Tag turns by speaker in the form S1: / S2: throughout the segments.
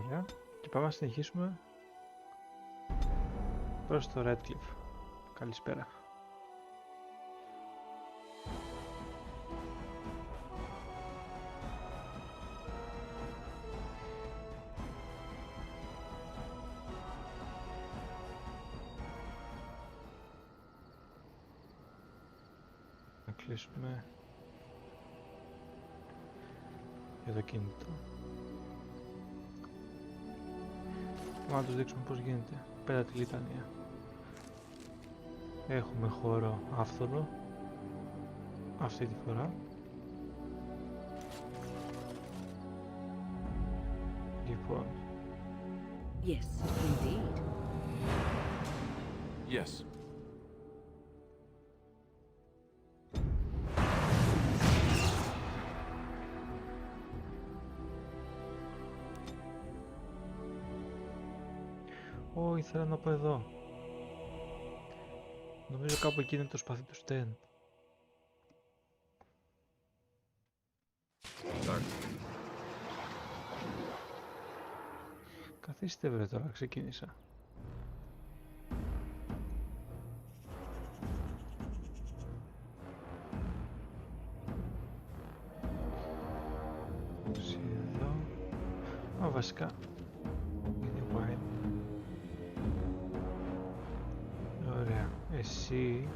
S1: Ωραία. Και πάμε να συνεχίσουμε προς το Redcliffe. Καλησπέρα. Να κλείσουμε για το κινητό. Να τους δείξουμε πώς γίνεται πέρα τη λιτανία. Έχουμε χώρο άφθονο αυτή τη φορά. Λοιπόν.
S2: Yes, indeed.
S3: Yes.
S1: Ω, ήθελα να πω εδώ. Νομίζω κάπου εκεί είναι το σπαθί του Στεν. Καθίστε βρε τώρα, ξεκίνησα. Εδώ. Α, βασικά. Είναι wine. Ωραία. Εσύ...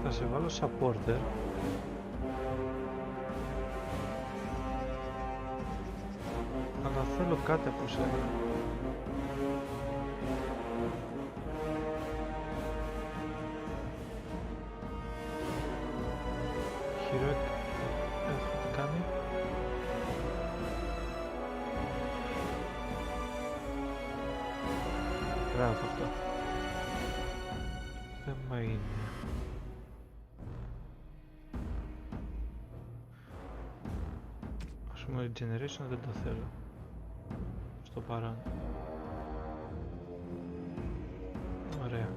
S1: Θα σε βάλω supporter. Αλλά θέλω κάτι από σένα. Χειρόικ, τι κάνει. Μπράβο αυτό. Θέμα είναι. Ας πούμε regeneration δεν το θέλω. Στο παρόν. Ωραία.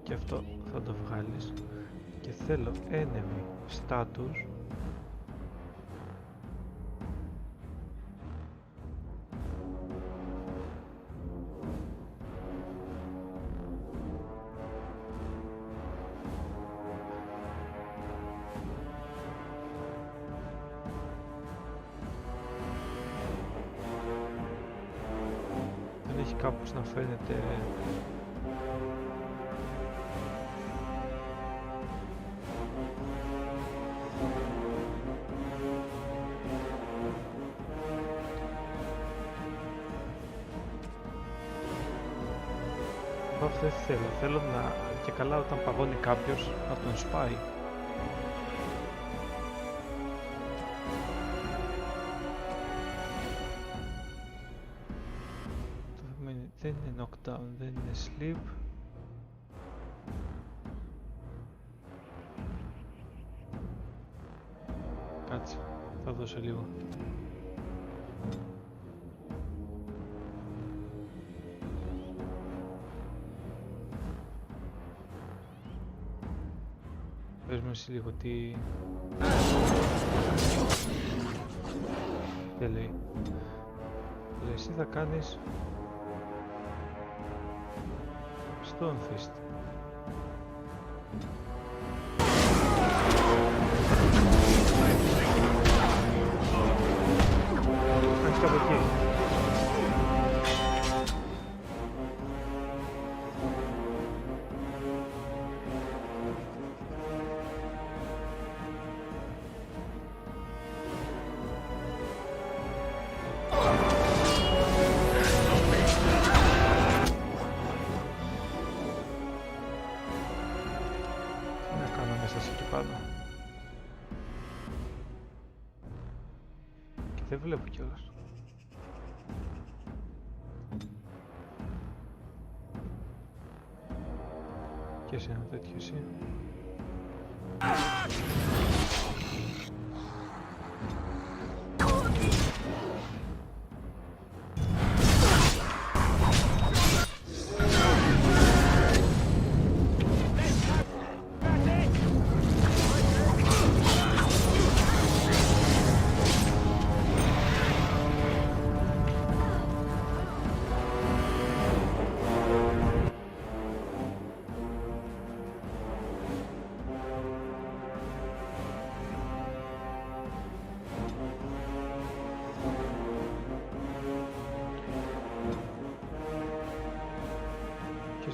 S1: Και αυτό θα το βγάλεις. Και θέλω enemy status. Δεν έχει κάπως να φαίνεται. Αυτό δεν θέλω. Θέλω να... και καλά όταν παγώνει κάποιος να τον σπάει. Δεν είναι knockdown, δεν είναι sleep. Κάτσε, θα δώσω λίγο. Πες μου εσύ λίγο τι... Τι λέει. Λέει εσύ θα κάνεις Stone Fist. Ας κάπου εκεί. Δεν βλέπω κιόλας. Και σε ένα τέτοιο εσύ.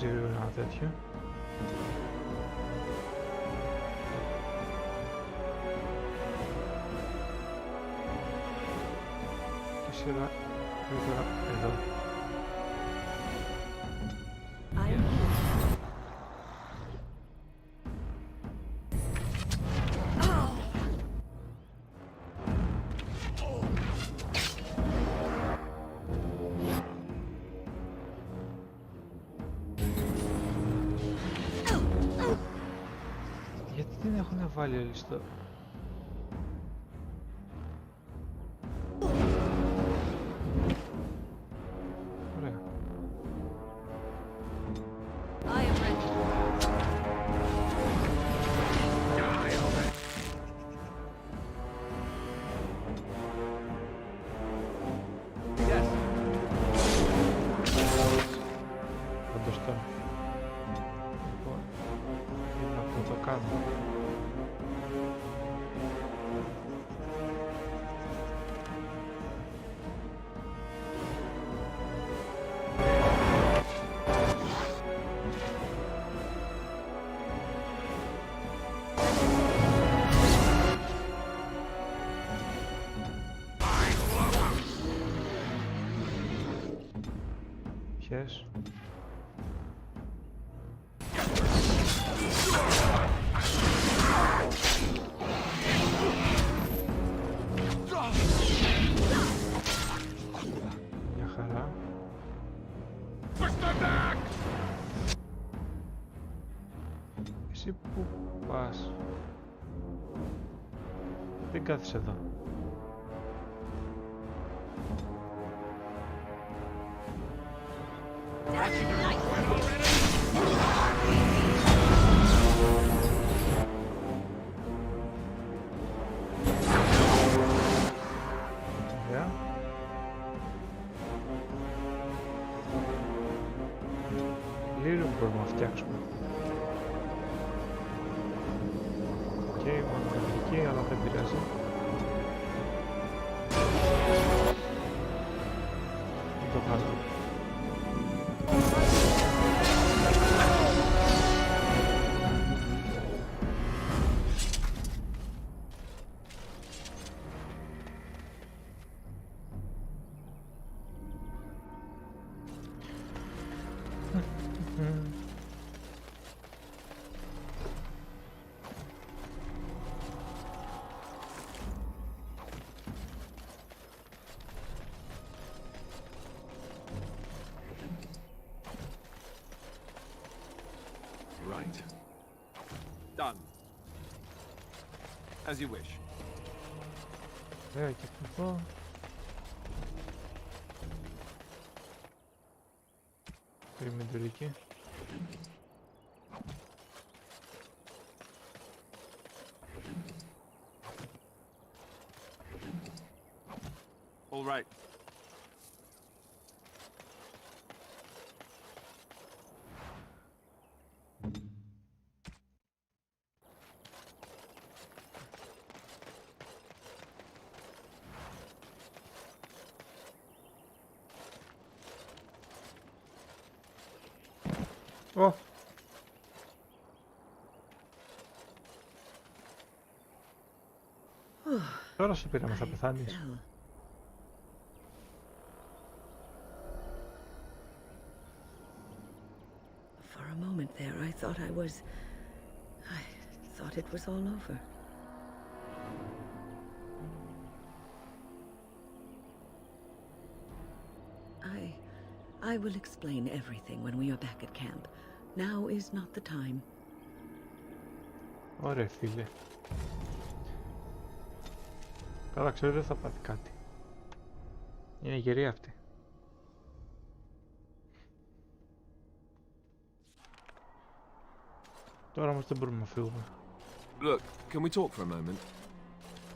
S1: αρχίζει ένα τέτοιο. Και σειρά γρήγορα εδώ. Γιατί την έχουν βάλει όλοι στο... Ωραία. Όντως τώρα. Λοιπόν, είναι να το κάνω. Ποιες? Μια χαρά. Εσύ που πας? Δεν κάθεσαι εδώ. Ωραία. Λίγο μπορούμε να φτιάξουμε. Οκ, μόνο εκεί, αλλά δεν πειράζει. Δεν το βγάλω.
S3: Right. Done. As you wish.
S1: Ωραία, και εδώ. Περιμετρική.
S3: All right.
S1: Ω! Τώρα σε πήραμε, θα πεθάνεις.
S2: For a moment there, I thought I thought it was all over. I will explain everything when we are back at camp. Now is not the time.
S1: Ωραία, φίλε. Καλά, ξέρω δεν θα πάθει κάτι. Είναι γερή αυτή. Τώρα όμως δεν μπορούμε να φύγουμε.
S3: Look, can we talk for a moment?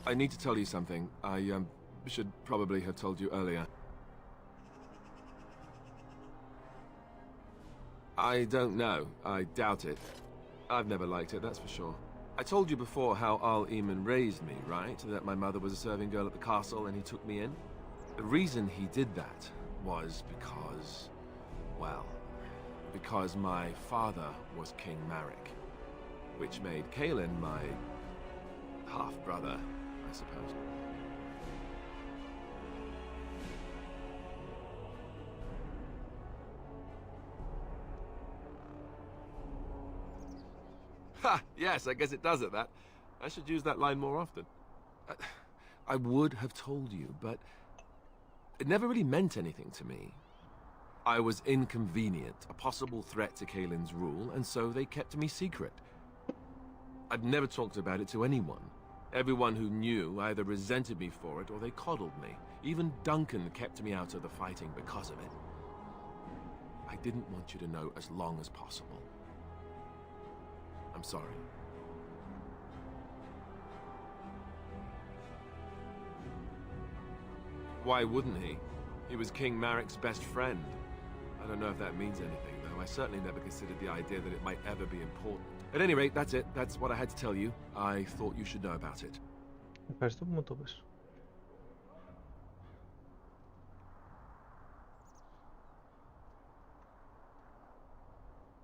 S3: I need to tell you something. I should probably have told you earlier. I don't know. I doubt it. I've never liked it, that's for sure. I told you before how Al Eamon raised me, right? That my mother was a serving girl at the castle and he took me in. The reason he did that was because, well, because my father was King Marek, which made Kaelin my half-brother, I suppose. Ha! Yes, I guess it does at that. I should use that line more often. I would have told you, but it never really meant anything to me. I was inconvenient, a possible threat to Kaelin's rule, and so they kept me secret. I'd never talked about it to anyone. Everyone who knew either resented me for it or they coddled me. Even Duncan kept me out of the fighting because of it. I didn't want you to know as long as possible. I'm sorry. Why wouldn't he? He was King Marek's best friend. I don't know if that means anything, though. I certainly never considered the idea that it might ever be important. At any rate, that's it. That's what I had to tell you. I thought you should know about it.
S1: Ευχαριστώ που μου το πες.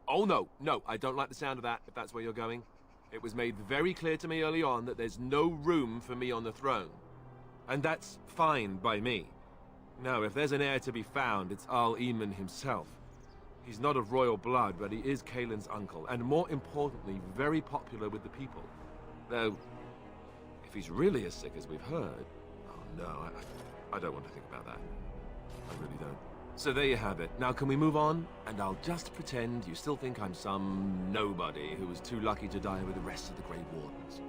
S3: Oh, no, I don't like the sound of that, if that's where you're going. It was made very clear to me early on that there's no room for me on the throne. And that's fine by me. No, if there's an heir to be found, it's Arl Eamon himself. He's not of royal blood, but he is Kaelin's uncle, and more importantly, very popular with the people. Though, if he's really as sick as we've heard... Oh no, I don't want to think about that. I really don't. So there you have it. Now can we move on? And I'll just pretend you still think I'm some nobody who was too lucky to die with the rest of the Grey Wardens.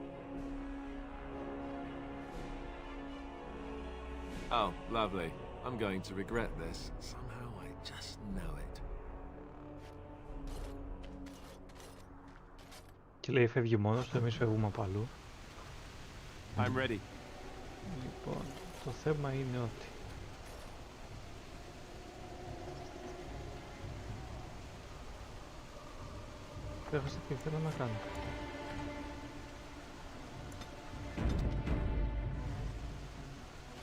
S3: Oh, lovely. I'm going to regret this. Somehow I just know it.
S1: Και λέει φεύγει μόνος του, εμείς φεύγουμε από αλλού.
S3: I'm ready.
S1: Λοιπόν, το θέμα είναι ότι ξέχασα τι θέλω να κάνω.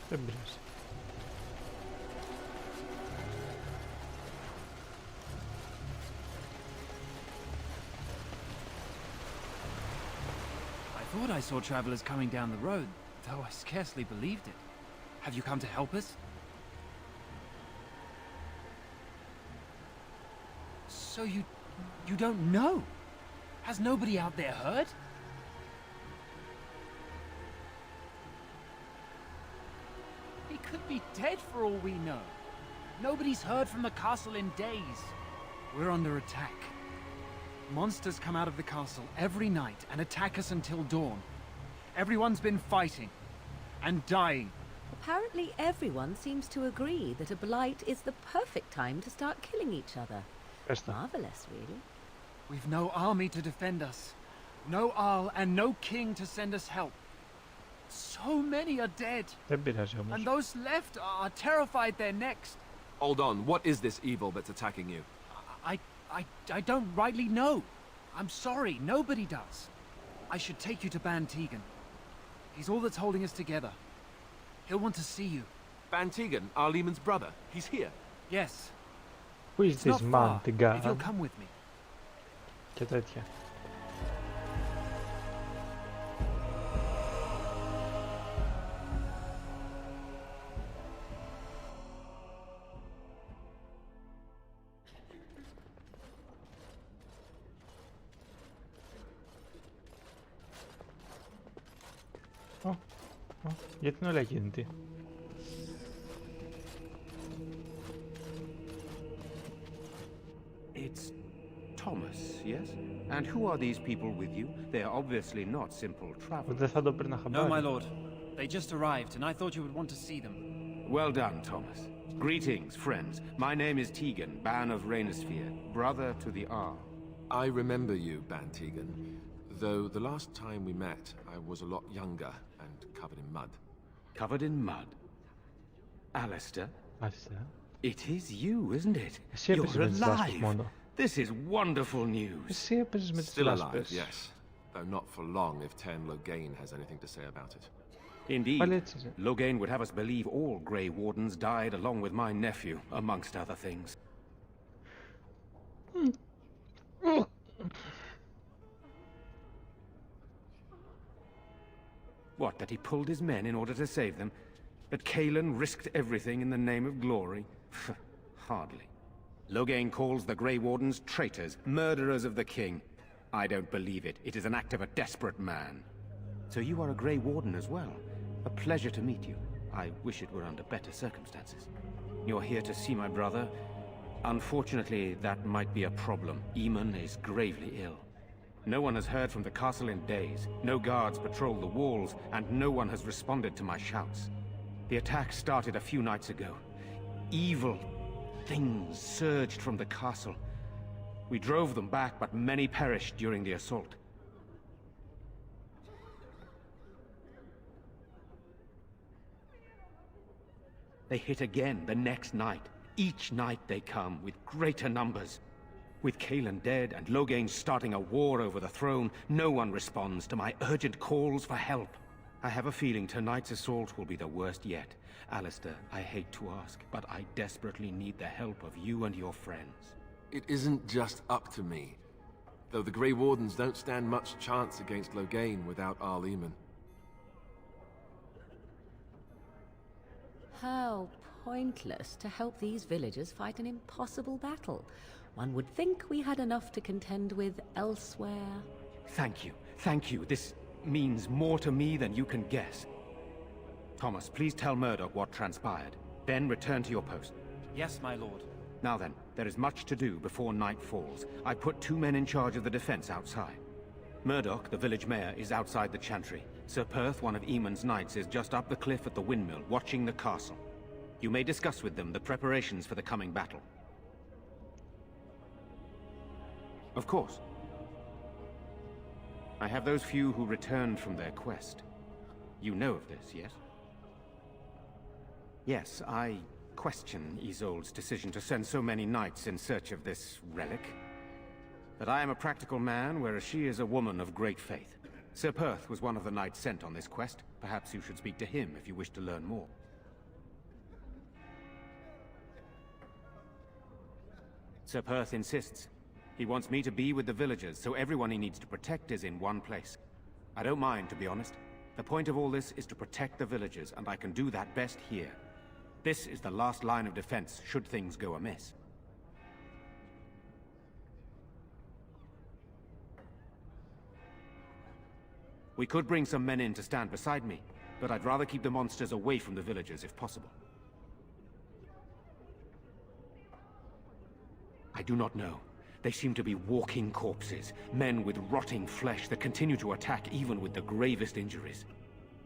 S1: Δεν πειράζει.
S4: I thought I saw travelers coming down the road, though I scarcely believed it. Have you come to help us? So you don't know? Has nobody out there heard? He could be dead for all we know. Nobody's heard from the castle in days. We're under attack. Monsters come out of the castle every night and attack us until dawn. Everyone's been fighting and dying.
S2: Apparently everyone seems to agree that a blight is the perfect time to start killing each other. Marvelous, really.
S4: We've no army to defend us. No Arl and no king to send us help. So many are dead.
S1: Δεν πειράζει όμως.
S4: And those left are terrified they're next.
S3: Hold on, what is this evil that's attacking you?
S4: I don't rightly know. I'm sorry, nobody does. I should take you to Ban Tegan. He's all that's holding us together. He'll want to see you.
S3: Ban Tegan, Arl Eamon's brother. He's here.
S4: Yes.
S1: Who is
S4: It's
S1: this
S4: not
S1: man,
S4: far,
S1: the guy?
S4: if you'll come with me.
S1: Και τέτοια. Γιατί είναι όλα κινητή.
S5: It's Thomas, yes? And who are these people with you? They are obviously not simple travelers.
S1: Δεν θα το παίρνα
S4: No,
S1: χαμπάρι.
S4: my lord. They just arrived, and I thought you would want to see them.
S5: Well done, Thomas. Greetings, friends. My name is Tegan, Ban of Rainersphere, brother to the Arl.
S3: I remember you, Ban Tegan. Though the last time we met, I was a lot younger and covered in mud.
S5: Covered in mud. Alistair,
S1: Άρχισε.
S5: it is you, isn't it?
S1: Εσύ έπαιζες
S5: You're
S1: με τις λάσπες
S5: alive.
S1: μόνο.
S5: This is wonderful news.
S1: Εσύ έπαιζες με τις
S3: Still alive,
S1: λάσπες.
S3: yes. Though not for long if Ten Loghain has anything to say about it.
S5: Indeed.
S1: Πάλι έτσι είσαι.
S5: Loghain would have us believe all Grey Wardens died along with my nephew, amongst other things. What, that he pulled his men in order to save them? That Cailan risked everything in the name of glory? Hardly. Loghain calls the Grey Wardens traitors, murderers of the king. I don't believe it. It is an act of a desperate man. So you are a Grey Warden as well. A pleasure to meet you. I wish it were under better circumstances. You're here to see my brother? Unfortunately, that might be a problem. Eamon is gravely ill. No one has heard from the castle in days. No guards patrol the walls, and no one has responded to my shouts. The attack started a few nights ago. Evil things surged from the castle. We drove them back, but many perished during the assault. They hit again the next night. Each night they come, with greater numbers. With Cailan dead and Loghain starting a war over the throne, no one responds to my urgent calls for help. I have a feeling tonight's assault will be the worst yet. Alistair, I hate to ask, but I desperately need the help of you and your friends.
S3: It isn't just up to me. Though the Grey Wardens don't stand much chance against Loghain without Arl Eamon.
S2: How pointless to help these villagers fight an impossible battle. One would think we had enough to contend with elsewhere.
S5: Thank you. Thank you. This means more to me than you can guess. Thomas, please tell Murdoch what transpired. Then return to your post.
S4: Yes, my lord.
S5: Now then, there is much to do before night falls. I put 2 men in charge of the defense outside. Murdoch, the village mayor, is outside the chantry. Sir Perth, one of Eamon's knights, is just up the cliff at the windmill, watching the castle. You may discuss with them the preparations for the coming battle. Of course. I have those few who returned from their quest. You know of this, yes? Yes, I question Isolde's decision to send so many knights in search of this relic. But I am a practical man, whereas she is a woman of great faith. Sir Perth was one of the knights sent on this quest. Perhaps you should speak to him if you wish to learn more. Sir Perth insists. He wants me to be with the villagers, so everyone he needs to protect is in one place. I don't mind, to be honest. The point of all this is to protect the villagers, and I can do that best here. This is the last line of defense, should things go amiss. We could bring some men in to stand beside me, but I'd rather keep the monsters away from the villagers if possible. I do not know. They seem to be walking corpses, men with rotting flesh that continue to attack even with the gravest injuries.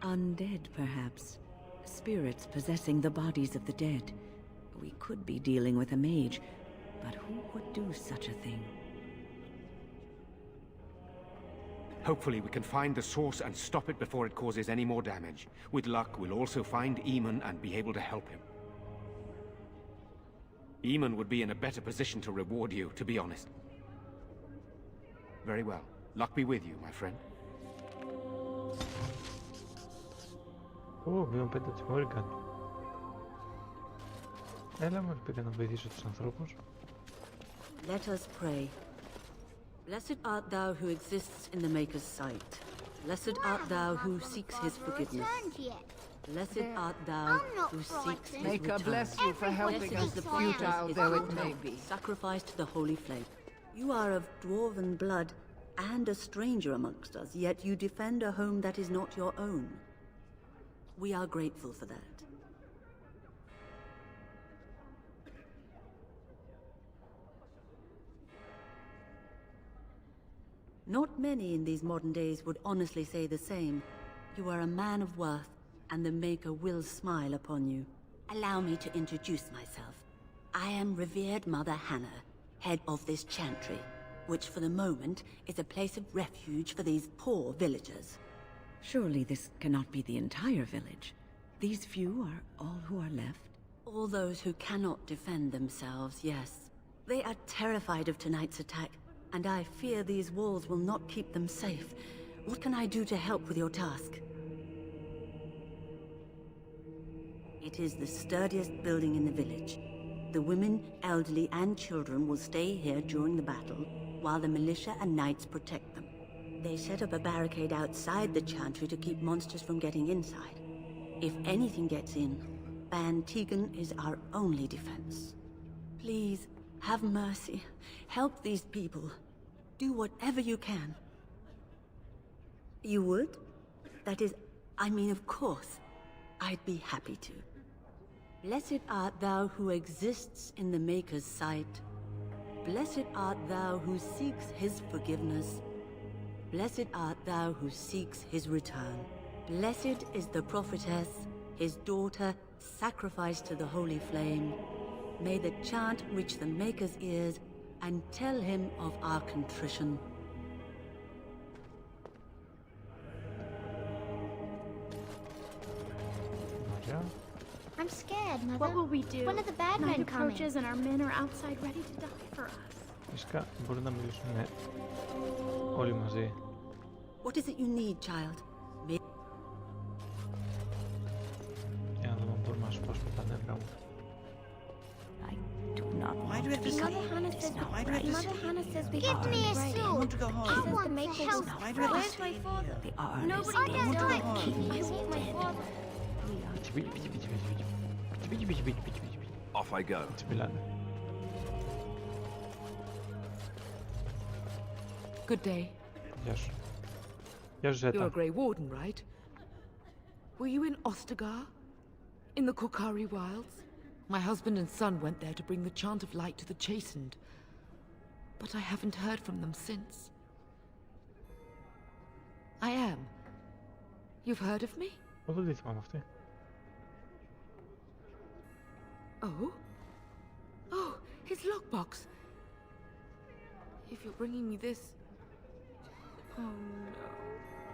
S6: Undead, perhaps. Spirits possessing the bodies of the dead. We could be dealing with a mage, but who would do such a thing?
S5: Hopefully we can find the source and stop it before it causes any more damage. With luck, we'll also find Eamon and be able to help him. Eamon would be in a better position to reward you, to be honest. Very well. Luck be with you, my friend.
S1: Μείον 5 της Μόριγκαν. Έλα μου, πήγα να βοηθήσω τους ανθρώπους.
S2: Let us pray. Blessed art thou who exists in the Maker's sight. Blessed art thou who seeks his forgiveness. Blessed art thou who seeks his
S7: May God
S2: return.
S7: bless you for helping us, futile though it may be.
S2: Sacrificed to the holy flame. You are of dwarven blood and a stranger amongst us, yet you defend a home that is not your own. We are grateful for that. Not many in these modern days would honestly say the same. You are a man of worth, and the Maker will smile upon you. Allow me to introduce myself. I am revered Mother Hannah, head of this chantry, which for the moment is a place of refuge for these poor villagers.
S6: Surely this cannot be the entire village. These few are all who are left?
S2: All those who cannot defend themselves, yes. They are terrified of tonight's attack, and I fear these walls will not keep them safe. What can I do to help with your task? It is the sturdiest building in the village. The women, elderly, and children will stay here during the battle, while the militia and knights protect them. They set up a barricade outside the chantry to keep monsters from getting inside. If anything gets in, Ban Tegan is our only defense. Please, have mercy. Help these people. Do whatever you can. You would? That is, I mean, of course. I'd be happy to. Blessed art thou who exists in the Maker's sight. Blessed art thou who seeks his forgiveness. Blessed art thou who seeks his return. Blessed is the prophetess, his daughter, sacrificed to the holy flame. May the chant reach the Maker's ears and tell him of our contrition.
S1: Ωραία.
S8: I'm scared, Mother.
S9: What will we do?
S8: One of the bad
S9: Night
S8: men coming.
S9: approaches and our men are outside ready to die for us.
S1: Φυσικά μπορεί να μιλήσουμε όλοι μαζί.
S2: What is it you need, child?
S1: Για να δούμε αν μπορούμε να σπάσουμε τα νεύρα μου.
S6: I do not
S10: Why
S6: want
S10: do we
S6: to
S10: have
S6: be
S10: to
S8: Mother
S10: say
S8: Hannah
S6: It is
S8: says
S6: not
S10: Why do we have
S6: right.
S10: to
S8: Mother
S10: say
S8: Hannah says we
S10: Give
S8: can't
S10: me
S8: be
S10: a
S8: ready.
S10: sword. I want to go home.
S8: I want
S10: the
S8: the
S10: house.
S8: house
S10: Why do we have to
S8: Where's
S10: stay
S8: my father?
S6: The Arn
S8: Nobody
S6: is
S8: can
S6: dead.
S8: do it.
S6: The king
S8: I
S6: is
S8: want my
S6: dead.
S8: father.
S6: We are
S1: Τσιμπίκι, πίκι, πίκι, πίκι, πίκι. Τσιμπίκι, πίκι, πίκι, πίκι, πίκι.
S3: Off I go.
S1: Έτσι μιλάνε.
S11: Good day.
S1: Γεια σου. Γεια σου,
S11: You're
S1: Ζέτα.
S11: a Grey Warden, right? Were you in Ostagar? In the Korkari Wilds? My husband and son went there to bring the chant of light to the chastened. But I haven't heard from them since. I am. You've heard of me?
S1: Εγώ δεν τη θυμάμαι αυτή.
S11: Oh? Oh, his lockbox. If you're bringing me this... Oh no.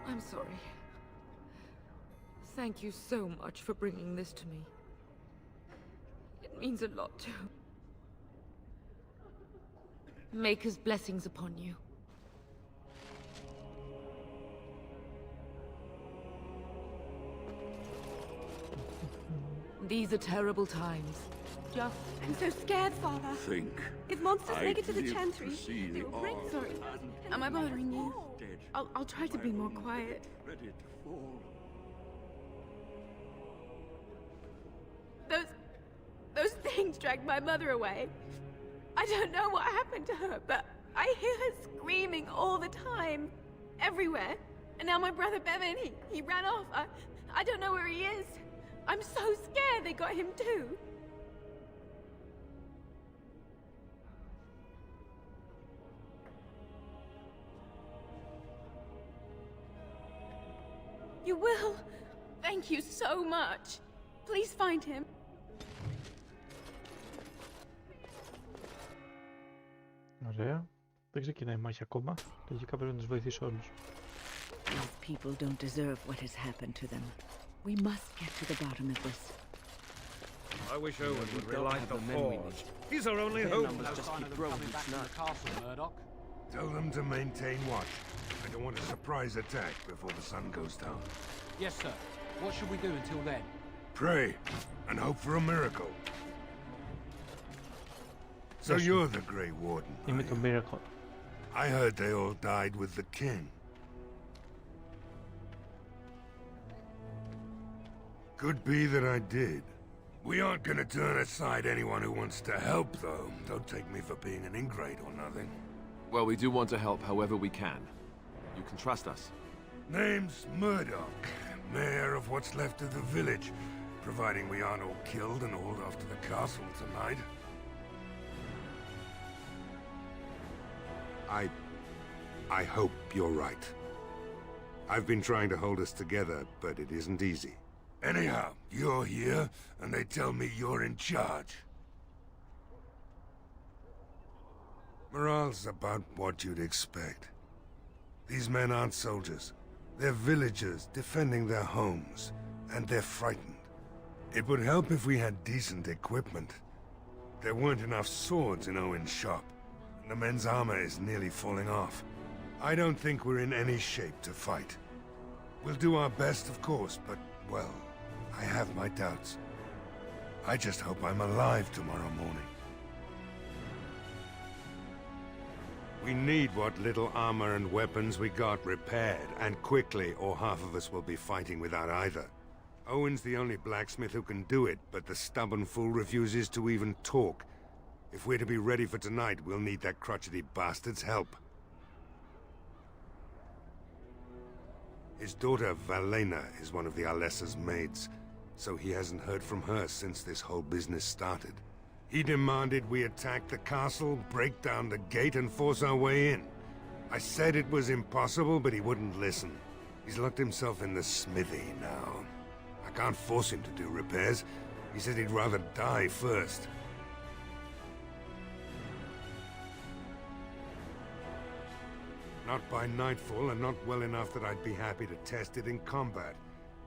S11: I'm sorry. Thank you so much for bringing this to me. It means a lot to... Maker's blessings upon you. These are terrible times. Just...
S9: I'm so scared, Father.
S12: Think.
S9: If monsters make it to the
S12: I'd live
S9: chantry,
S12: to see
S9: they
S12: the
S9: will bring...
S12: arm
S9: Sorry. Am I bothering you?
S12: dead.
S9: I'll try to be more quiet.
S12: Let it fall.
S9: Those things dragged my mother away. I don't know what happened to her, but I hear her screaming all the time. Everywhere. And now my brother Bevan, he ran off. I don't know where he is. I'm so scared they got him too. You will? Thank you so much. Please find him.
S1: Ωραία. Δεν ξεκινάει η μάχη ακόμα. Λογικά πρέπει να τους βοηθήσω όλους.
S6: These people don't deserve what has happened to them. We must get to the bottom of this.
S5: I wish Owen would relight the forge. He's our only hope.
S12: Tell them to maintain watch. I don't want a surprise attack before the sun goes down.
S4: Yes, sir. What should we do until then?
S12: Pray and hope for a miracle. So
S1: Yes, sir.
S12: you're the Grey Warden.
S1: Είμαι
S12: are
S1: το
S12: you?
S1: Miracle.
S12: I heard they all died with the king. Could be that I did. We aren't gonna turn aside anyone who wants to help, though. Don't take me for being an ingrate or nothing.
S3: Well, we do want to help however we can. You can trust us.
S12: Name's Murdoch, mayor of what's left of the village, providing we aren't all killed and hauled off to the castle tonight. I hope you're right. I've been trying to hold us together, but it isn't easy. Anyhow, you're here, and they tell me you're in charge. Morale's about what you'd expect. These men aren't soldiers. They're villagers defending their homes, and they're frightened. It would help if we had decent equipment. There weren't enough swords in Owen's shop, and the men's armor is nearly falling off. I don't think we're in any shape to fight. We'll do our best, of course, but, well, I have my doubts. I just hope I'm alive tomorrow morning. We need what little armor and weapons we got repaired, and quickly, or half of us will be fighting without either. Owen's the only blacksmith who can do it, but the stubborn fool refuses to even talk. If we're to be ready for tonight, we'll need that crotchety bastard's help. His daughter, Valena, is one of the Alessa's maids, so he hasn't heard from her since this whole business started. He demanded we attack the castle, break down the gate, and force our way in. I said it was impossible, but he wouldn't listen. He's locked himself in the smithy now. I can't force him to do repairs. He said he'd rather die first. Not by nightfall, and not well enough that I'd be happy to test it in combat.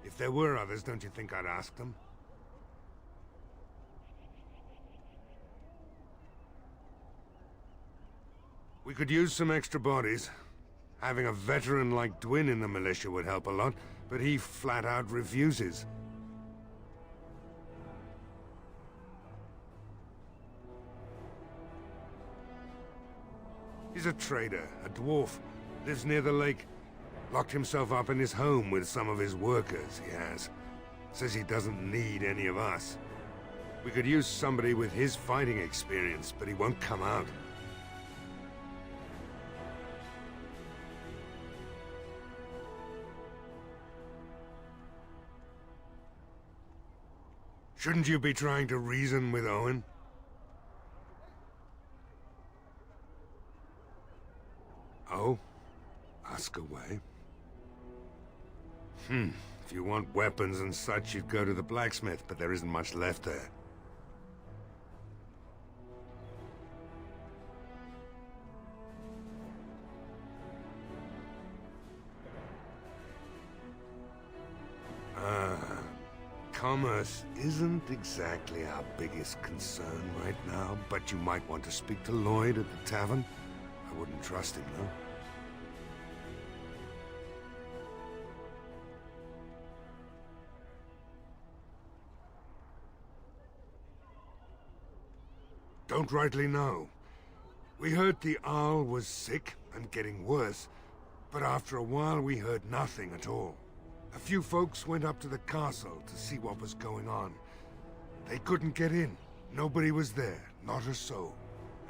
S12: If there were others, don't you think I'd ask them? We could use some extra bodies. Having a veteran like Dwin in the militia would help a lot, but he flat out refuses. He's a trader, a dwarf, lives near the lake. Locked himself up in his home with some of his workers, he has. Says he doesn't need any of us. We could use somebody with his fighting experience, but he won't come out. Shouldn't you be trying to reason with Owen? Oh? Ask away. If you want weapons and such, you'd go to the blacksmith, but there isn't much left there. Commerce isn't exactly our biggest concern right now, but you might want to speak to Lloyd at the tavern. I wouldn't trust him, though. Don't rightly know. We heard the Arl was sick and getting worse, but after a while we heard nothing at all. A few folks went up to the castle to see what was going on. They couldn't get in. Nobody was there, not a soul.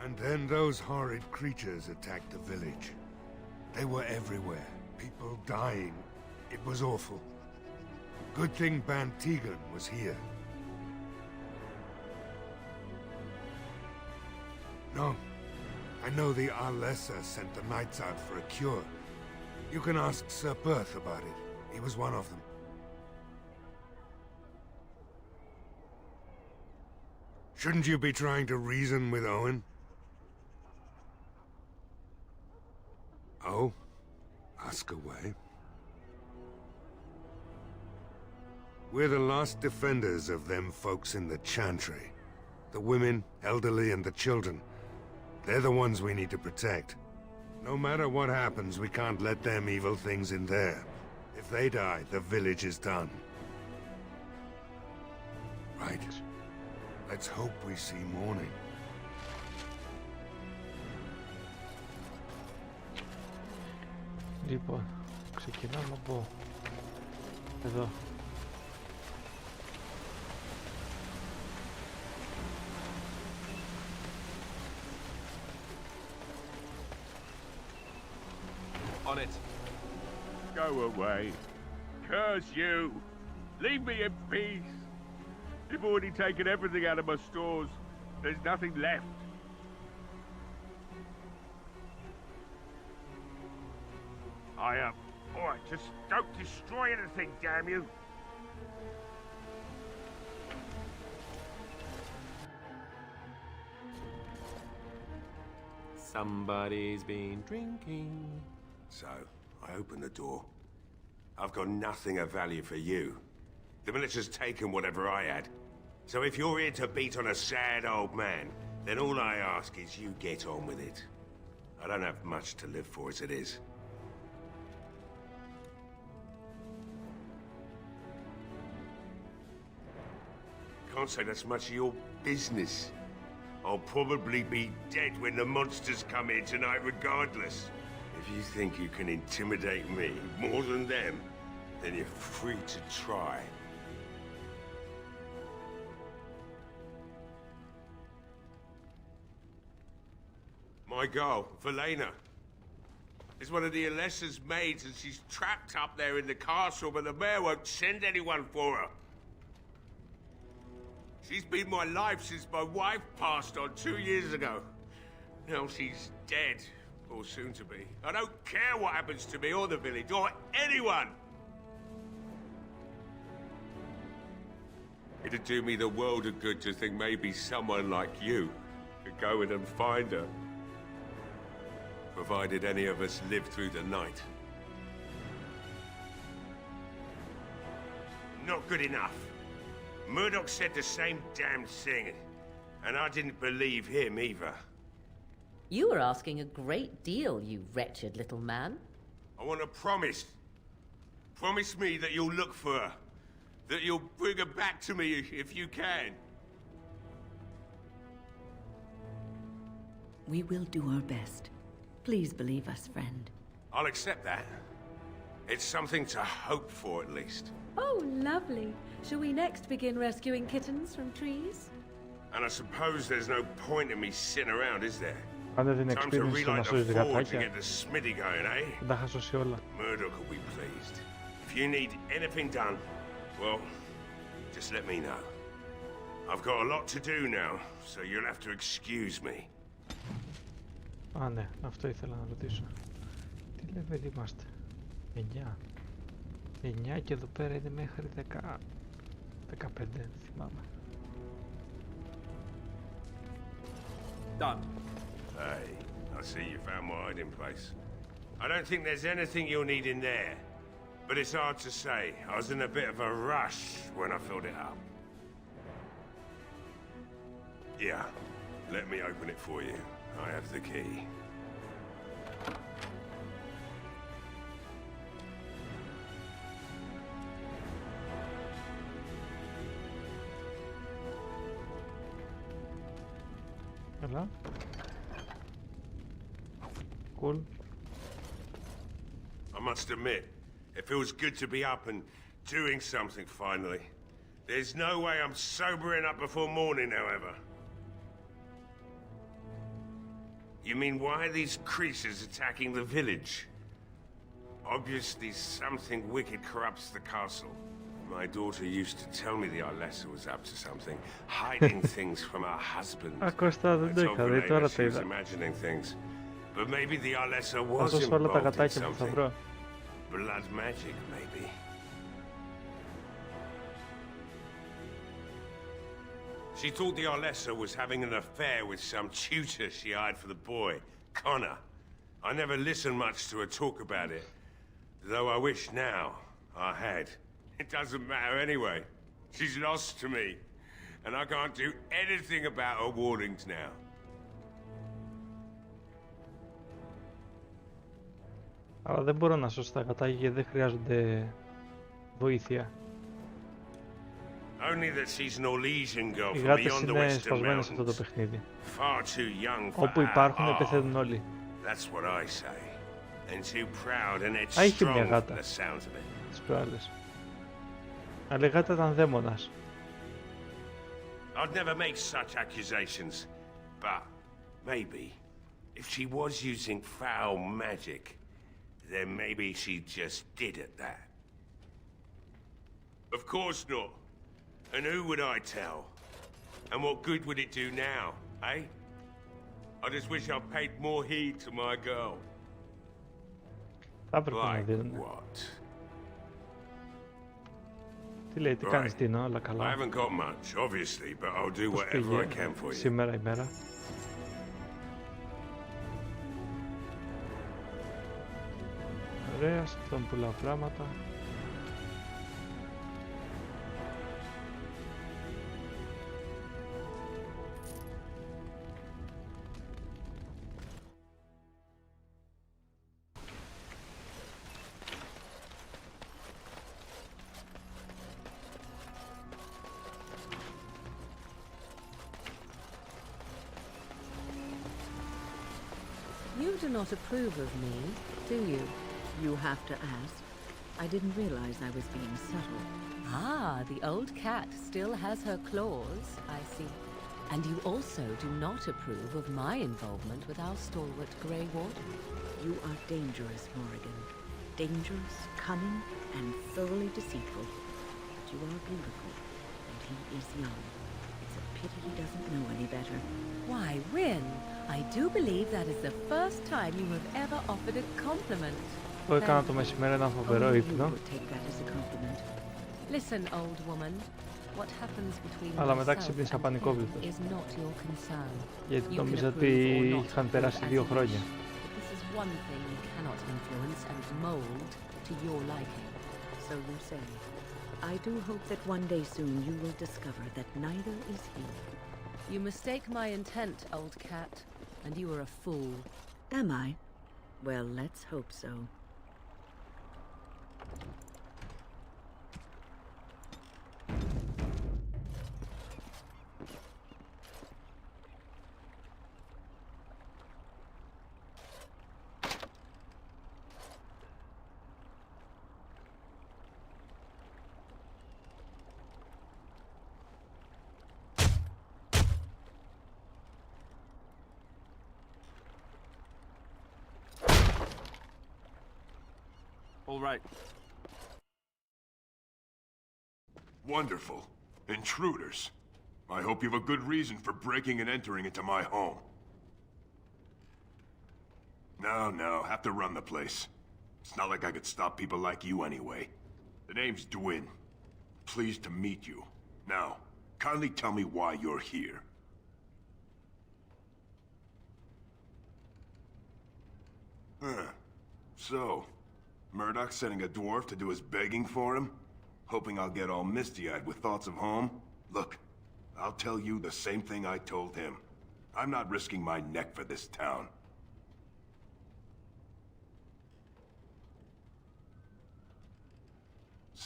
S12: And then those horrid creatures attacked the village. They were everywhere, people dying. It was awful. Good thing Ban Tegan was here. No, I know the Alessa sent the knights out for a cure. You can ask Sir Berth about it. He was one of them. Shouldn't you be trying to reason with Owen? Oh? Ask away. We're the last defenders of them folks in the Chantry. The women, elderly, and the children. They're the ones we need to protect. No matter what happens, we can't let them evil things in there. If they die, the village is done. Right. Let's hope we see morning.
S1: Λοιπόν, ξεκινάμε από εδώ.
S3: On it.
S10: Go away. Curse you. Leave me in peace. You've already taken everything out of my stores. There's nothing left. Alright, just don't destroy anything, damn you.
S3: Somebody's been drinking.
S13: So, I open the door. I've got nothing of value for you. The militia's taken whatever I had. So if you're here to beat on a sad old man, then all I ask is you get on with it. I don't have much to live for as it is. Can't say that's much of your business. I'll probably be dead when the monsters come here tonight regardless. If you think you can intimidate me more than them, then you're free to try. My girl, Velena, is one of the Alessa's maids, and she's trapped up there in the castle, but the mayor won't send anyone for her. She's been my life since my wife passed on 2 years ago. Now she's dead, or soon to be. I don't care what happens to me or the village, or anyone! It'd do me the world of good to think maybe someone like you could go in and find her. Provided any of us live through the night. Not good enough. Murdoch said the same damn thing, and I didn't believe him either.
S14: You are asking a great deal, you wretched little man.
S13: I want a promise. Promise me that you'll look for her. That you'll bring her back to me if you can.
S6: We will do our best. Please believe us, friend.
S13: I'll accept that. It's something to hope for, at least.
S14: Oh, lovely. Shall we next begin rescuing kittens from trees?
S13: And I suppose there's no point in me sitting around, is there?
S1: Κάντε την
S13: Time to
S1: experience στο να
S13: relight
S1: σώσεις
S13: the forge and
S1: γατάκια.
S13: get the smithy going, eh?
S1: Δεν τα είχα σώσει όλα.
S13: Murdoch will be pleased. If you need anything done, well, just let me know. I've got a lot to do now, so you'll have to excuse me.
S1: Α, ναι, αυτό ήθελα να ρωτήσω. Τι level είμαστε? 9. 9 και εδώ πέρα είναι μέχρι 10... 15, δεν θυμάμαι.
S3: Done.
S13: Hey, I see you found my hiding place. I don't think there's anything you'll need in there, but it's hard to say. I was in a bit of a rush when I filled it up. Yeah, let me open it for you. I have the key.
S1: Καλά. Cool.
S13: I must admit, it feels good to be up and doing something finally. There's no way I'm sobering up before morning, however. You mean, why are these creatures attacking the village? Obviously something wicked corrupts the castle. My daughter used to tell me the Alessa was up to something, hiding things from her husband. I told Velena she was imagining things. But maybe the Alessa was involved in something. Blood magic, maybe. She thought the Alessa was having an affair with some tutor she hired for the boy, Connor. I never listened much to her talk about it, though I wish now I had. It doesn't matter anyway. She's lost to me, and I can't do anything about her warnings now.
S1: Αλλά δεν μπορώ να σώσω τα γατάκια γιατί δεν χρειάζονται βοήθεια. Οι γάτες είναι σπασμένες σε αυτό το παιχνίδι. Όπου υπάρχουν πεθαίνουν όλοι. Α, είχε μια γάτα τις προάλλες. Αλλά η γάτα ήταν δαίμονας.
S13: I'd never make such accusations, but maybe if she was using foul magic, then maybe she just did at that. Of course not. And who would I tell? And what good would it do now, eh? I just wish I paid more heed to my girl.
S1: Like
S13: what?
S1: Τι λέει, τι κάνεις Τίνο, όλα
S13: I
S1: καλά?
S13: haven't got much, obviously, but I'll do whatever I can for you.
S1: Σήμερα ημέρα. Ωραία, σε αυτόν πουλάω πράγματα.
S14: You do not approve of me, do you?
S6: You have to ask. I didn't realize I was being subtle.
S14: Ah, the old cat still has her claws, I see. And you also do not approve of my involvement with our stalwart Grey Warden.
S6: You are dangerous, Morrigan. Dangerous, cunning, and thoroughly deceitful. But you are beautiful, and he is young. It's a pity he doesn't know any better.
S14: Why, Wynne, I do believe that is the first time you have ever offered a compliment.
S1: Το έκανα το μεσημέρι ένα φοβερό ύπνο.
S14: Listen, old woman. What happens between
S1: Αλλά μετά
S14: myself
S1: ξύπνησα
S14: and him
S1: πανικόβλητος.
S14: is not your concern.
S1: Γιατί
S14: You
S1: νόμιζα
S14: can
S1: ότι
S14: approve or not
S1: είχαν
S14: approve
S1: περάσει
S14: as
S1: 2
S14: you
S1: χρόνια.
S14: wish. But this is one thing you cannot influence and mold to your liking.
S6: So you say. I do hope that one day soon you will discover that neither is he.
S14: You mistake my intent, old cat, and you are a fool.
S6: Am I? Well, let's hope so.
S3: All right.
S13: Wonderful. Intruders. I hope you have a good reason for breaking and entering into my home. No, have to run the place. It's not like I could stop people like you anyway. The name's Dwin. Pleased to meet you. Now, kindly tell me why you're here. So, Murdoch's sending a dwarf to do his begging for him? Hoping I'll get all misty-eyed with thoughts of home? Look, I'll tell you the same thing I told him. I'm not risking my neck for this town.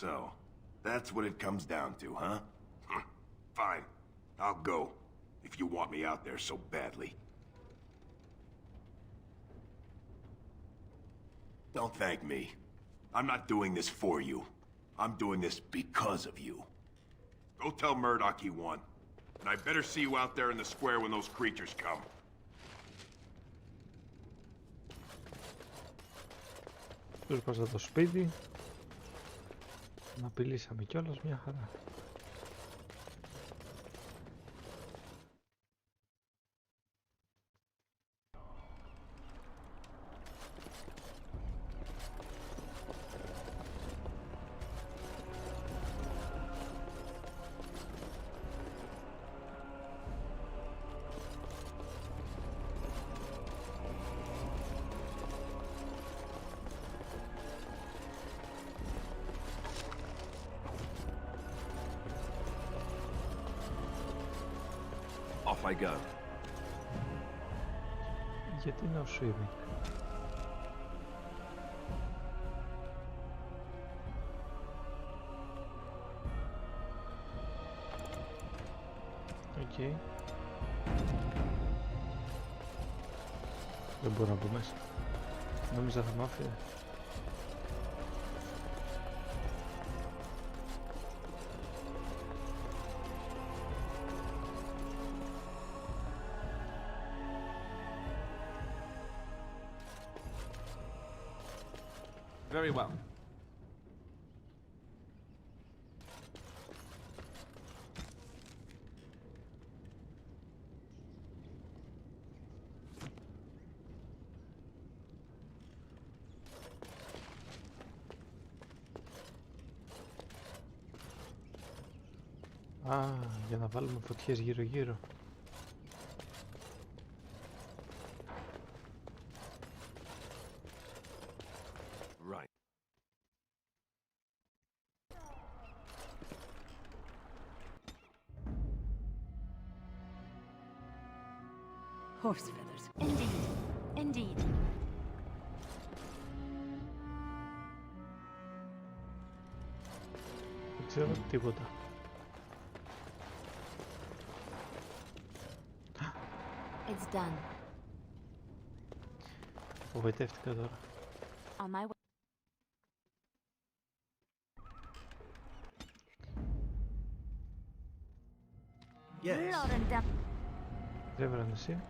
S13: So, that's what it comes down to, huh? Fine. I'll go, if you want me out there so badly. Don't thank me. I'm not doing this for you. I'm doing this because of you. Go tell Murdoch he won. And I better see you out there in the square when those creatures come.
S1: Σπάσα το σπίτι. Να απειλήσαμε κιόλας, μια χαρά.
S3: Off I go.
S1: Γιατί no swimming? Οκ. Δεν μπορώ να μπω μέσα. Νόμιζα θα μ' άφηνε.
S3: Very well.
S1: Α, για να βάλουμε φωτιές γύρω-γύρω.
S3: Right.
S2: Horse feathers. Indeed. Indeed.
S1: Δεν ξέρω τίποτα.
S2: It's done.
S1: Απογοητεύτηκα τώρα.
S2: On my way.
S15: Yes.
S1: Δεν βράνε εσύ.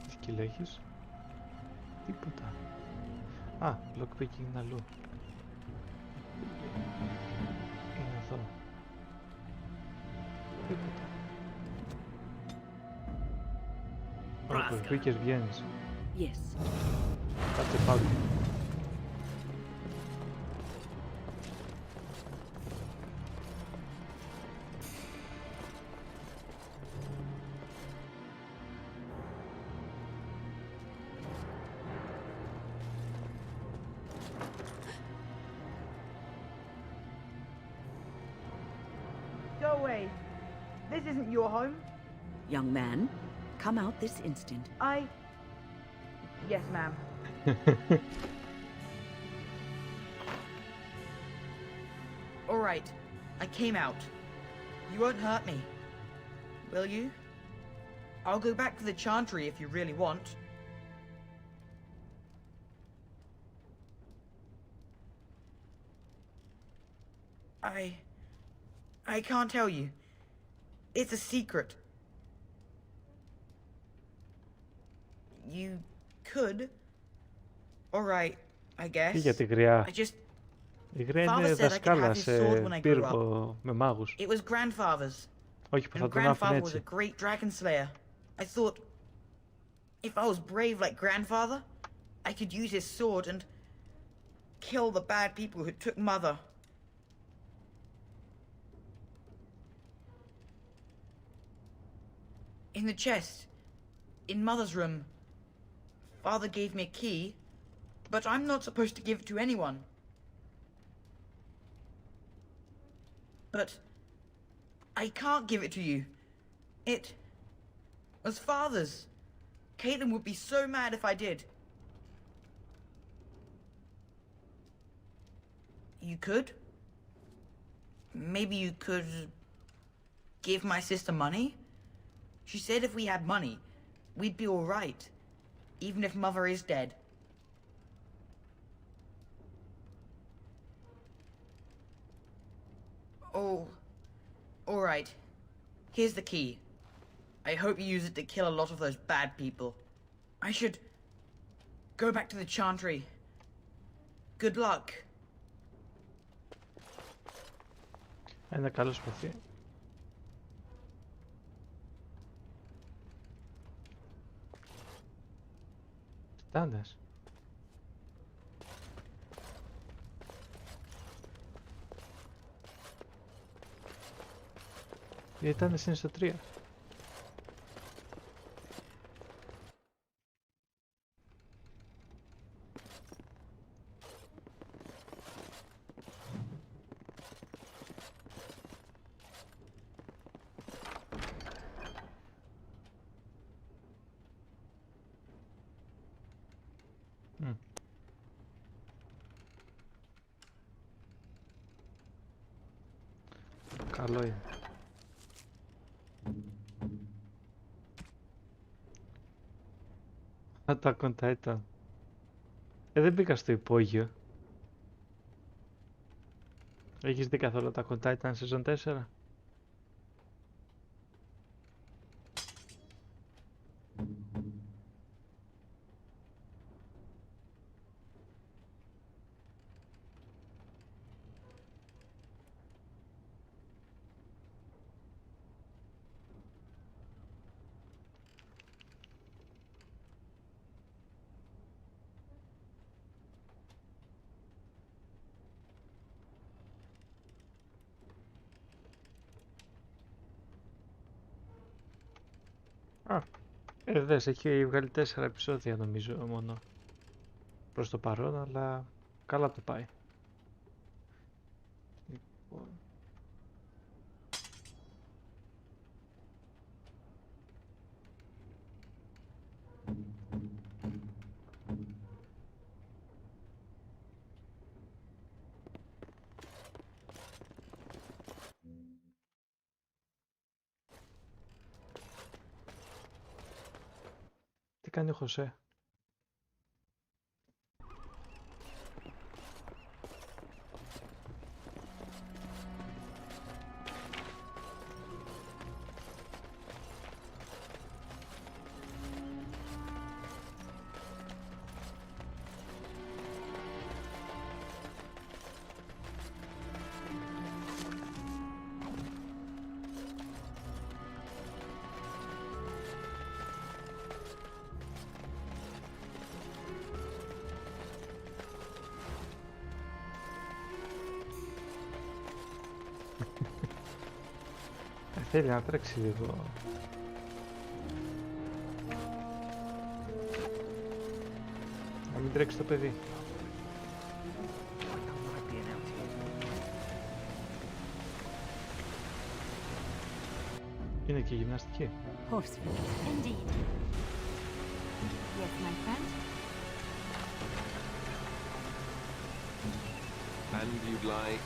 S1: Τι σκύλο έχεις? Τίποτα. Α, lockpicking είναι αλλού. Είναι εδώ. Τίποτα. Ωραία, lockpickers βγαίνεις.
S6: Yes.
S1: Κάτσε πάνω.
S15: Go away. This isn't your home.
S6: Young man, come out this instant.
S15: Yes, ma'am. All right. I came out. You won't hurt me. Will you? I'll go back to the chantry if you really want. I can't tell you. It's a secret. You could. All right, I guess.
S1: Τι για τη γριά?
S15: I just...
S1: Η γριά
S15: Father
S1: είναι
S15: said I could have
S1: δασκάλα
S15: his
S1: σε
S15: sword when I grew
S1: πύργο με μάγους.
S15: It was grandfather's.
S1: Όχι που θα
S15: And
S1: τον άφηνε
S15: grandfather was a
S1: έτσι.
S15: great dragon slayer. I thought, if I was brave like grandfather, I could use his sword and kill the bad people who took mother. In the chest, in mother's room, father gave me a key, but I'm not supposed to give it to anyone. But I can't give it to you. It was father's. Caitlin would be so mad if I did. You could? Maybe you could give my sister money? She said if we had money, we'd be all right, even if mother is dead. Oh, all right. Here's the key. I hope you use it to kill a lot of those bad people. I should go back to the chantry. Good luck.
S1: Ένα καλό σπαθί. Φτάνες. Ήταν εσύ στο 3. Καλό είναι. Τα κοντά ήταν. Δεν μπήκα στο υπόγειο. Έχεις δει καθόλου τα κοντά ήταν season 4? Δες, έχει βγάλει 4 επεισόδια νομίζω μόνο προς το παρόν, αλλά καλά το πάει. Λοιπόν. Τι κάνει ο Χωσέ? θέλει να τρέξει λίγο. Να μην τρέξει το παιδί. Είναι και γυμναστική.
S8: Indeed. Yes, my friend.
S3: And you'd like...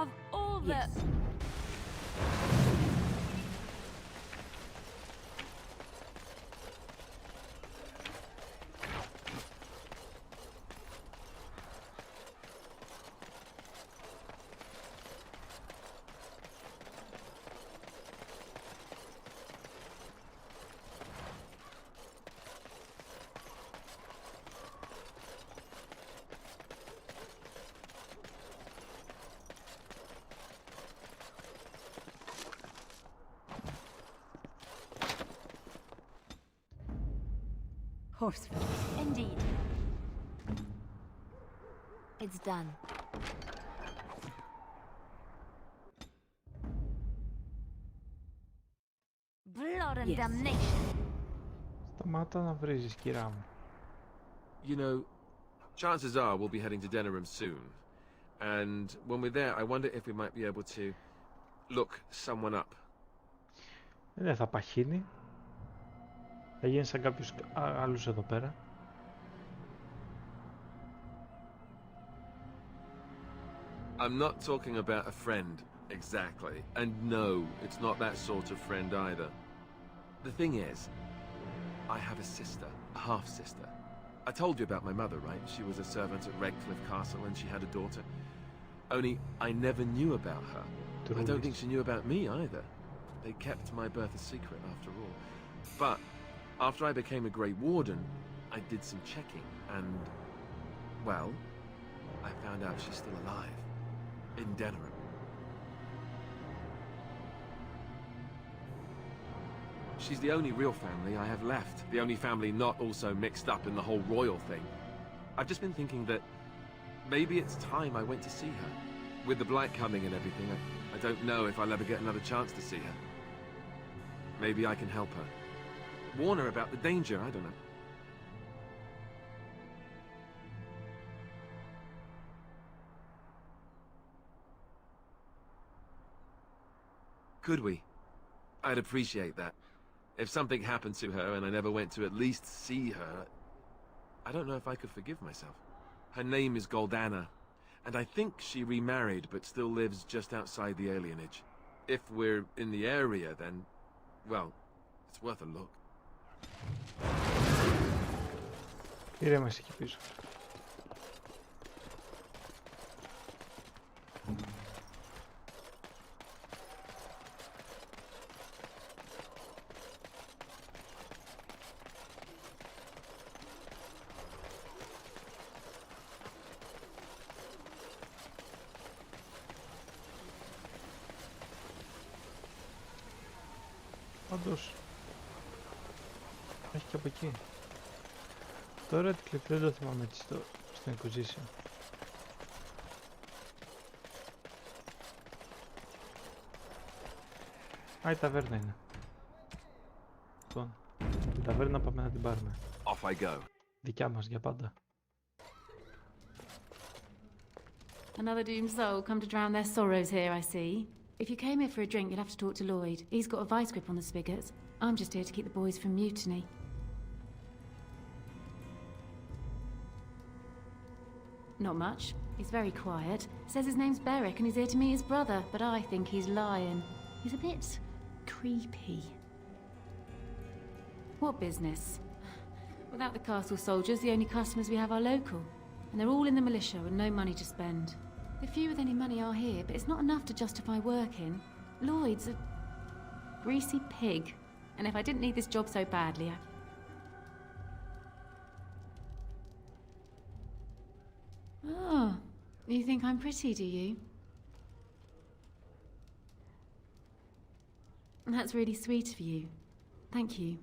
S8: Of all the...
S6: Yes.
S8: Horseful. Indeed. It's done. Blood and damnation.
S1: Σταμάτα να βρίζεις, κυρά μου.
S3: You know, chances are we'll be heading to Denerim soon. And when we're there, I wonder if we might be able to look someone up.
S1: Δεν θα παχύνει. Θα γίνει σαν κάποιους άλλους εδώ πέρα.
S3: I'm not talking about a friend, exactly. And no, it's not that sort of friend either. The thing is, I have a sister, a half-sister. I told you about my mother, right? She was a servant at Redcliffe Castle and she had a daughter. Only, I never knew about her. I don't think she knew about me either. They kept my birth a secret, after all. But after I became a Grey Warden, I did some checking, and, well, I found out she's still alive, in Denerim. She's the only real family I have left, the only family not also mixed up in the whole royal thing. I've just been thinking that maybe it's time I went to see her. With the blight coming and everything, I don't know if I'll ever get another chance to see her. Maybe I can help her. Warn her about the danger, I don't know. Could we? I'd appreciate that. If something happened to her and I never went to at least see her, I don't know if I could forgive myself. Her name is Goldana, and I think she remarried but still lives just outside the alienage. If we're in the area, then, well, it's worth a look.
S1: Ήρεμες εκεί πίσω. Όντως, έχει και από εκεί. Τώρα την κλειφτή δεν το θυμάμαι έτσι στην Inquisition. Α, η ταβέρνα είναι. Λοιπόν, την ταβέρνα πάμε να την πάρουμε.
S3: Off I go.
S1: Δικιά μας για πάντα.
S16: Another doomed soul come to drown their sorrows here, I see. If you came here for a drink, you'd have to talk to Lloyd. He's got a vice grip on the spigots. I'm just here to keep the boys from mutiny. Not much. He's very quiet. Says his name's Beric and he's here to meet his brother, but I think he's lying. He's a bit creepy. What business? Without the castle soldiers, the only customers we have are local. And they're all in the militia with no money to spend. The few with any money are here, but it's not enough to justify working. Lloyd's a greasy pig. And if I didn't need this job so badly, Oh, you think I'm pretty, do you? That's really sweet of you. Thank you.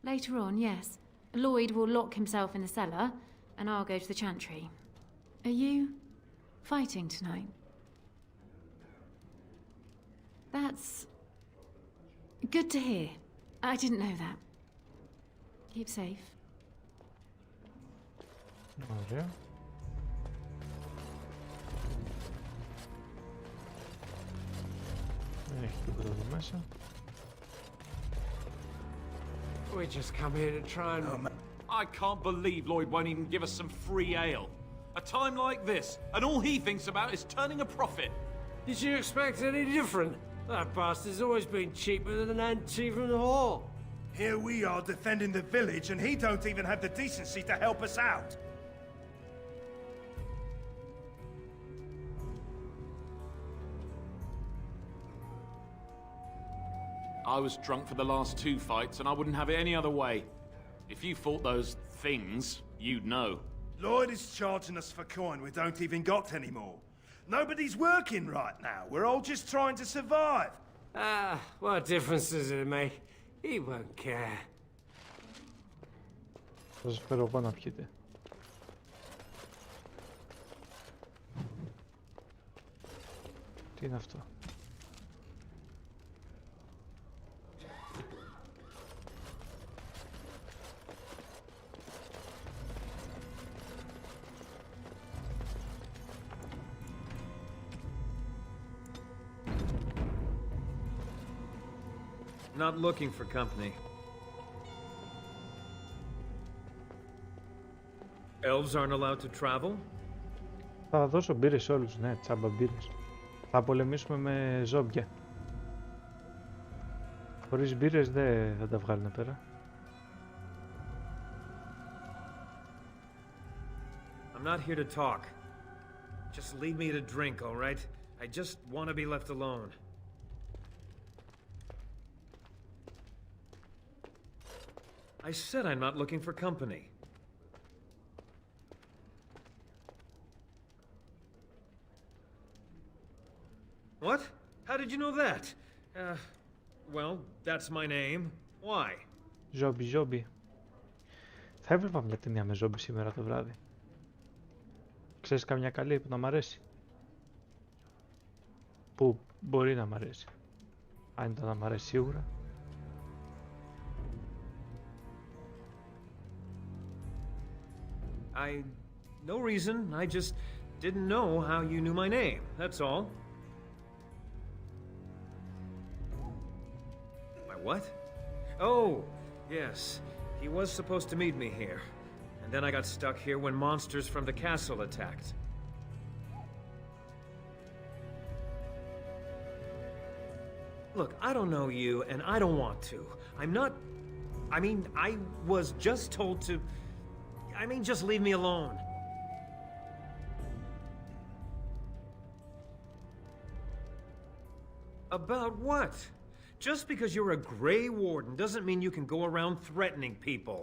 S16: Later on, yes. Lloyd will lock himself in the cellar, and I'll go to the chantry. Are you fighting tonight. That's good to hear. I didn't know that. Keep safe.
S1: Ωραία. Δεν έχει τίποτα εδώ μέσα.
S17: We just come here to try and...
S3: I can't believe Lloyd won't even give us some free ale. A time like this, and all he thinks about is turning a profit.
S17: Did you expect any different? That bastard's always been cheaper than an ante from the hall.
S18: Here we are defending the village, and he don't even have the decency to help us out.
S3: I was drunk for the last 2 fights, and I wouldn't have it any other way. If you fought those things, you'd know.
S18: Lloyd is charging us for coin we don't even got anymore. Nobody's working right now. We're all just trying to survive.
S17: Ah, what difference does it make? He won't care.
S1: Θα σας φέρω εγώ να πιείτε. Τι είναι αυτό?
S3: Not looking for company. Elves aren't allowed to travel?
S1: Θα δώσω μπύρες σε όλους, ναι, τσάμπα μπύρες. Θα πολεμήσουμε με ζόμπια. Χωρίς μπύρες δεν θα τα βγάλουν πέρα.
S5: I'm not here to talk. Just leave me to drink, all right? I just want to be left alone. I said I'm not looking for company. What? How did you know that? Well, that's my name. Why?
S1: Ζόμπι, ζόμπι. Θα έβλεπα μια ταινία με ζόμπι σήμερα το βράδυ. Ξέρεις καμιά καλή που να μ' αρέσει? Που μπορεί να μ' αρέσει. Αν ήταν να μ' αρέσει σίγουρα.
S5: No reason. I just didn't know how you knew my name. That's all. My what? Oh, yes. He was supposed to meet me here. And then I got stuck here when monsters from the castle attacked. Look, I don't know you, and I don't want to. I'm not... I mean, I was just told to... I mean, just leave me alone. About what? Just because you're a Grey Warden doesn't mean you can go around threatening people.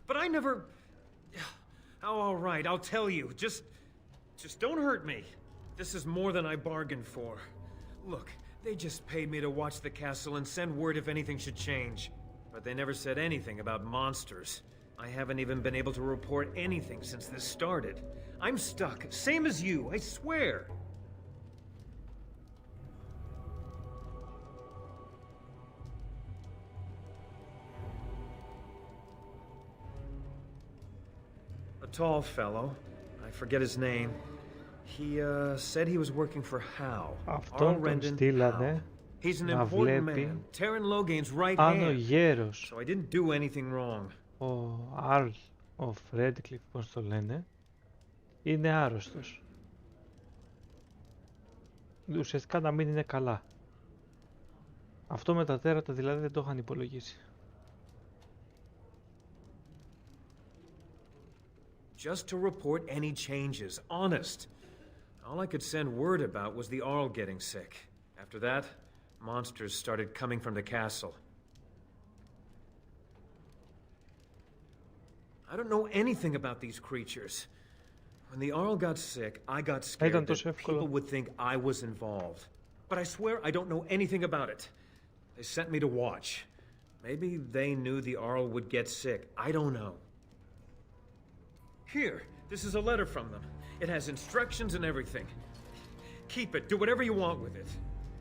S5: But I never... Oh, all right, I'll tell you. Just don't hurt me. This is more than I bargained for. Look, they just paid me to watch the castle and send word if anything should change. But they never said anything about monsters. I haven't even been able to report anything since this started. I'm stuck, same as you, I swear. A tall fellow, I forget his name. He said he was working for Hal.
S1: Αυτόν τον στείλανε να βλέπει αν ο γέρος,
S5: so I didn't do anything wrong.
S1: ο Αρλ, ο Φρέντκλιφ, πώς το λένε, είναι άρρωστος. Ουσιαστικά να μην είναι καλά. Αυτό με τα τέρατα δηλαδή δεν το είχαν υπολογίσει.
S5: Just to report any changes, honest. All I could send word about was the Arl getting sick. After that, monsters started coming from the castle. I don't know anything about these creatures. When the Arl got sick, I got scared that people would think I was involved. But I swear I don't know anything about it. They sent me to watch. Maybe they knew the Arl would get sick. I don't know.
S17: Here, this is a letter from them. It has instructions and everything. Keep it, do whatever you want with it.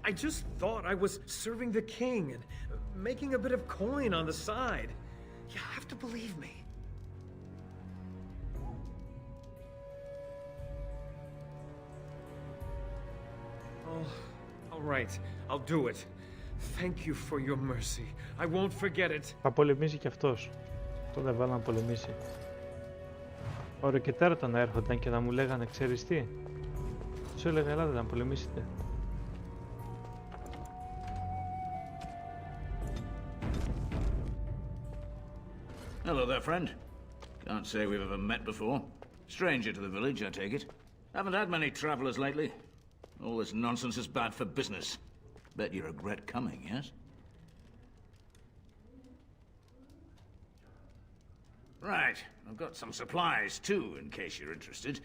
S17: I just thought I was serving the king and making a bit of coin on the side. You have to believe me. Oh, all right, I'll do it. Thank you for your mercy. I won't forget it.
S1: Θα πολεμήσει κι αυτός. Το δεν βάλω να πολεμήσει. Ωραία και τέρατα να έρχονταν και να μου λέγανε, ξέρεις τι. Τους έλεγα, ελάτε να πολεμήσετε.
S19: Hello there, friend. Can't say we've ever met before. Stranger to the village, I take it. Haven't had many travelers lately. All this nonsense is bad for business. Bet you regret coming, yes? Right, I've got some supplies too, in case you're interested.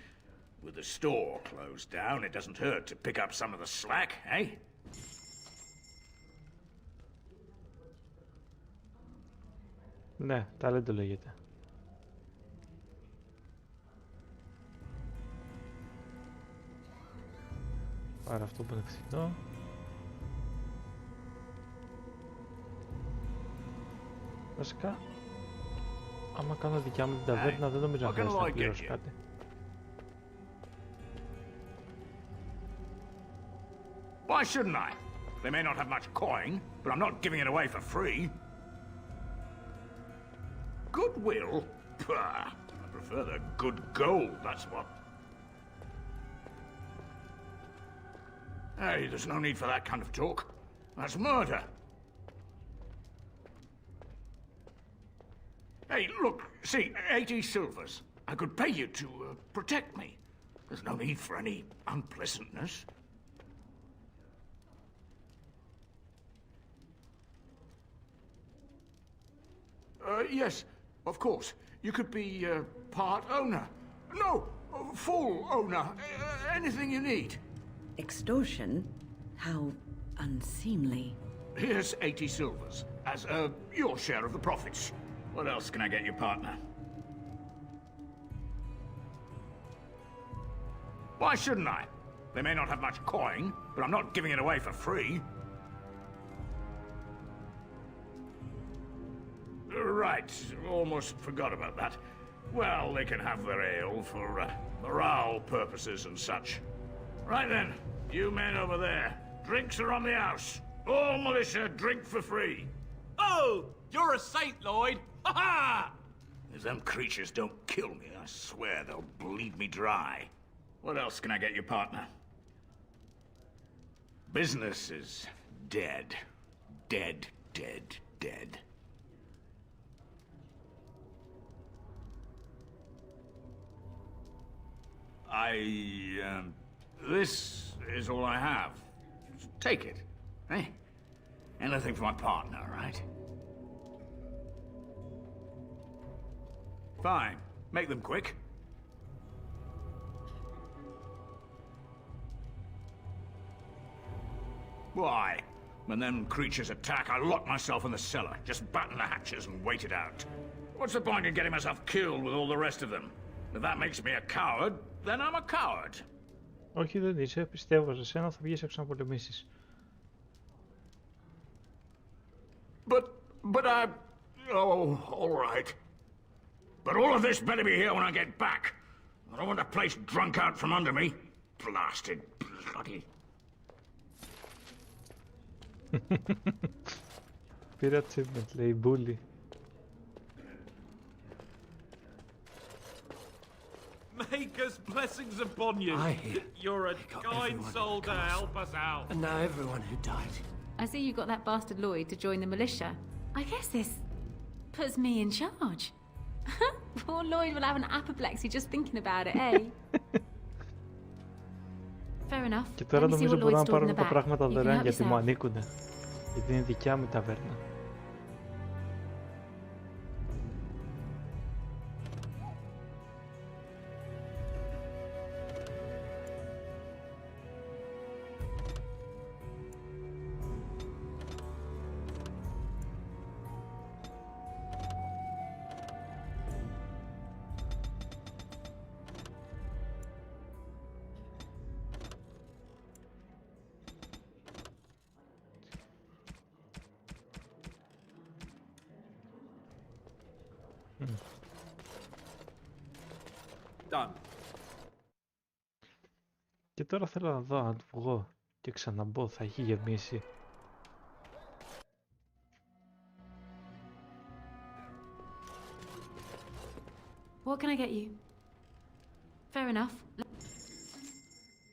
S19: With the store closed down, it doesn't hurt to pick up some of the slack, eh?
S1: Ναι, ταλέντο λέγεται. Πάρε αυτό που είναι φθηνό. Βασικά, άμα κάνω δικιά μου την ταβέρνα, δεν νομίζω να χρειάζεται να πληρώσω κάτι.
S19: Why shouldn't I? They may not have much coin, but I'm not giving it away for free. Goodwill? Pah, I prefer the good gold, that's what. Hey, there's no need for that kind of talk. That's murder. Hey, look, see, 80 silvers. I could pay you to protect me. There's no need for any unpleasantness. Yes, of course. You could be part owner. No, full owner. Anything you need.
S6: Extortion? How unseemly.
S19: Here's 80 silvers as your share of the profits. What else can I get you, partner? Why shouldn't I? They may not have much coin, but I'm not giving it away for free. Right, almost forgot about that. Well, they can have their ale for morale purposes and such. Right then, you men over there, drinks are on the house. All militia drink for free.
S20: Oh, you're a saint, Lloyd. Ha ha!
S19: If them creatures don't kill me, I swear they'll bleed me dry. What else can I get you, partner? Business is dead. Dead, dead, dead. This is all I have. Take it, eh? Anything for my partner, right? Fine. Make them quick. Why? When them creatures attack, I lock myself in the cellar. Just batten the hatches and wait it out. What's the point in getting myself killed with all the rest of them? If that makes me a coward, then I'm a coward.
S1: Όχι, δεν είσαι. Πιστεύω σε σένα, θα βγεις έξω να πολεμήσεις.
S19: But oh, all right. But all of this better be here when I get back. I don't want the place drunk out from under me. Blasted bloody.
S1: Πήρα achievement, λέει, bully.
S20: Maker's blessings upon you. You're a kind soul to help us out.
S17: And now everyone who died.
S16: I see you got that bastard Lloyd to join the militia. I guess this puts me in charge. Poor Lloyd will have an apoplexy just thinking about it, eh? Fair enough.
S1: Και τώρα νομίζω μπορώ να πάρω τα πράγματα δωρεάν γιατί μου ανήκουνε. Γιατί είναι δικιά μου η ταβέρνα.
S20: Done.
S1: Και τώρα θέλω να δω αν βγω και ξαναμπω, θα έχει γεμίσει.
S16: What can I get you? Fair enough.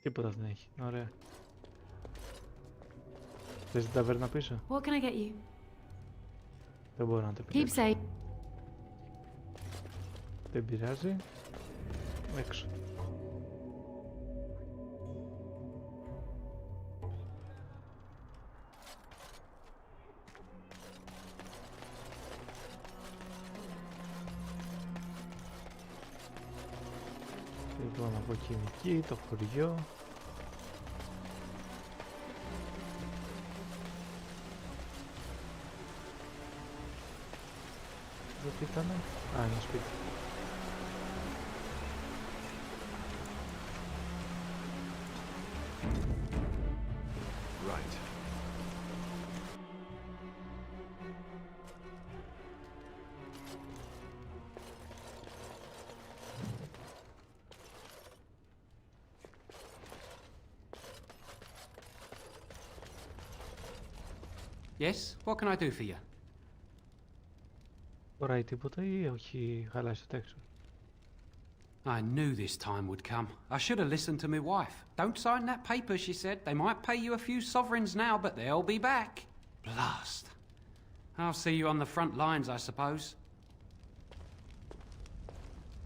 S1: Τίποτα δεν έχει. Ωραία. Θες την ταβέρνα πίσω?
S16: What can I get you?
S1: Δεν μπορώ να το
S16: Keep
S1: επιλέξω.
S16: safe.
S1: Δεν πειράζει. Έξω. Λοιπόν, από εκεί το χωριό. Εδώ τι ήτανε? Α, είναι σπίτι.
S3: Right.
S21: Yes, what can I do for you?
S1: Χωράει τίποτα ή όχι χαλάσει το έξω?
S21: I knew this time would come. I should have listened to my wife. Don't sign that paper, she said. They might pay you a few sovereigns now, but they'll be back. Blast. I'll see you on the front lines, I suppose.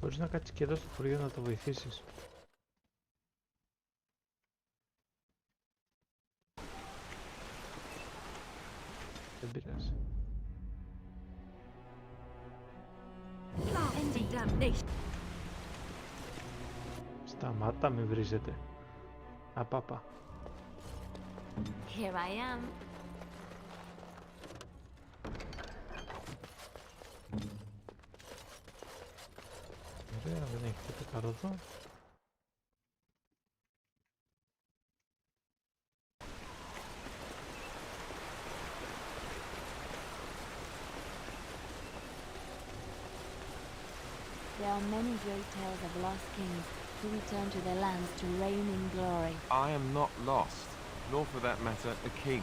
S1: Μπορείς να κάτσεις και εδώ στο χωριό να το βοηθήσεις. Δεν πειράζει. Σταμάτα, μη βρίζετε. Απάπα.
S8: Here I am.
S1: Ωραία, δεν έχει τίποτα καλό εδώ.
S8: There are many great tales of lost kings who return to their lands to reign in glory.
S3: I am not lost, nor for that matter, a king.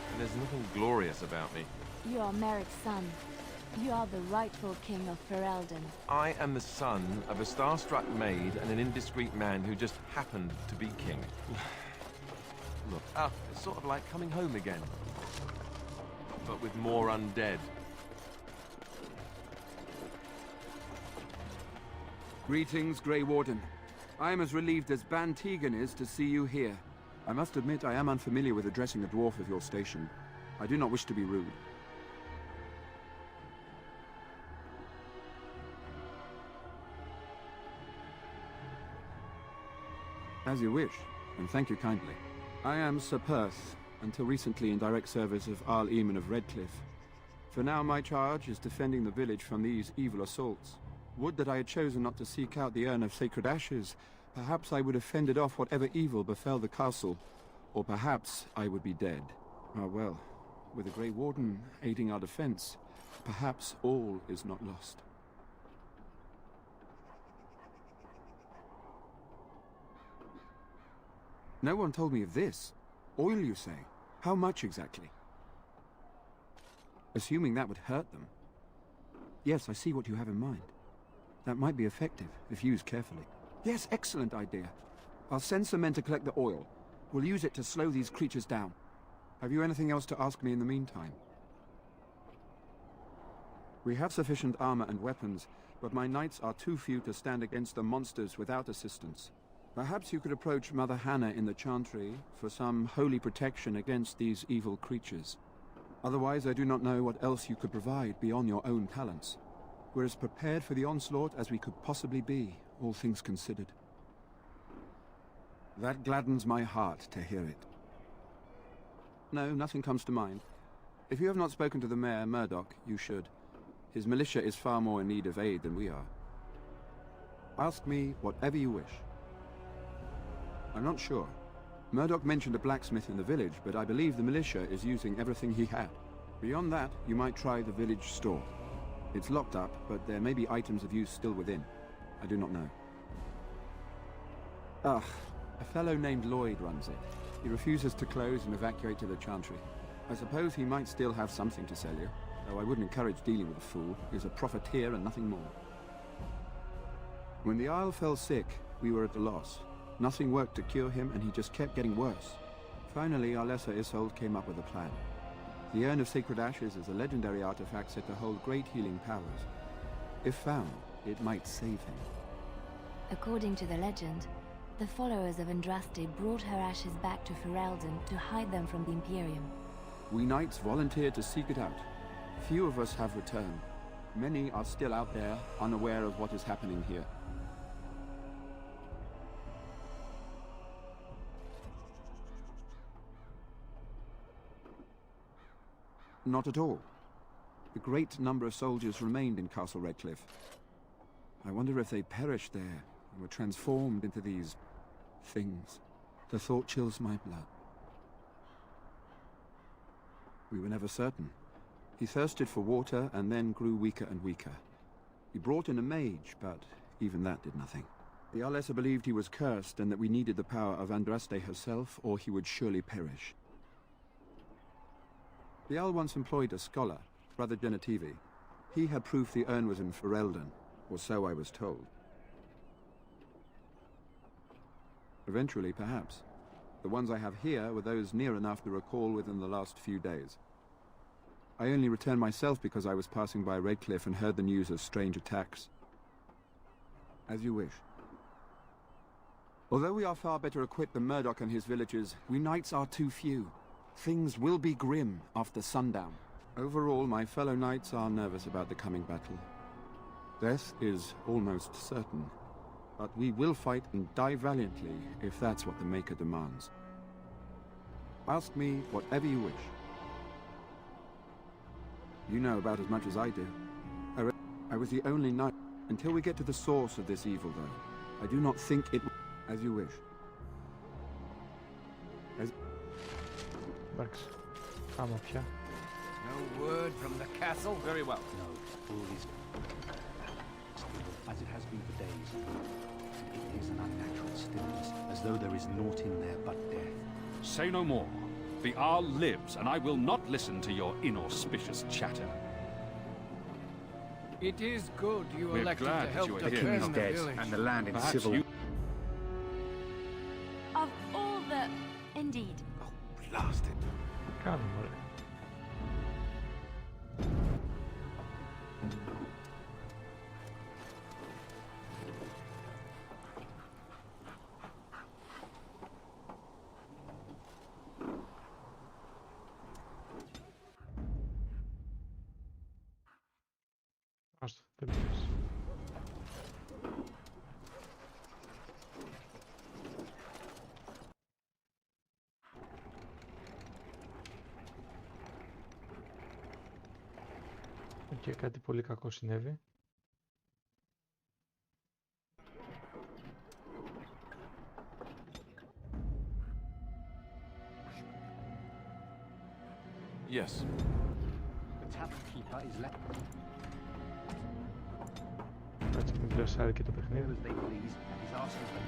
S3: And there's nothing glorious about me.
S8: You are Merrick's son. You are the rightful king of Ferelden.
S3: I am the son of a star-struck maid and an indiscreet man who just happened to be king. Look, it's sort of like coming home again. But with more undead.
S22: Greetings, Grey Warden. I am as relieved as Ban Tegan is to see you here. I must admit I am unfamiliar with addressing a dwarf of your station. I do not wish to be rude. As you wish, and thank you kindly. I am Sir Perth, until recently in direct service of Arl Eamon of Redcliffe. For now my charge is defending the village from these evil assaults. Would that I had chosen not to seek out the urn of sacred ashes. Perhaps I would have fended off whatever evil befell the castle, or perhaps I would be dead. Ah well, with the Grey Warden aiding our defense, perhaps all is not lost. No one told me of this. Oil, you say? How much exactly? Assuming that would hurt them. Yes, I see what you have in mind. That might be effective, if used carefully. Yes, excellent idea. I'll send some men to collect the oil. We'll use it to slow these creatures down. Have you anything else to ask me in the meantime? We have sufficient armor and weapons, but my knights are too few to stand against the monsters without assistance. Perhaps you could approach Mother Hannah in the Chantry for some holy protection against these evil creatures. Otherwise, I do not know what else you could provide beyond your own talents. We're as prepared for the onslaught as we could possibly be, all things considered. That gladdens my heart to hear it. No, nothing comes to mind. If you have not spoken to the Mayor, Murdoch, you should. His militia is far more in need of aid than we are. Ask me whatever you wish. I'm not sure. Murdoch mentioned a blacksmith in the village, but I believe the militia is using everything he had. Beyond that, you might try the village store. It's locked up, but there may be items of use still within. I do not know. Ah, a fellow named Lloyd runs it. He refuses to close and evacuate to the Chantry. I suppose he might still have something to sell you, though I wouldn't encourage dealing with a fool. He's a profiteer and nothing more. When the Isle fell sick, we were at a loss. Nothing worked to cure him, and he just kept getting worse. Finally, our lesser Isolde came up with a plan. The Urn of Sacred Ashes is a legendary artifact said to hold great healing powers. If found, it might save him.
S8: According to the legend, the followers of Andraste brought her ashes back to Ferelden to hide them from the Imperium.
S22: We knights volunteered to seek it out. Few of us have returned. Many are still out there, unaware of what is happening here. Not at all. A great number of soldiers remained in Castle Redcliffe. I wonder if they perished there and were transformed into these things. The thought chills my blood. We were never certain. He thirsted for water and then grew weaker and weaker. He brought in a mage, but even that did nothing. The Arlessa believed he was cursed and that we needed the power of Andraste herself, or he would surely perish. The Owl once employed a scholar, Brother Genetivi. He had proof the urn was in Ferelden, or so I was told. Eventually, perhaps. The ones I have here were those near enough to recall within the last few days. I only returned myself because I was passing by Redcliffe and heard the news of strange attacks. As you wish. Although we are far better equipped than Murdoch and his villagers, we knights are too few. Things will be grim after sundown. Overall, my fellow knights are nervous about the coming battle. Death is almost certain, but we will fight and die valiantly if that's what the Maker demands. Ask me whatever you wish. You know about as much as I do. I was the only knight. Until we get to the source of this evil, though, I do not think it... As you wish.
S1: Πάμε πια.
S5: No word from the castle?
S20: Very well.
S21: No, all is as it has been for days. It is an unnatural stillness, as though there is naught in there but death.
S7: Say no more. The Arl lives, and I will not listen to your inauspicious chatter.
S5: It is good you
S7: We're
S5: elected
S7: glad
S5: to
S7: that
S5: help
S7: you are
S5: defend
S7: here.
S5: the
S7: Dead,
S5: village.
S7: and the land in
S5: Perhaps
S7: civil...
S5: you-
S8: Of all the... Indeed.
S22: Blast it.
S1: Κάνουμε, ρε. Άστο, δεν πειράζει. Και κάτι πολύ κακό συνέβη.
S3: Yes.
S21: The tavern keeper is left.
S1: Έτσι μην πλασάρει και το παιχνίδι.
S21: As they please, and his arsenal.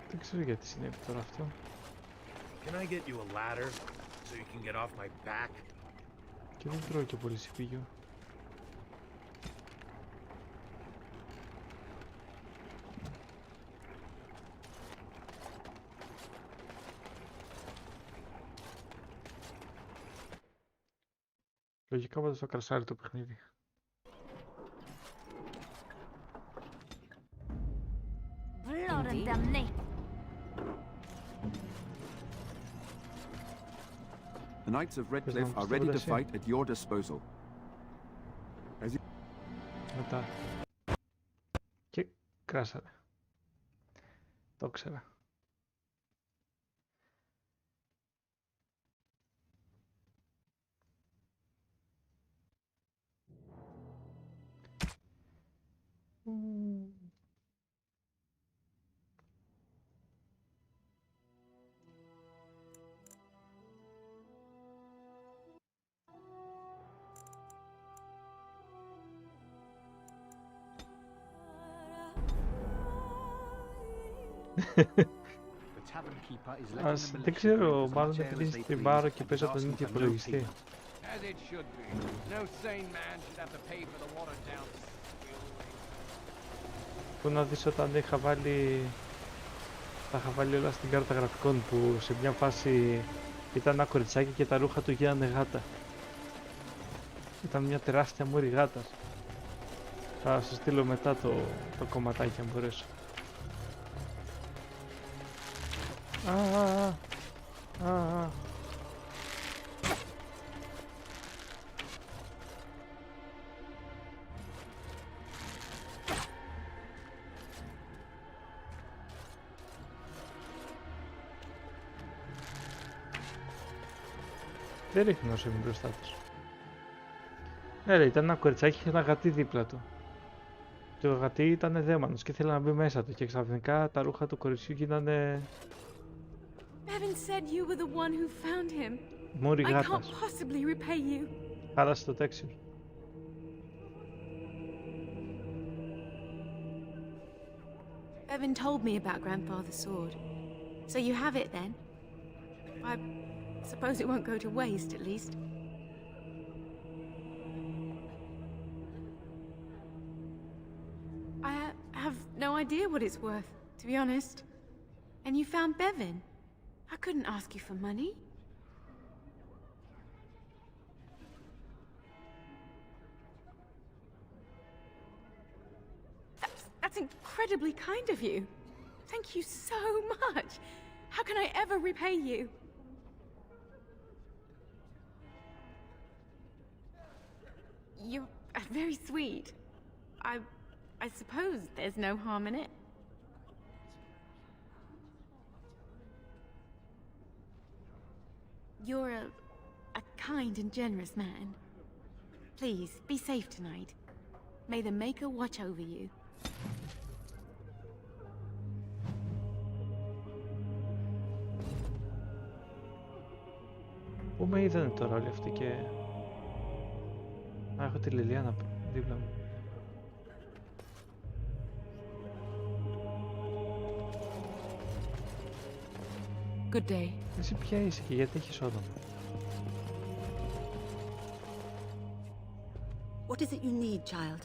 S1: Δεν ξέρω γιατί συνέβη τώρα αυτό.
S11: Can I get you a ladder so you can get off my back?
S1: Και δεν τρώει και πολύ σιπήγιο. Λογικά πάντως θα κρασάρει το παιχνίδι.
S8: Blood and damnation.
S22: The Knights of Redcliffe are ready to fight at your disposal. As you...
S1: Μετά. Και κράσαρε. Το ξέρα. Ας, δεν ξέρω, μάλλον επειδή είναι στην μπάρο και παίζω τον ίδιο υπολογιστή. Πού να δεις όταν είχα βάλει... Τα είχα βάλει όλα στην κάρτα γραφικών που σε μια φάση ήταν ένα κοριτσάκι και τα ρούχα του γίνανε γάτα. Ήταν μια τεράστια μούρη γάτας. Θα σου στείλω μετά το κομματάκι αν μπορέσω. Δεν ρίχνει όσο είναι μπροστά τους. Ναι, ήταν ένα κοριτσάκι και ένα γατί δίπλα του. Το γατί ήταν δαίμανος και ήθελε να μπει μέσα του και ξαφνικά τα ρούχα του κοριτσιού γίνανε...
S4: Bevan said you were the one who found him.
S1: Μούρη
S4: I
S1: γάτας.
S4: can't possibly repay you.
S1: Χάλασε το texture.
S4: Bevan told me about Grandfather's sword. So you have it then? I suppose it won't go to waste, at least. I have no idea what it's worth, to be honest. And you found Bevan? I couldn't ask you for money. That's incredibly kind of you. Thank you so much. How can I ever repay you? You're very sweet. I suppose there's no harm in it. You're a kind and generous man. Please, be safe tonight. May the Maker watch over you.
S1: Πού με είδανε τώρα όλοι αυτοί και... Α, έχω τη Λιλιάνα δίπλα μου.
S4: Good day.
S1: Εσύ ποια είσαι και γιατί έχεις όνομα?
S2: What is it you need, child?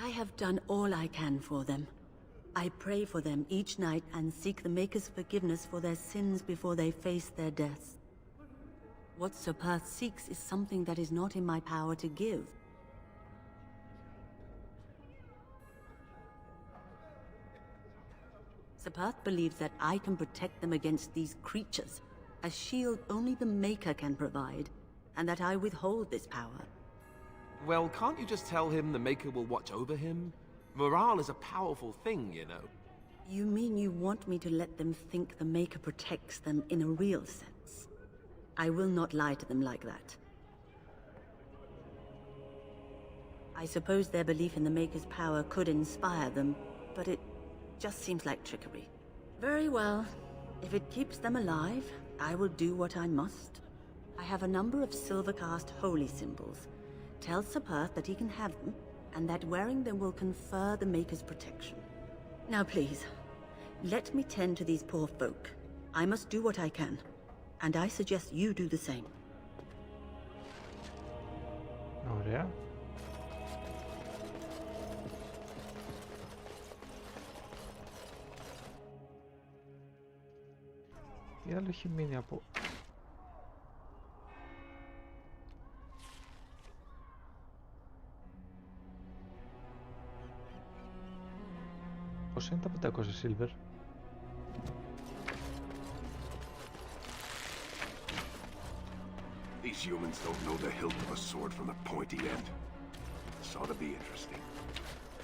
S2: I have done all I can for them. I pray for them each night and seek the Maker's forgiveness for their sins before they face their deaths. What Sir Perth seeks is something that is not in my power to give. Sir Perth believes that I can protect them against these creatures, a shield only the Maker can provide, and that I withhold this power.
S3: Well, can't you just tell him the Maker will watch over him? Morale is a powerful thing, you know.
S2: You mean you want me to let them think the Maker protects them in a real sense? I will not lie to them like that. I suppose their belief in the Maker's power could inspire them, but it just seems like trickery. Very well. If it keeps them alive, I will do what I must. I have a number of silver-cast holy symbols. Tell Sir Perth that he can have them, and that wearing them will confer the Maker's protection. Now please, let me tend to these poor folk. I must do what I can, and I suggest you do the same.
S1: Ωραία. Τι άλλο έχει μείνει από... Πώς είναι τα 500 silver?
S13: These humans don't know the hilt of a sword from the pointy end. This ought to be interesting.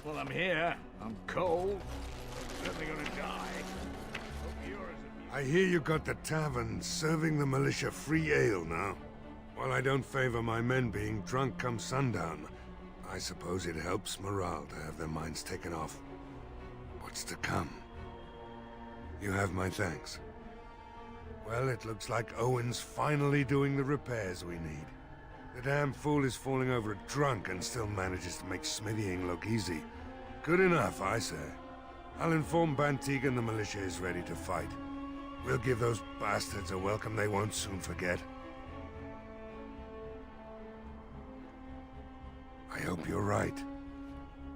S19: Well, I'm here. I'm cold. Certainly gonna die.
S12: I hear you got the tavern serving the militia free ale now. While I don't favor my men being drunk come sundown, I suppose it helps morale to have their minds taken off what's to come. You have my thanks. Well, it looks like Owen's finally doing the repairs we need. The damn fool is falling over drunk and still manages to make smithying look easy. Good enough, I say. I'll inform Bantigan the militia is ready to fight. We'll give those bastards a welcome they won't soon forget. I hope you're right.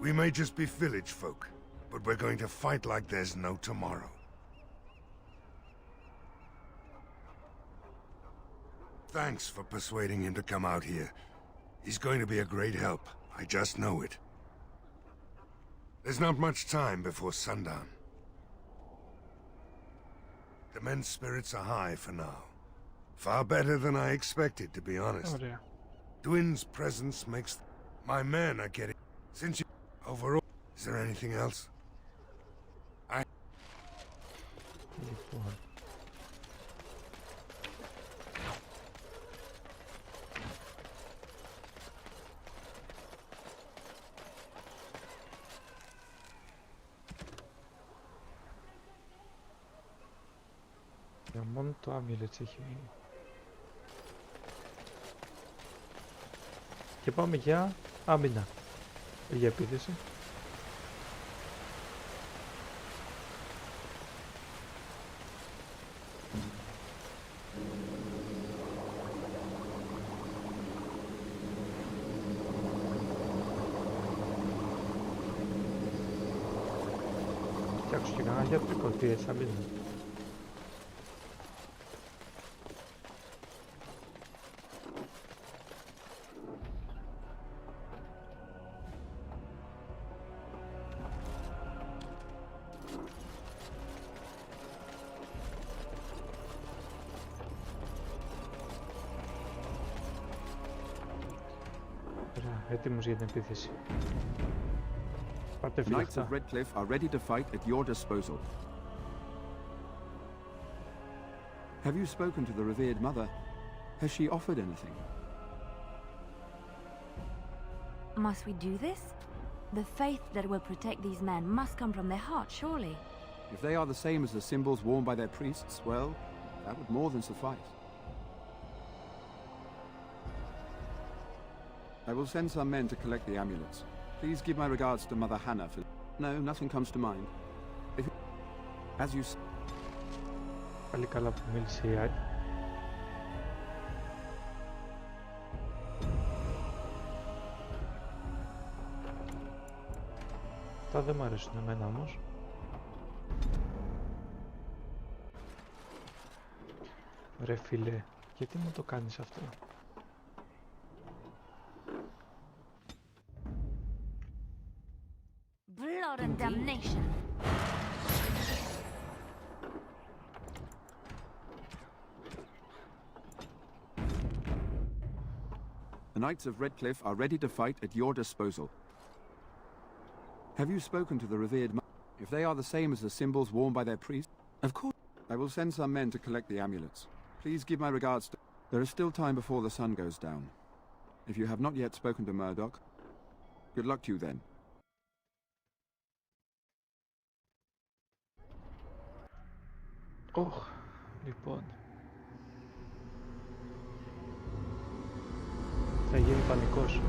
S12: We may just be village folk, but we're going to fight like there's no tomorrow. Thanks for persuading him to come out here. He's going to be a great help. I just know it. There's not much time before sundown. The men's spirits are high for now. Far better than I expected, to be honest.
S1: Oh dear.
S12: Dwin's presence makes... My men are getting... Since you... Overall... Is there anything else?
S1: Μόνο το άμυλετς έχει μείνει. Και πάμε για άμυνα. Για επίθεση. Φτιάξω και κανένα γιατρικό τι έτσι άμυνα. Έτοιμος για την επίθεση. Πάτε
S22: The Knights of Redcliffe are ready to fight at your disposal. Have you spoken to the revered mother? Has she offered anything?
S8: Must we do this? The faith that will protect these men must come from their heart, surely.
S22: If they are the same as the symbols worn by their priests, well, that would more than suffice. I will send some men to collect the amulets. Please give my regards to Mother Hannah for... No, nothing comes to mind. If... As you...
S1: Πάλι καλά που μίλησε η Άλλη. Αυτά δεν μ' αρέσουν εμένα όμως. Ρε φίλε, γιατί μου το κάνεις αυτό?
S8: Blood and damnation.
S22: The Knights of Redcliffe are ready to fight at your disposal. Have you spoken to the revered mother? If they are the same as the symbols worn by their priests, of course. I will send some men to collect the amulets. Please give my regards to... There is still time before the sun goes down. If you have not yet spoken to Murdoch, good luck to you then.
S1: Λοιπόν. Θα γίνει πανικός.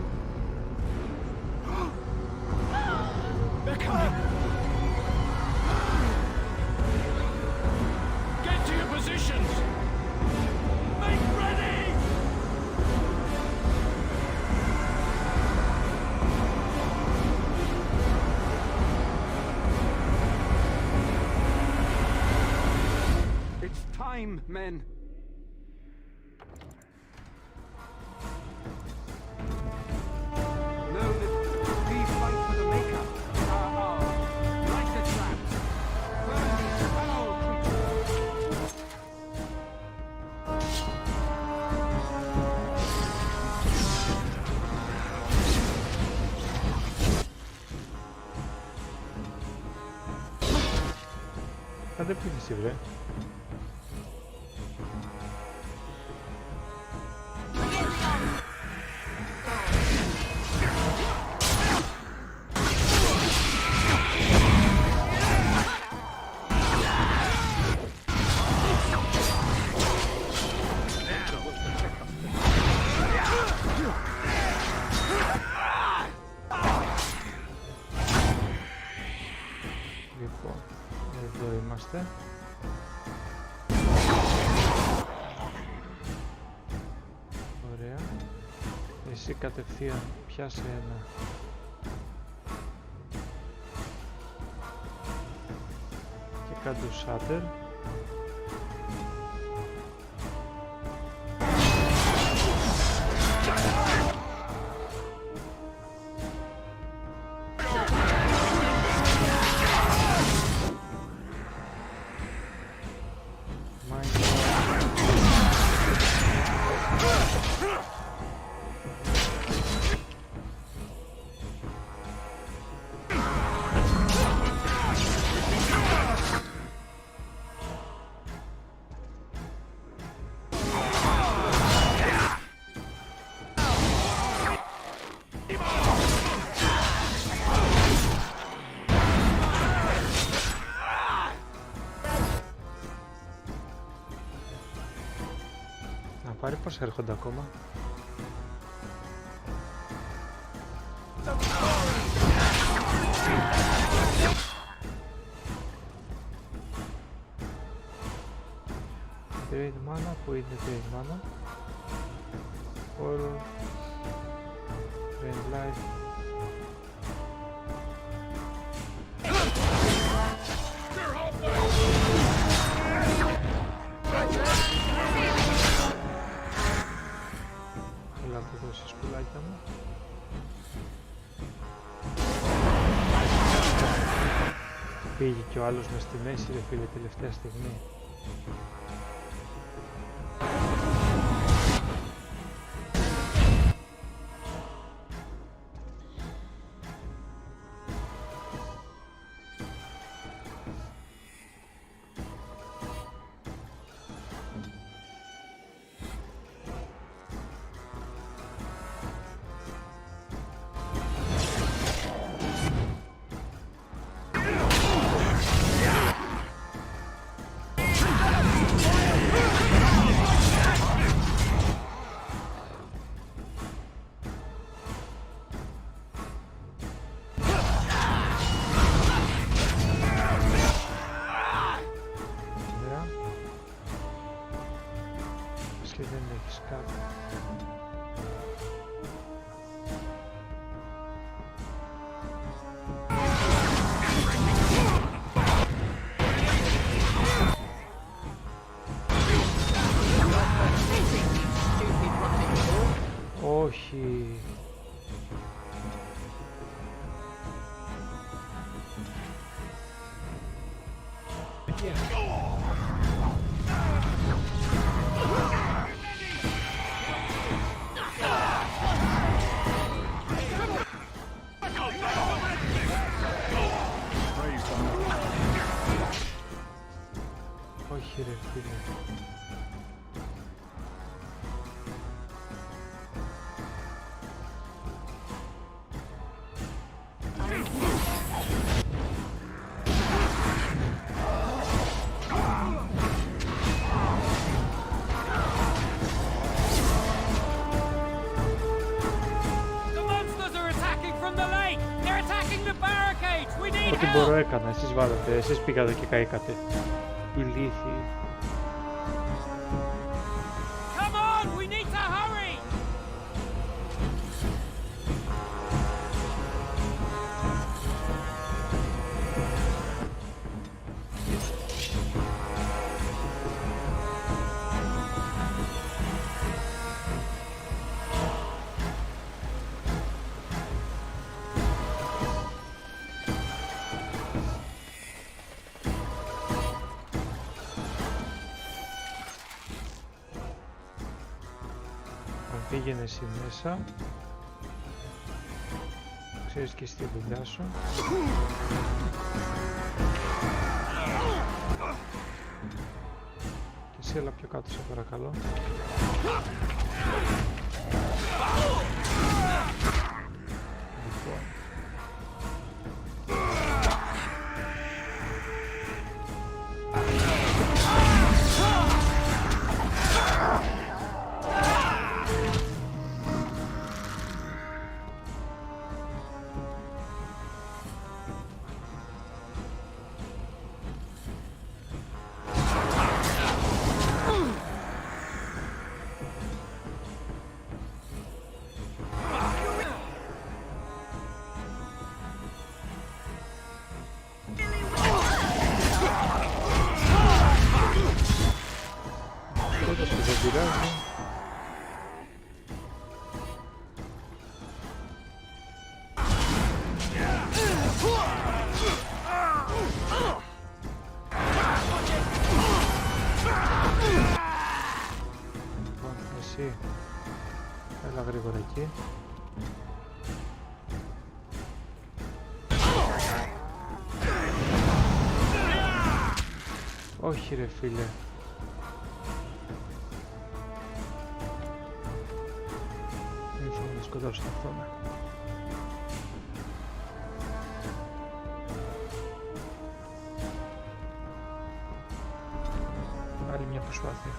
S19: They're coming! Get to your positions! Make ready!
S22: It's time, men! Know that these fight for the Maker are ours. Like the traps. Burn these foul creatures!
S1: Κάντε επίθεση, βρε. είμαστε. Ωραία. Εσύ κατευθείαν πιάσε ένα. Και κάτω σάτερ. Πάρει πώς έρχονται ακόμα. Drain mana, που είναι drain mana. Horror. Drain life. Έλα από εδώ στις πουλάκια μου. Πήγε και ο άλλος μες στη μέση ρε φίλε τελευταία στιγμή. Όχι. Όχι ρε φίλε. Ό,τι μπορώ έκανα, εσείς βάλατε, εσείς πήγατε και καήκατε. Ηλίθιοι. Πήγαινε εσύ μέσα. Ξέρεις και στη δουλειά σου. Και εσύ έλα πιο κάτω σε παρακαλώ. εκεί. Όχι ρε φίλε. Δεν θα με σκοτώσω αυτό. Άλλη μια προσπάθεια.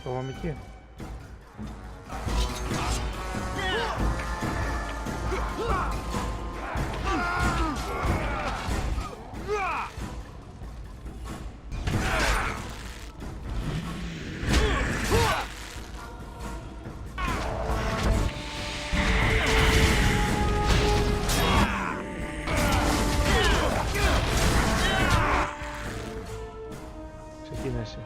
S1: Υπομονική. Ξεκίνησε.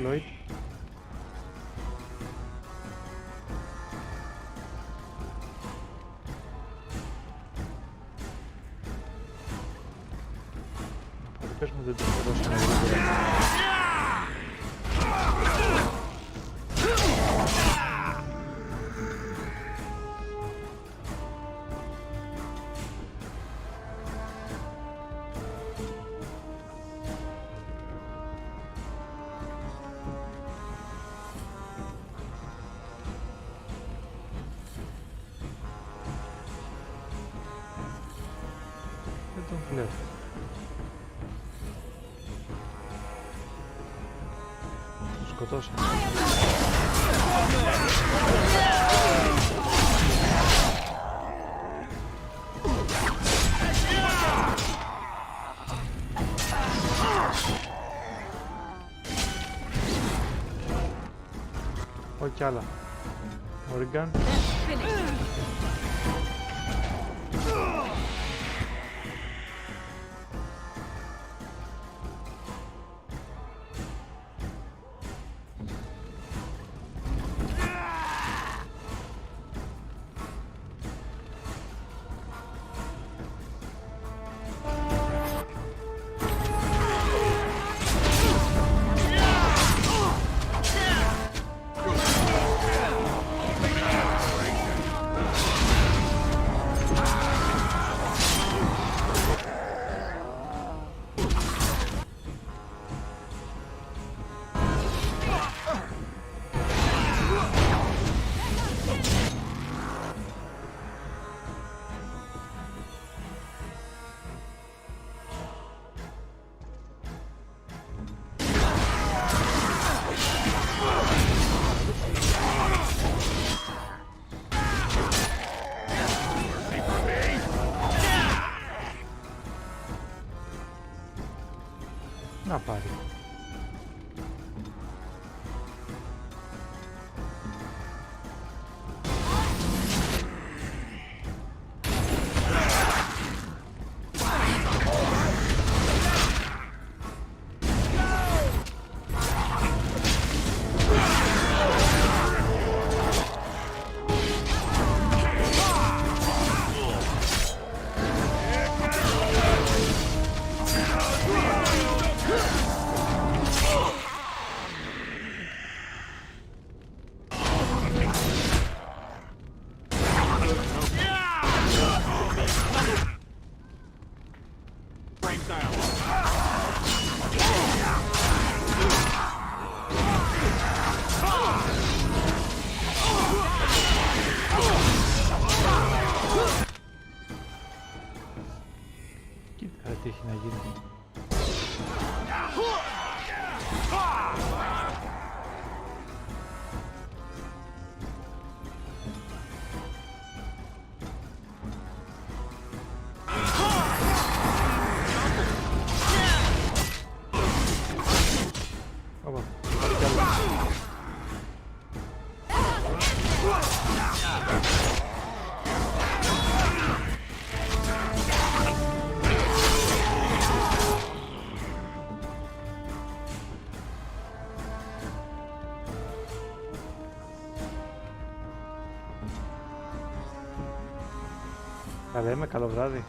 S1: Lloyd. Πες μου δεν το έχω δώσει να βρει. Δεν τον βλέπω. Τον σκοτώσαμε. Όχι άλλα. Morgan. Να πάρει. Κοίτα τι έχει να γίνει. Τα λέμε, καλό βράδυ.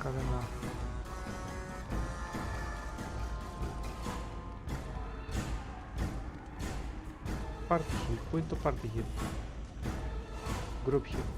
S1: Κανένα. Party Hill. Πού είναι το Party Hill? Group Hill.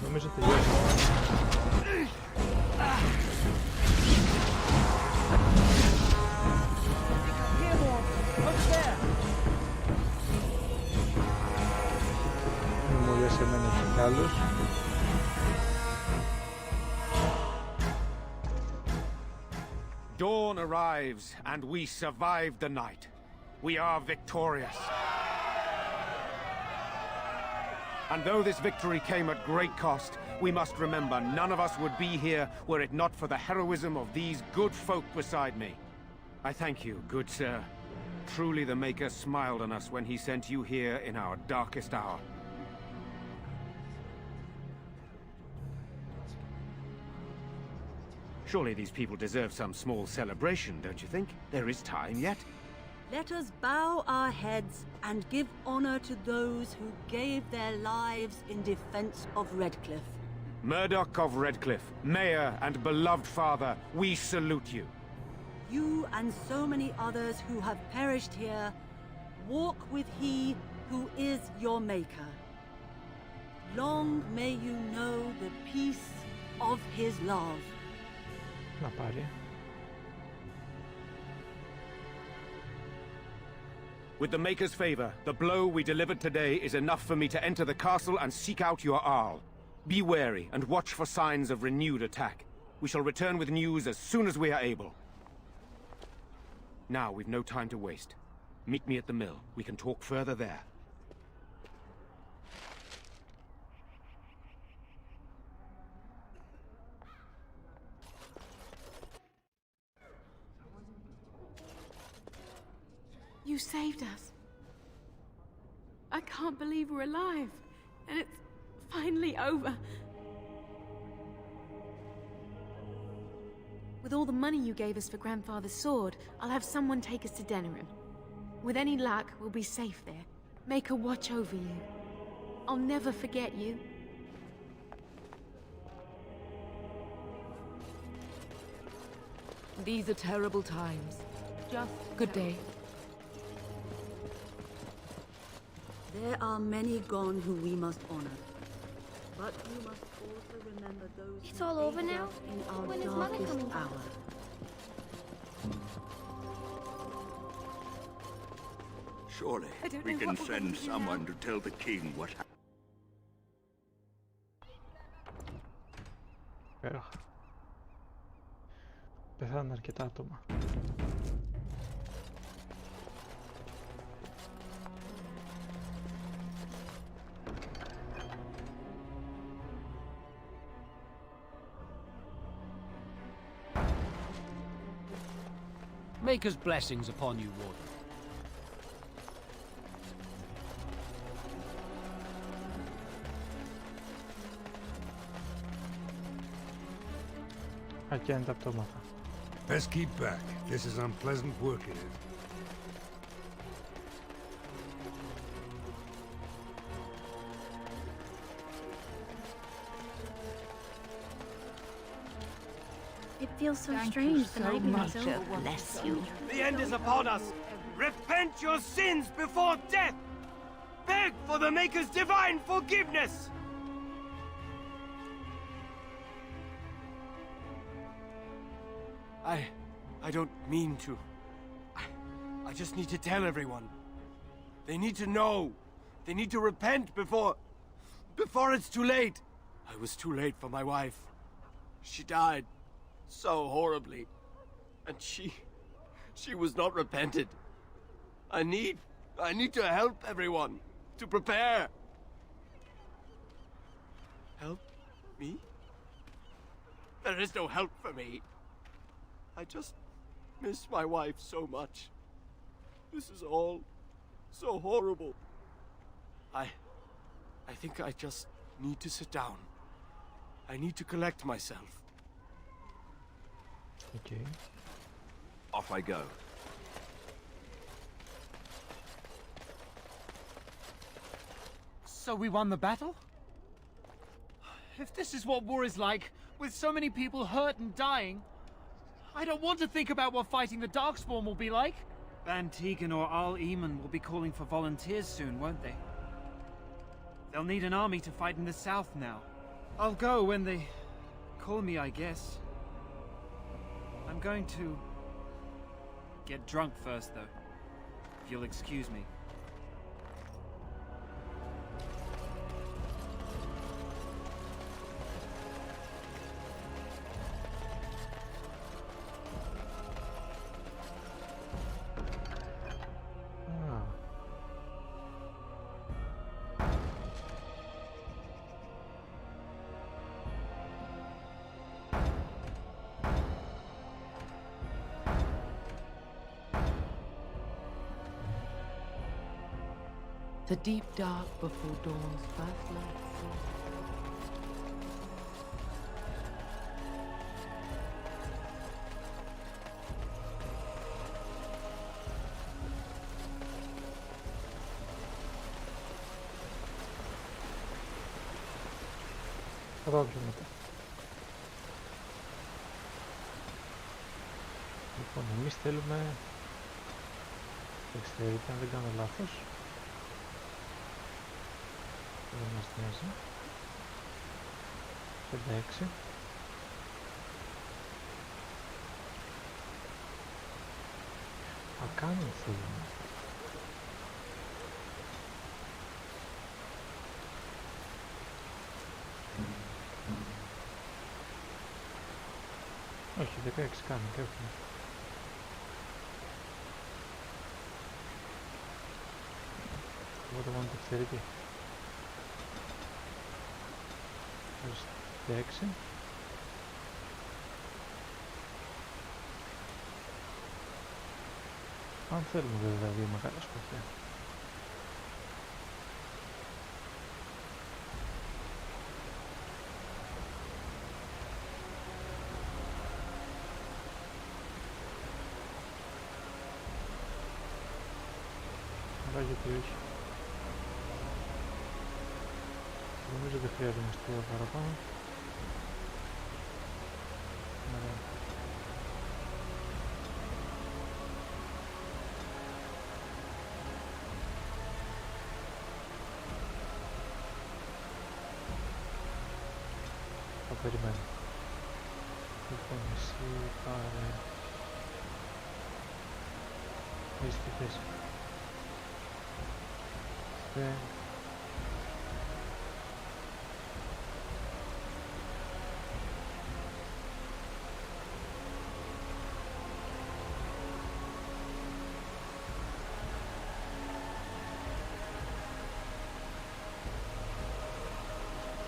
S1: Νομίζω τελειώσει. Μου λες εμένα και άλλος.
S5: Dawn arrives, and we survived the night. We are victorious. And though this victory came at great cost, we must remember none of us would be here were it not for the heroism of these good folk beside me. I thank you, good sir. Truly the Maker smiled on us when he sent you here in our darkest hour. Surely these people deserve some small celebration, don't you think? There is time yet.
S2: Let us bow our heads and give honor to those who gave their lives in defense of Redcliffe.
S5: Murdoch of Redcliffe, Mayor and beloved father, we salute you.
S2: You and so many others who have perished here, walk with he who is your Maker. Long may you know the peace of his love.
S1: Να πάρει.
S5: With the Maker's favor, the blow we delivered today is enough for me to enter the castle and seek out your Arl. Be wary and watch for signs of renewed attack. We shall return with news as soon as we are able. Now we've no time to waste. Meet me at the mill. We can talk further there.
S4: You saved us. I can't believe we're alive. And it's finally over. With all the money you gave us for Grandfather's sword, I'll have someone take us to Denerim. With any luck, we'll be safe there. Make her watch over you. I'll never forget you.
S14: These are terrible times. Just good day.
S2: There are many gone who we must honor. But you must also remember those
S9: It's
S2: who
S9: all
S2: aided
S9: over now?
S2: us in our
S9: When is Mother
S2: darkest
S9: coming back?
S2: hour.
S19: Surely we can send someone to tell the king what happened.
S1: Υπέροχα. Πεθάνουν αρκετά άτομα.
S21: Maker's blessings upon you, Warden.
S1: Ακίνητα τα πτώματα.
S12: Best keep back. This is unpleasant work in it.
S9: It feels so
S6: Thank
S9: strange
S6: you
S9: the
S6: so
S9: night being
S6: much.
S9: over.
S6: Bless you.
S10: The end is upon us. Repent your sins before death. Beg for the Maker's divine forgiveness. I don't mean to. I just need to tell everyone. They need to know. They need to repent before it's too late. I was too late for my wife. She died so horribly. And she was not repented. I need to help everyone. To prepare. Help me? There is no help for me. I just miss my wife so much. This is all so horrible. I think I just need to sit down. I need to collect myself.
S1: Okay.
S3: Off I go.
S10: So we won the battle? If this is what war is like, with so many people hurt and dying, I don't want to think about what fighting the Darkspawn will be like. Van Tegan or Al Eamon will be calling for volunteers soon, won't they? They'll need an army to fight in the south now. I'll go when they call me, I guess. I'm going to get drunk first, though. If you'll excuse me.
S14: The deep dark before dawn's first light sees.
S1: Θα πάω πιο μετά. Λοιπόν, εμείς θέλουμε δεξιότητα, αν δεν κάνω λάθος. Δεν μας νοιάζει. 56. Ακάνον θέλουμε. Όχι, 16 κάνουν και έχουμε. Εγώ το μόνο δεξιότητα. 6. Αν θέλουμε βέβαια δύο μεγάλα σκοφιά. γιατί όχι. Νομίζω δεν χρειάζομαστε τίποτα παραπάνω. Ωραία. Θα περιμένω. Λοιπόν, εσύ πάρε... Έχεις τη θέση. Δεν...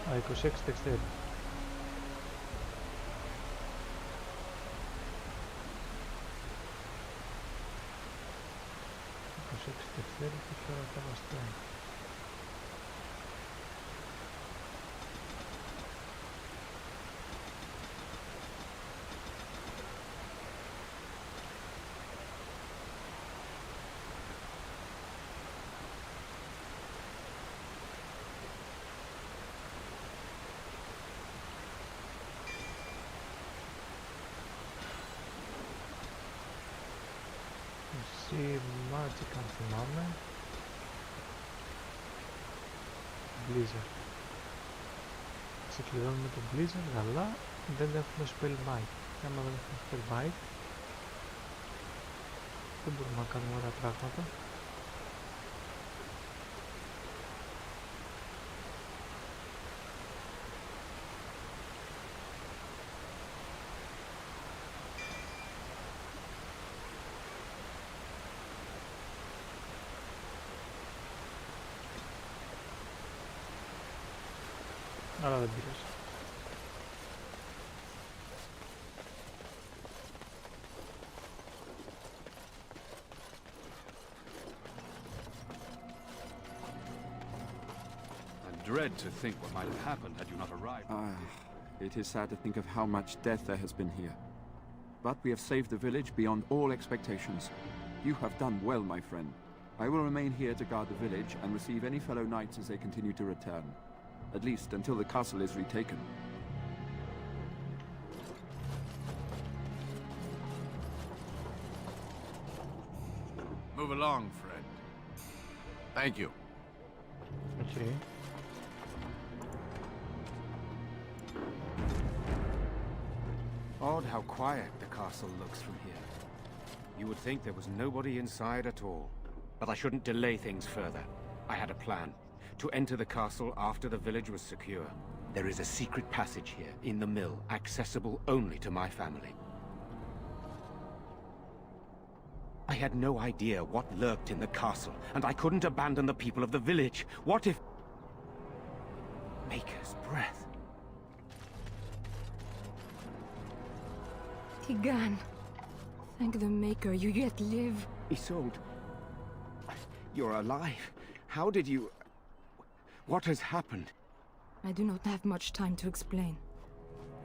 S1: Α, 26 δεξιότητα. 26 δεξιότητα και τώρα τα βαστάει. Εσύ Magic αν θυμάμαι. Blizzard. Ξεκλειδώνουμε τον Blizzard, αλλά δεν έχουμε Spell Bite. Και άμα δεν έχουμε Spell Bite, δεν μπορούμε να κάνουμε ωραία πράγματα. Αλλά δεν πειράζει.
S7: I dread to think what might have happened had you not arrived.
S22: It is sad to think of how much death there has been here. But we have saved the village beyond all expectations. You have done well, my friend. I will remain here to guard the village and receive any fellow knights as they continue to return. At least until the castle is retaken.
S19: Move along, friend. Thank you.
S1: Okay.
S5: Odd how quiet the castle looks from here. You would think there was nobody inside at all. But I shouldn't delay things further. I had a plan. To enter the castle after the village was secure. There is a secret passage here, in the mill, accessible only to my family. I had no idea what lurked in the castle, and I couldn't abandon the people of the village. What if... Maker's breath.
S4: Tigan, thank the Maker you yet live.
S5: Isolde, you're alive. How did you... What has happened?
S4: I do not have much time to explain.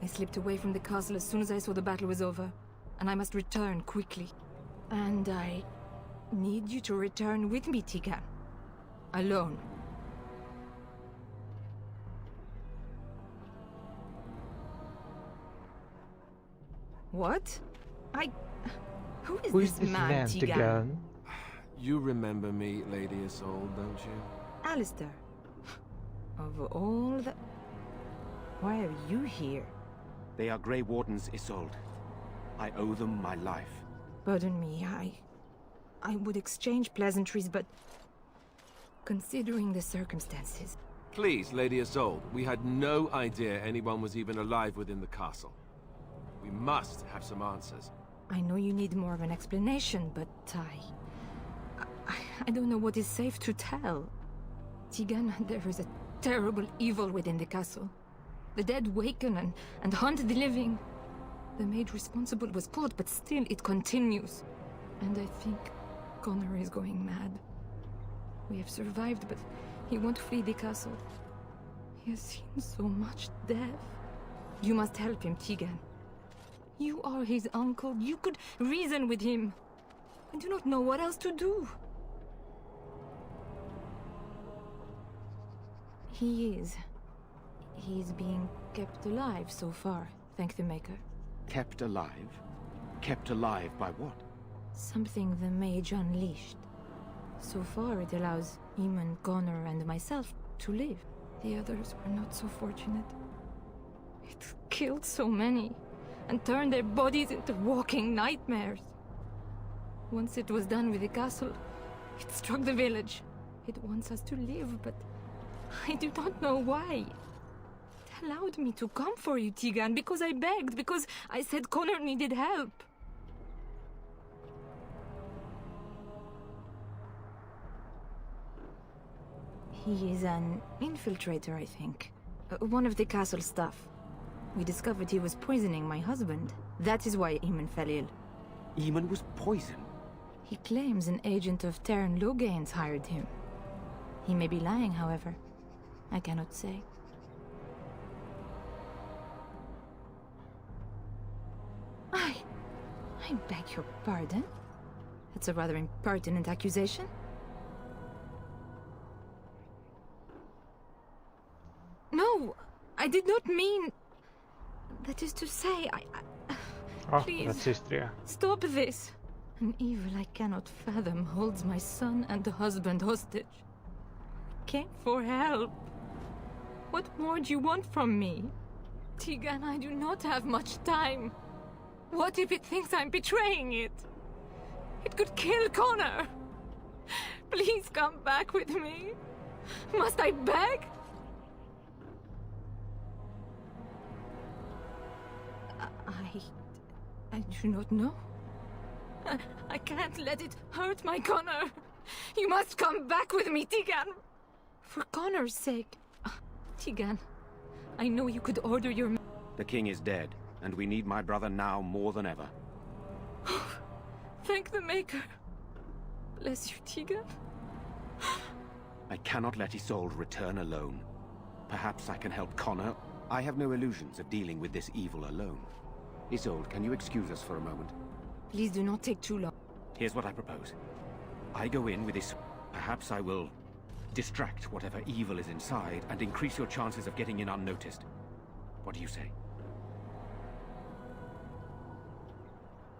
S4: I slipped away from the castle as soon as I saw the battle was over, and I must return quickly. And I need you to return with me, Tigan. Alone. What? Who is this man, Tigan?
S3: You remember me, Lady Isolde, don't you?
S4: Alistair. Of all the... Why are you here?
S5: They are Grey Wardens, Isolde. I owe them my life.
S4: Pardon me, I would exchange pleasantries, but... Considering the circumstances...
S3: Please, Lady Isolde, we had no idea anyone was even alive within the castle. We must have some answers.
S4: I know you need more of an explanation, but I don't know what is safe to tell. Tigan, there is a terrible evil within the castle. The dead waken and haunt the living. The maid responsible was caught, but still it continues. And I think Connor is going mad. We have survived, but he won't flee the castle. He has seen so much death. You must help him, Tigan. You are his uncle. You could reason with him. I do not know what else to do. He is. He's being kept alive so far, thank the Maker.
S5: Kept alive? Kept alive by what?
S4: Something the mage unleashed. So far it allows Eamon, Connor, and myself to live. The others were not so fortunate. It killed so many, and turned their bodies into walking nightmares. Once it was done with the castle, it struck the village. It wants us to live, but I do not know why. It allowed me to come for you, Tegan, because I begged, because I said Connor needed help. He is an infiltrator, I think. One of the castle staff. We discovered he was poisoning my husband. That is why Eamon fell ill.
S5: Eamon was poisoned?
S4: He claims an agent of Terran Logain's hired him. He may be lying, however. I cannot say. I beg your pardon? That's a rather impertinent accusation. No, I did not mean... That is to say, please,
S1: that's history.
S4: Stop this. An evil I cannot fathom holds my son and husband hostage. I came for help. What more do you want from me? Tegan, I do not have much time. What if it thinks I'm betraying it? It could kill Connor. Please come back with me. Must I beg? I do not know. I can't let it hurt my Connor. You must come back with me, Tegan. For Connor's sake. Tegan, I know you could order your...
S5: The king is dead, and we need my brother now more than ever.
S4: Thank the Maker. Bless you, Tegan.
S5: I cannot let Isolde return alone. Perhaps I can help Connor. I have no illusions of dealing with this evil alone. Isolde, can you excuse us for a moment?
S4: Please do not take too long.
S5: Here's what I propose. I go in with this... Perhaps I will distract whatever evil is inside and increase your chances of getting in unnoticed. What do you say?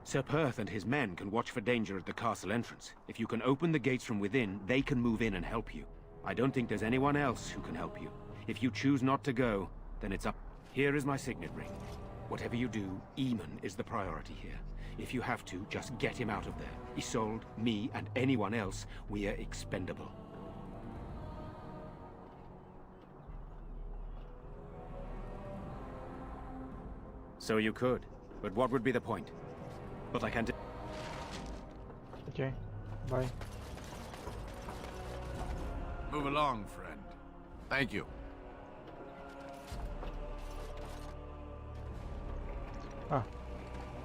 S5: Sir Perth and his men can watch for danger at the castle entrance. If you can open the gates from within, they can move in and help you. I don't think there's anyone else who can help you. If you choose not to go, then it's up. Here is my signet ring. Whatever you do, Eamon is the priority here. If you have to, just get him out of there. Isolde, me, and anyone else, we are expendable. So you could, but what would be the point? But I can't...
S1: Okay, bye.
S15: Move along, friend. Thank you.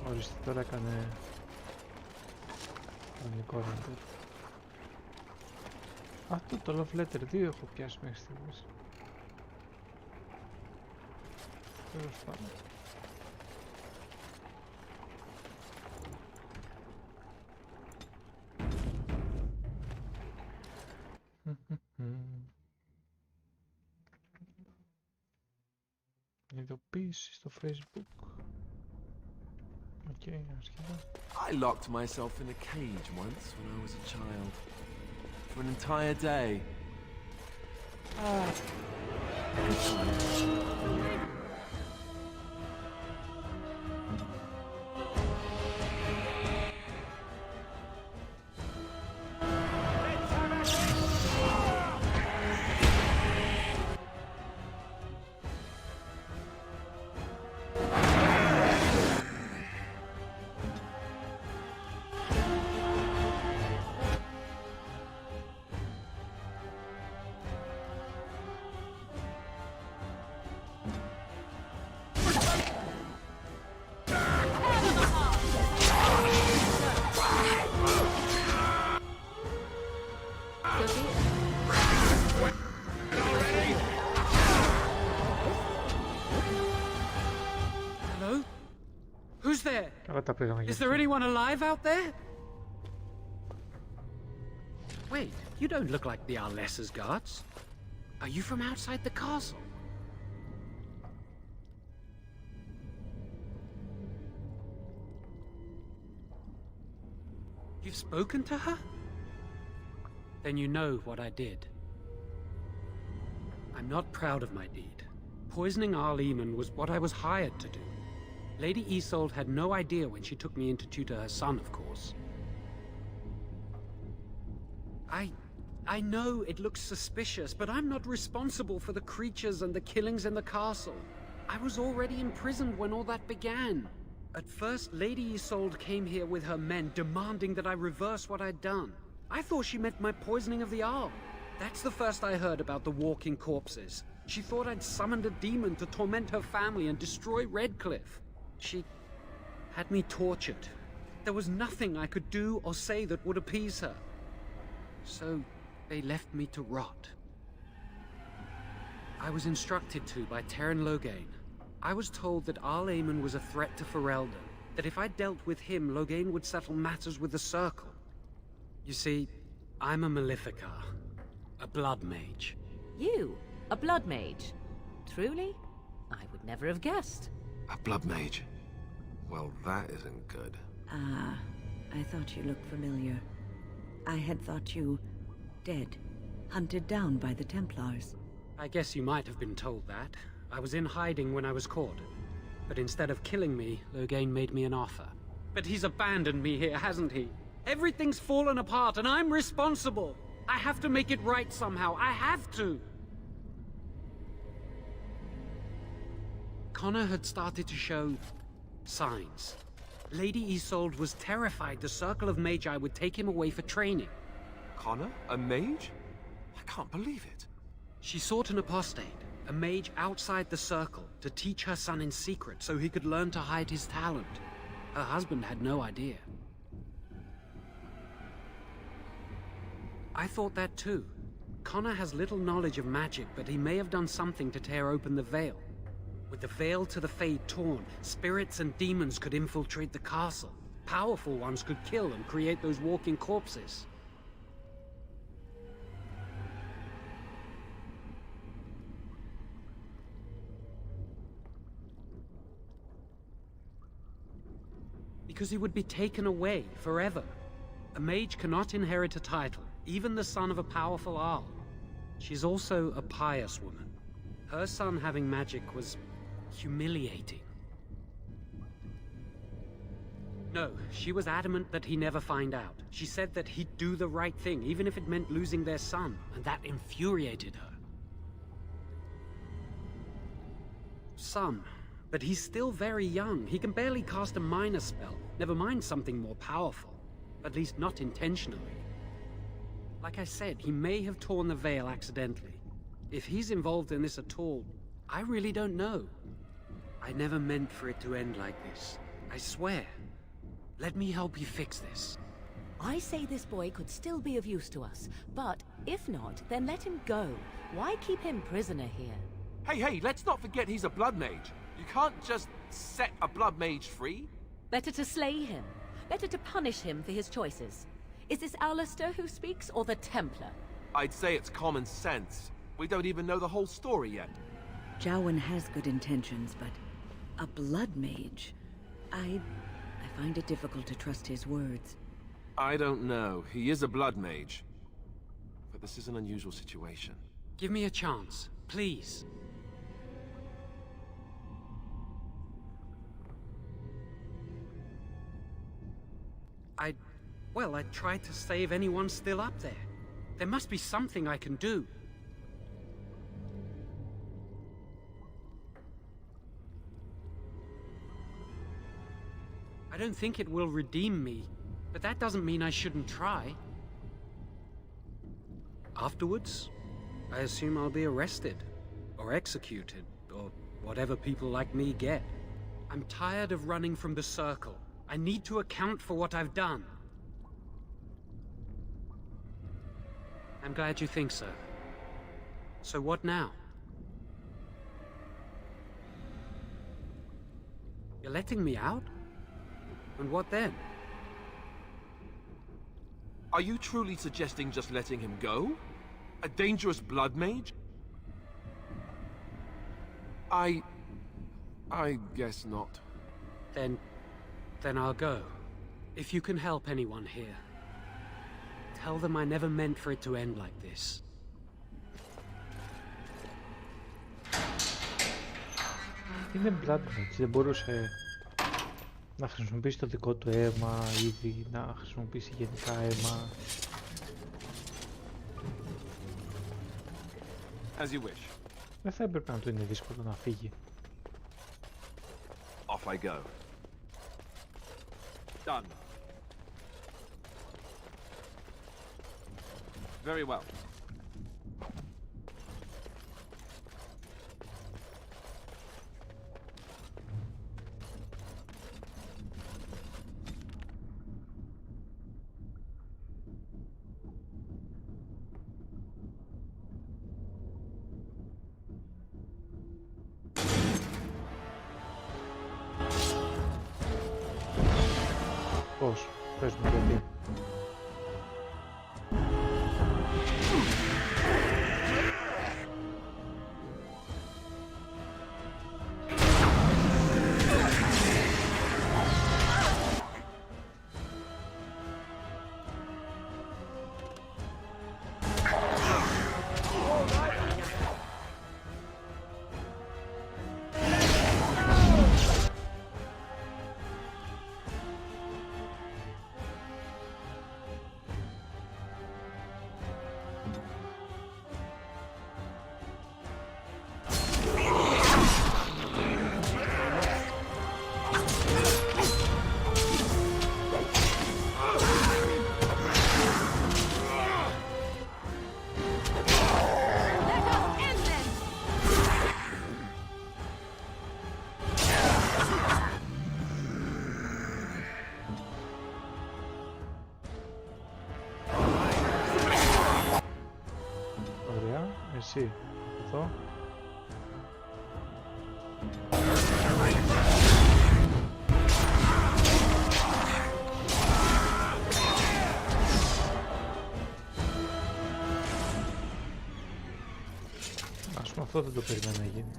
S1: Ορίστε, τώρα έκανε κανονικό render. Αυτό το Love Letter 2 έχω πιάσει μέχρι στιγμής. Τέλος πάντων. Ειδοποίηση στο Facebook. Okay,
S3: I locked myself in a cage once when I was a child. For an entire day.
S21: Who's there? Is there anyone alive out there? Wait, you don't look like the Arlessa's guards. Are you from outside the castle? You've spoken to her? Then you know what I did. I'm not proud of my deed. Poisoning Arl Eamon was what I was hired to do. Lady Isolde had no idea when she took me in to tutor her son, of course. I know it looks suspicious, but I'm not responsible for the creatures and the killings in the castle. I was already imprisoned when all that began. At first, Lady Isolde came here with her men, demanding that I reverse what I'd done. I thought she meant my poisoning of the Arl. That's the first I heard about the walking corpses. She thought I'd summoned a demon to torment her family and destroy Redcliffe. She had me tortured. There was nothing I could do or say that would appease her. So they left me to rot. I was instructed to by Terran Loghain. I was told that Arl Eamon was a threat to Ferelden, that if I dealt with him, Loghain would settle matters with the Circle. You see, I'm a Maleficar, a blood mage.
S14: You? A blood mage? Truly? I would never have guessed.
S3: A blood mage? Well, that isn't good.
S6: Ah, I thought you looked familiar. I had thought you dead, hunted down by the Templars.
S21: I guess you might have been told that. I was in hiding when I was caught. But instead of killing me, Loghain made me an offer. But he's abandoned me here, hasn't he? Everything's fallen apart and I'm responsible. I have to make it right somehow. I have to. Connor had started to show signs. Lady Isolde was terrified the Circle of Magi would take him away for training.
S3: Connor? A mage? I can't believe it.
S21: She sought an apostate, a mage outside the Circle, to teach her son in secret so he could learn to hide his talent. Her husband had no idea. I thought that too. Connor has little knowledge of magic, but he may have done something to tear open the veil. With the veil to the Fade torn, spirits and demons could infiltrate the castle. Powerful ones could kill and create those walking corpses. Because he would be taken away forever. A mage cannot inherit a title, even the son of a powerful Arl. She's also a pious woman. Her son having magic was humiliating. No, she was adamant that he never find out. She said that he'd do the right thing, even if it meant losing their son, and that infuriated her. Son, but he's still very young. He can barely cast a minor spell, never mind something more powerful. At least not intentionally. Like I said, he may have torn the veil accidentally. If he's involved in this at all, I really don't know. I never meant for it to end like this. I swear. Let me help you fix this.
S14: I say this boy could still be of use to us, but if not, then let him go. Why keep him prisoner here?
S3: Hey, let's not forget he's a blood mage. You can't just set a blood mage free.
S14: Better to slay him. Better to punish him for his choices. Is this Alistair who speaks, or the Templar?
S3: I'd say it's common sense. We don't even know the whole story yet.
S6: Jowan has good intentions, but a blood mage? I find it difficult to trust his words.
S3: I don't know. He is a blood mage. But this is an unusual situation.
S21: Give me a chance, please. I tried to save anyone still up there. There must be something I can do. I don't think it will redeem me, but that doesn't mean I shouldn't try. Afterwards, I assume I'll be arrested, or executed, or whatever people like me get. I'm tired of running from the Circle. I need to account for what I've done. I'm glad you think so. So what now? You're letting me out? And what then?
S3: Are you truly suggesting just letting him go? A dangerous blood mage? I guess not.
S21: Then I'll go. If you can help anyone here, tell them I never meant for it to end like this.
S1: Είναι bloodbath, δεν μπορούσε να χρησιμοποιήσει το δικό του αίμα ή να χρησιμοποιήσει γενικά αίμα.
S3: As you wish.
S1: Δεν θα έπρεπε να του είναι δύσκολο να φύγει.
S3: Off I go. Done. Very well.
S1: Πώς, πες μου γιατί. Εσύ, εδώ. Ας πούμε αυτό δεν το περιμένα να γίνει.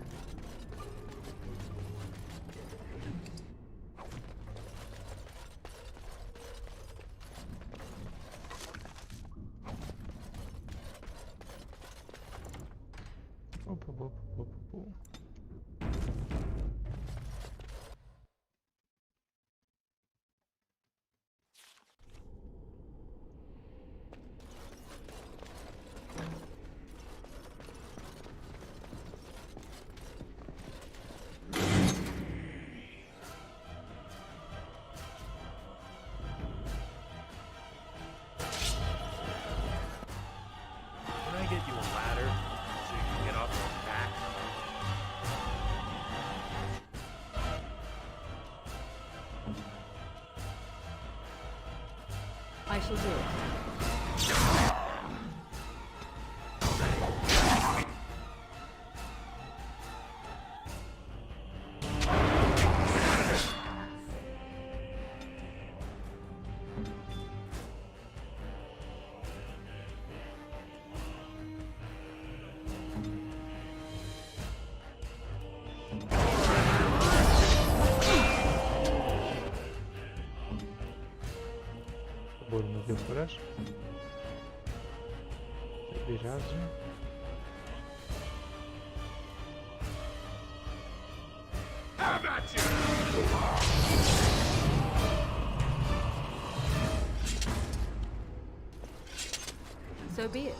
S14: I shall do it.
S1: Μπορούμε δύο φορές. Δεν πειράζει.
S14: So be it.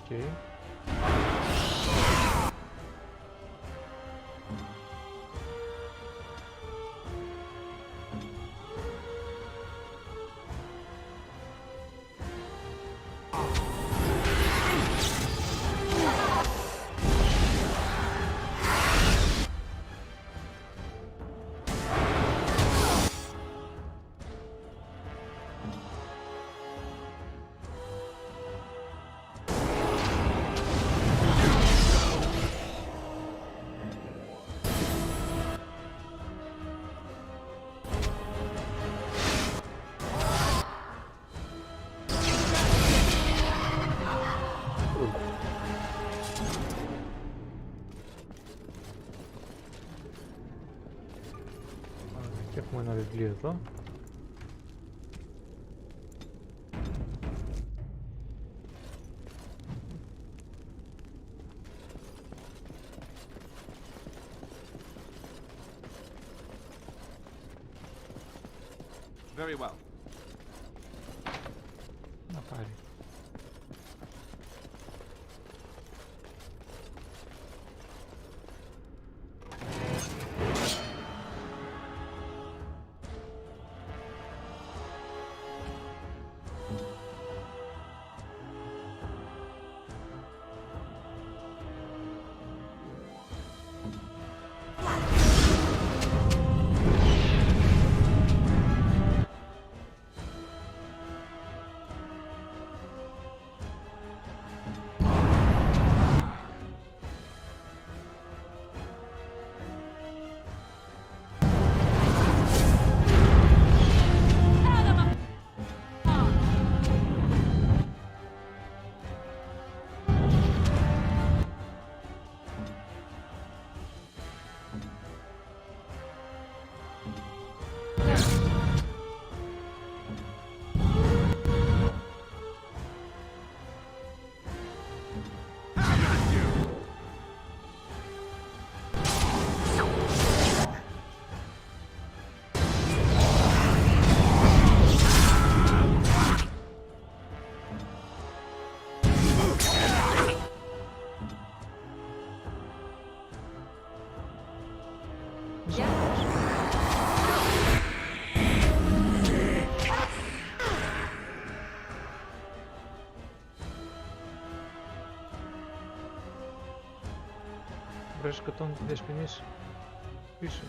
S1: Οκ. Και έχουμε ένα βιβλίο εδώ.
S3: Very well.
S1: Να πάρει. Πρέπει να σκοτώνει τη δεσποινής πίσω.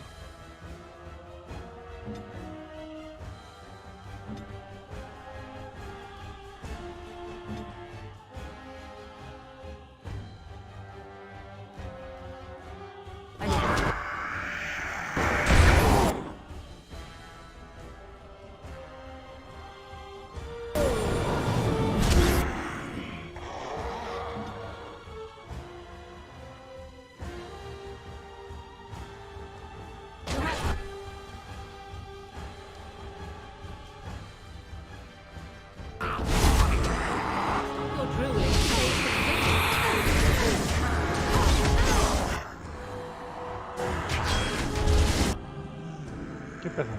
S1: Και πέθανε.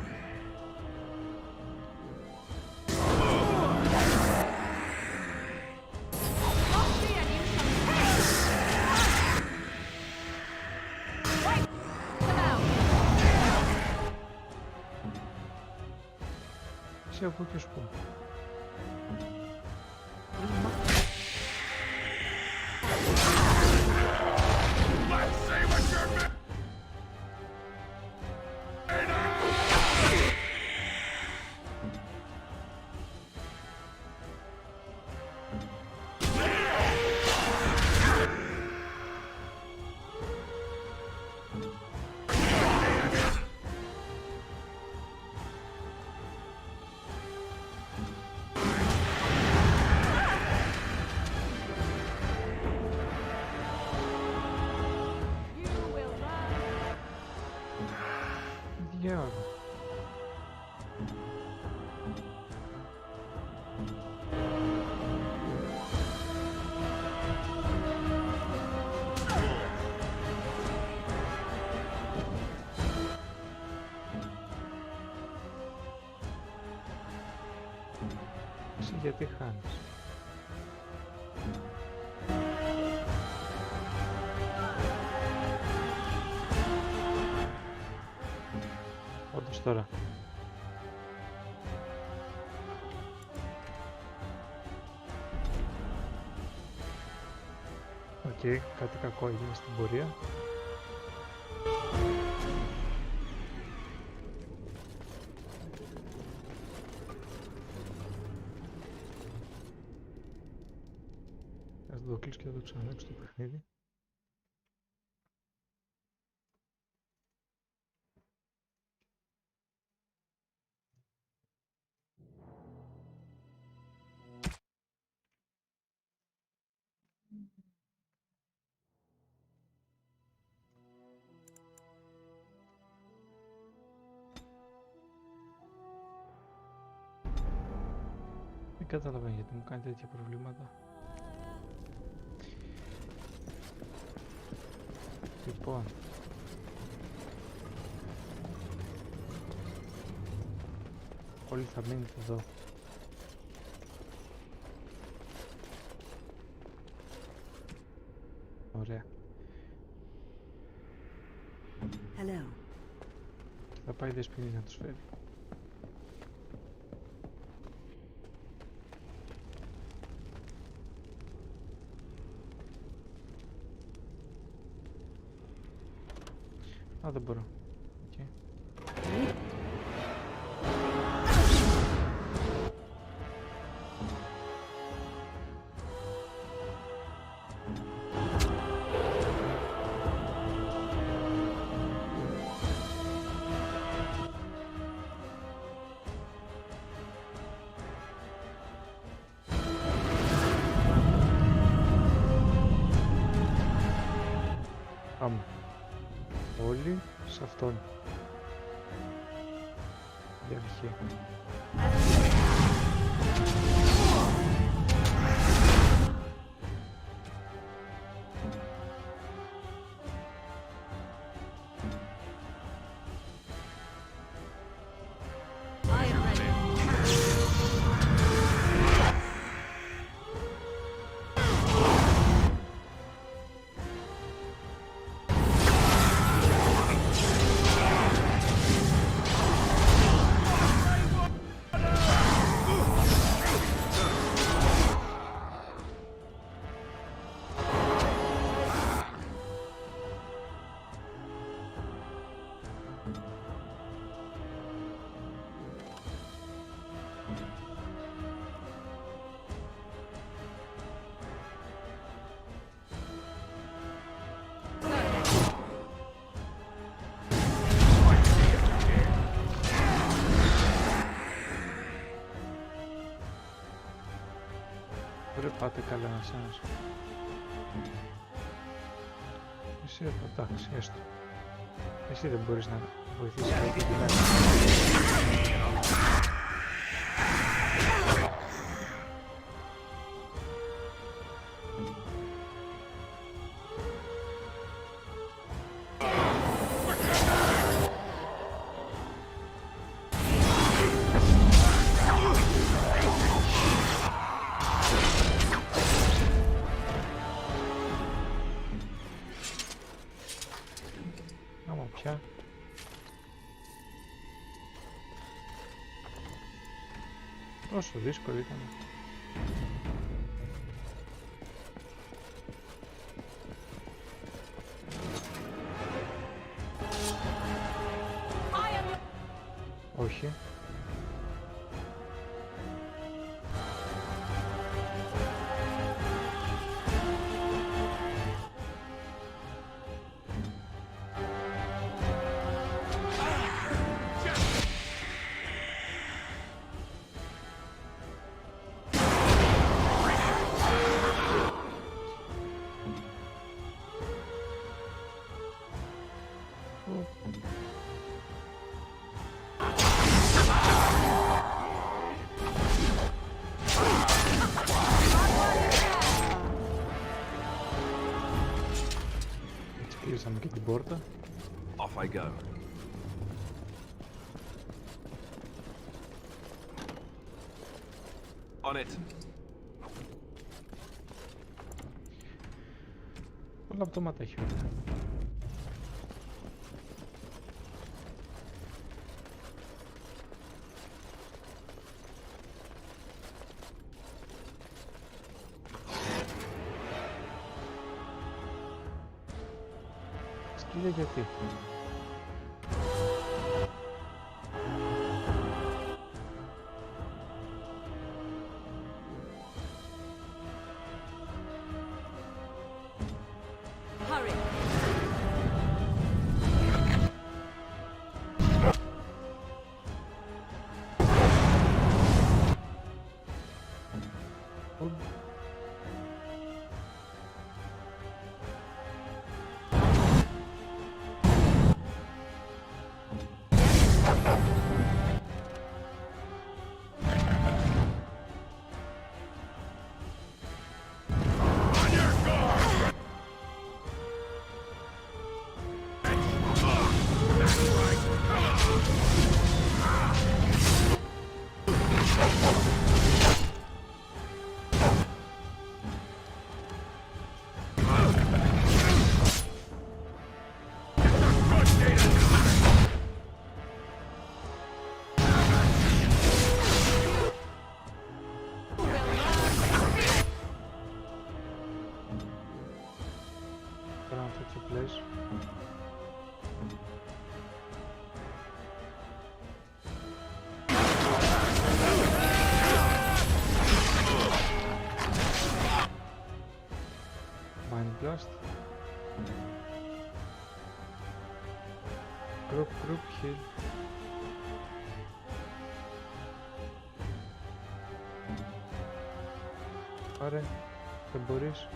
S1: Σε από και σπου. Διάολο. Εσύ γιατί χάνεις? τώρα. Οκ, κάτι κακό έγινε στην πορεία. Ας το κλείσω και θα το ξανανοίξω το παιχνίδι. Δεν καταλαβαίνω γιατί μου κάνει τέτοια προβλήματα. Λοιπόν, όλοι θα μείνετε εδώ. Ωραία.
S2: Hello.
S1: Θα πάει δεσποινής να τους φέρει. Α, δεν μπορώ. Okay. Πάμε. Όλοι σε αυτόν. Για αρχή. Ρε πάτε καλά ένας ένας. Εσύ εδώ, εντάξει, έστω. Εσύ δεν μπορείς να βοηθήσεις κάτι την άλλη. Όσο δύσκολο ήταν. Όχι. Κλείσαμε και την πόρτα.
S3: Off I go. On it.
S1: Πολλά αυτόματα έχει όλα. Κοίτα γιατί. Blast. Group heal. Πάρε, δεν μπορείς.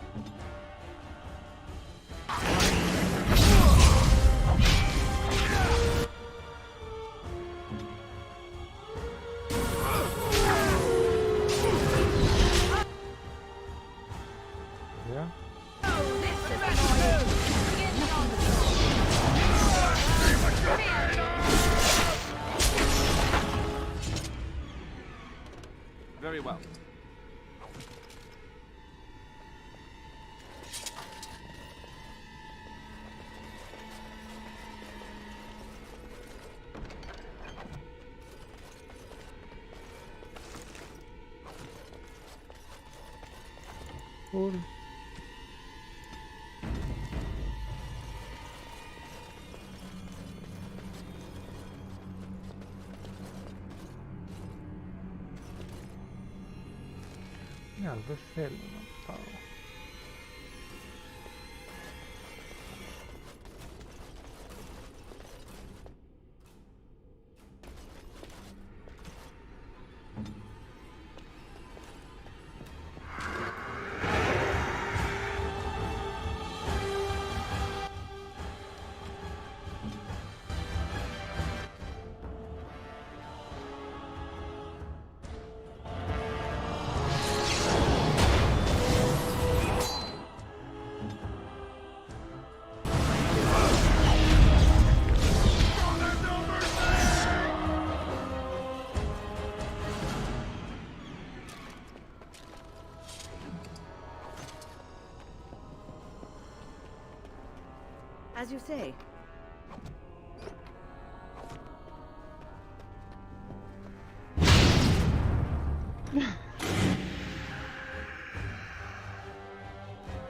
S3: Very well.
S1: Cool. Ναι, δεν θέλω να πάω.
S6: As you say.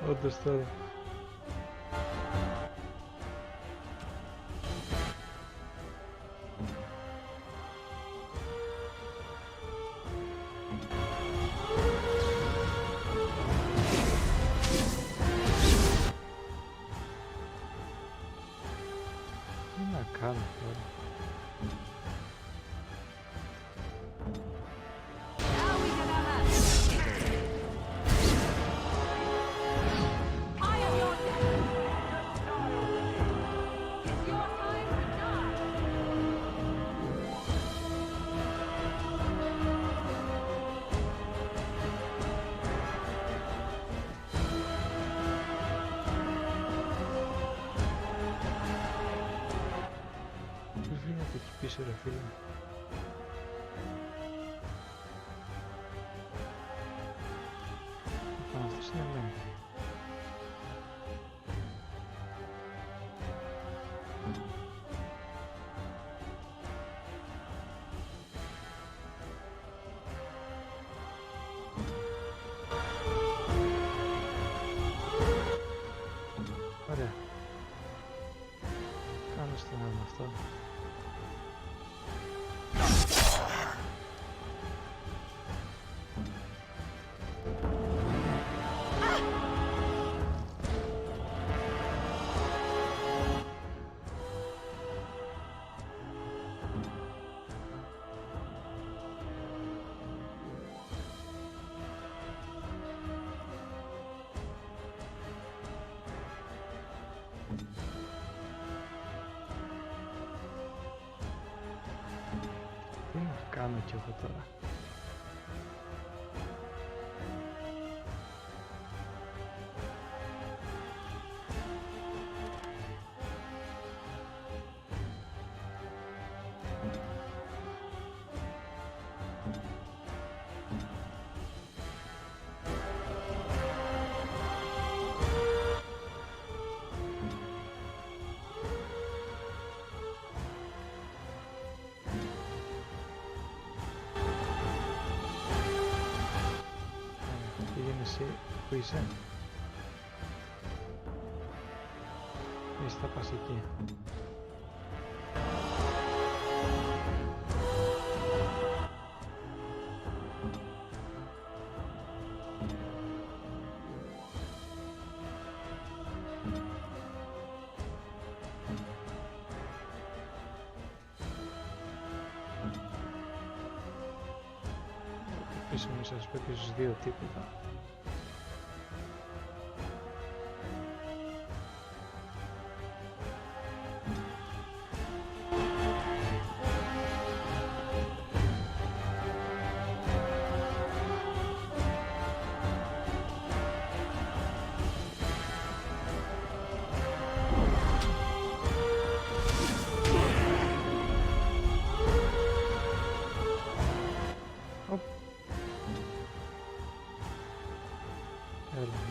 S1: Όντως τώρα. Πίσω ρε φίλε. Αυτός είναι εμένα. Ωραία. κάνω κι εγώ τώρα? Που είσαι? Εσύ θα πας εκεί. Πίσω μου σας πω και στους δύο τίποτα.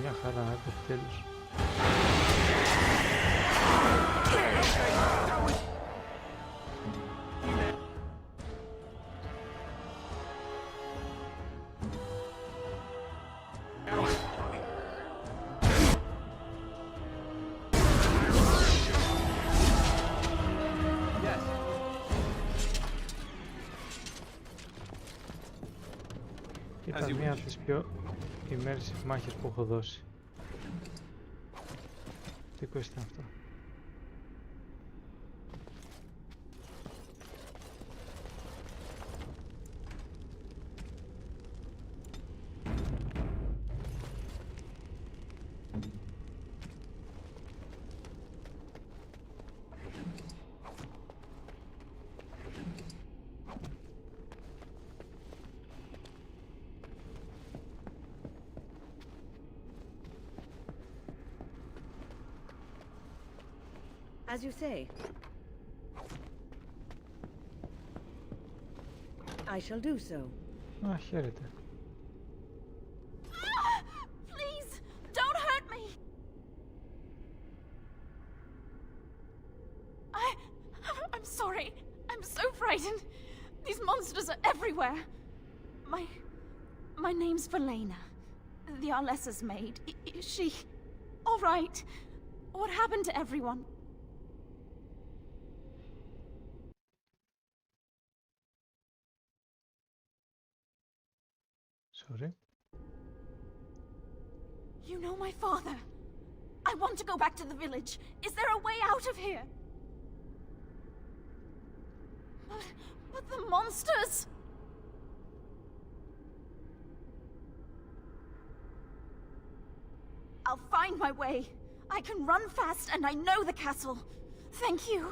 S1: Μια χαρά, επιτέλους. Ήταν μία από τις πιο immersive μάχες που έχω δώσει. Τι κόστησε αυτό?
S6: As you say. I shall do so.
S1: Α, χαίρετε.
S9: Please, don't hurt me. I'm sorry. I'm so frightened. These monsters are everywhere. My name's Valena. The Arlessa's maid. Is she all right? What happened to everyone?
S1: Sorry.
S9: You know my father. I want to go back to the village. Is there a way out of here? But the monsters! I'll find my way. I can run fast and I know the castle. Thank you.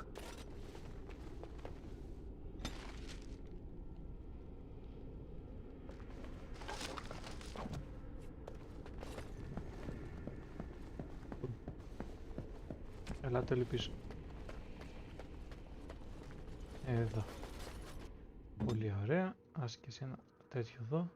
S1: Ελάτε όλοι πίσω. Εδώ. Πολύ ωραία. Ας και σε ένα τέτοιο εδώ.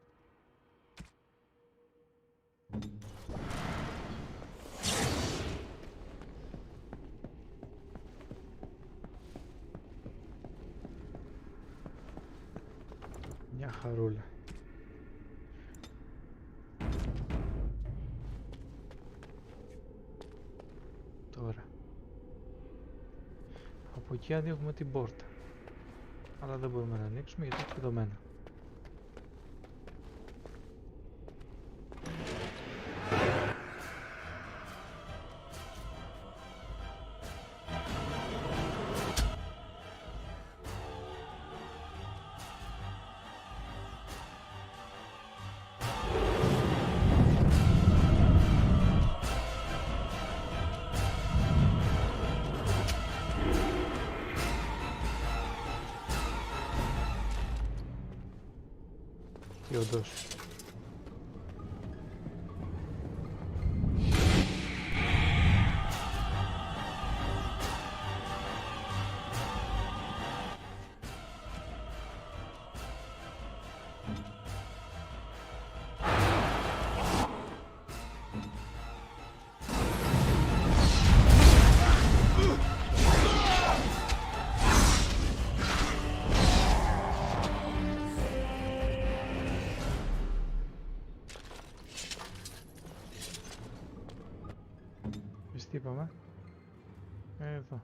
S1: Μια χαρούλα. Τώρα. Από εκεί ανοίγουμε την πόρτα. Αλλά δεν μπορούμε να ανοίξουμε γιατί είναι κλειδωμένα. ή όντως. Τι είπαμε? Εδώ.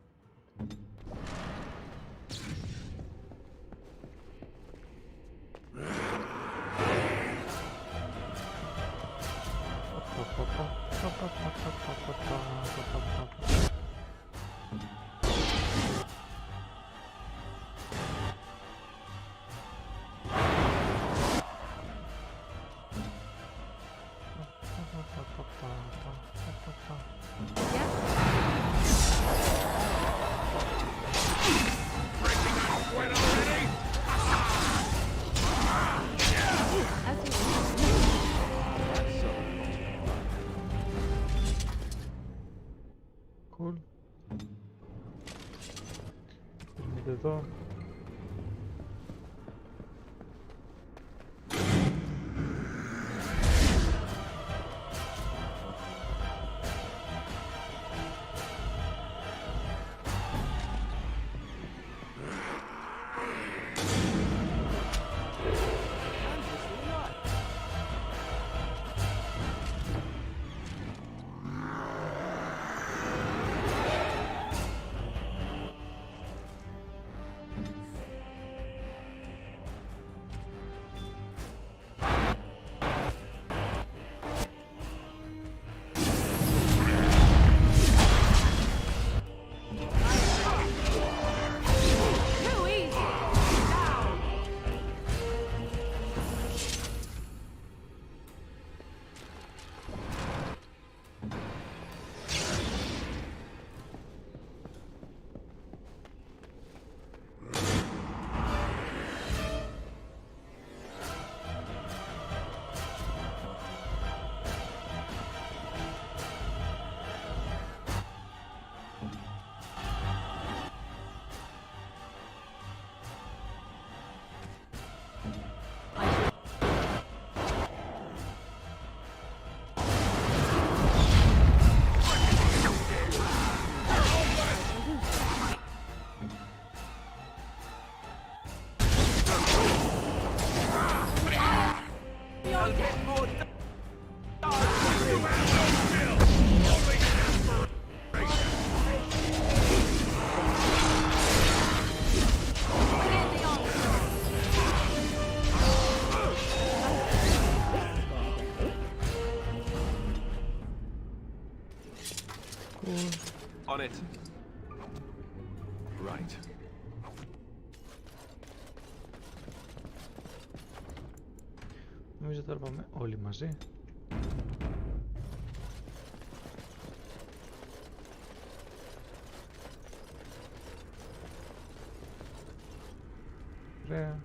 S1: Cool. Εδώ.
S3: On it. Right.
S1: Νομίζω τώρα πάμε όλοι μαζί. Ωραία.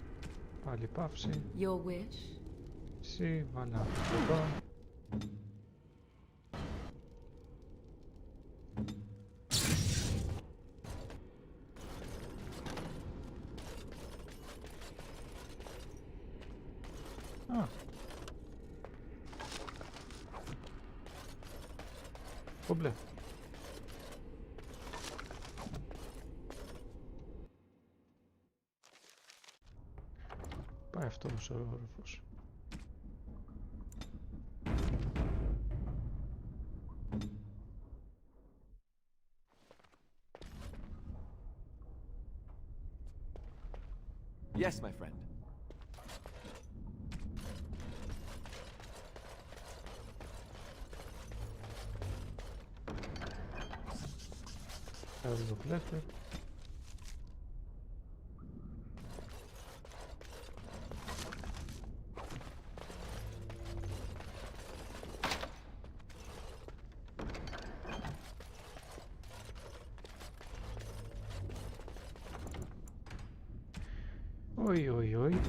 S1: Πάλι παύση.
S14: Your wish.
S1: Εσύ βάλα εδώ. Κόμπλε. Πάει αυτό όμως ο όροφος.
S3: Yes, my friend.
S1: Κάτω το πλέφερ. Oi, oi, oi.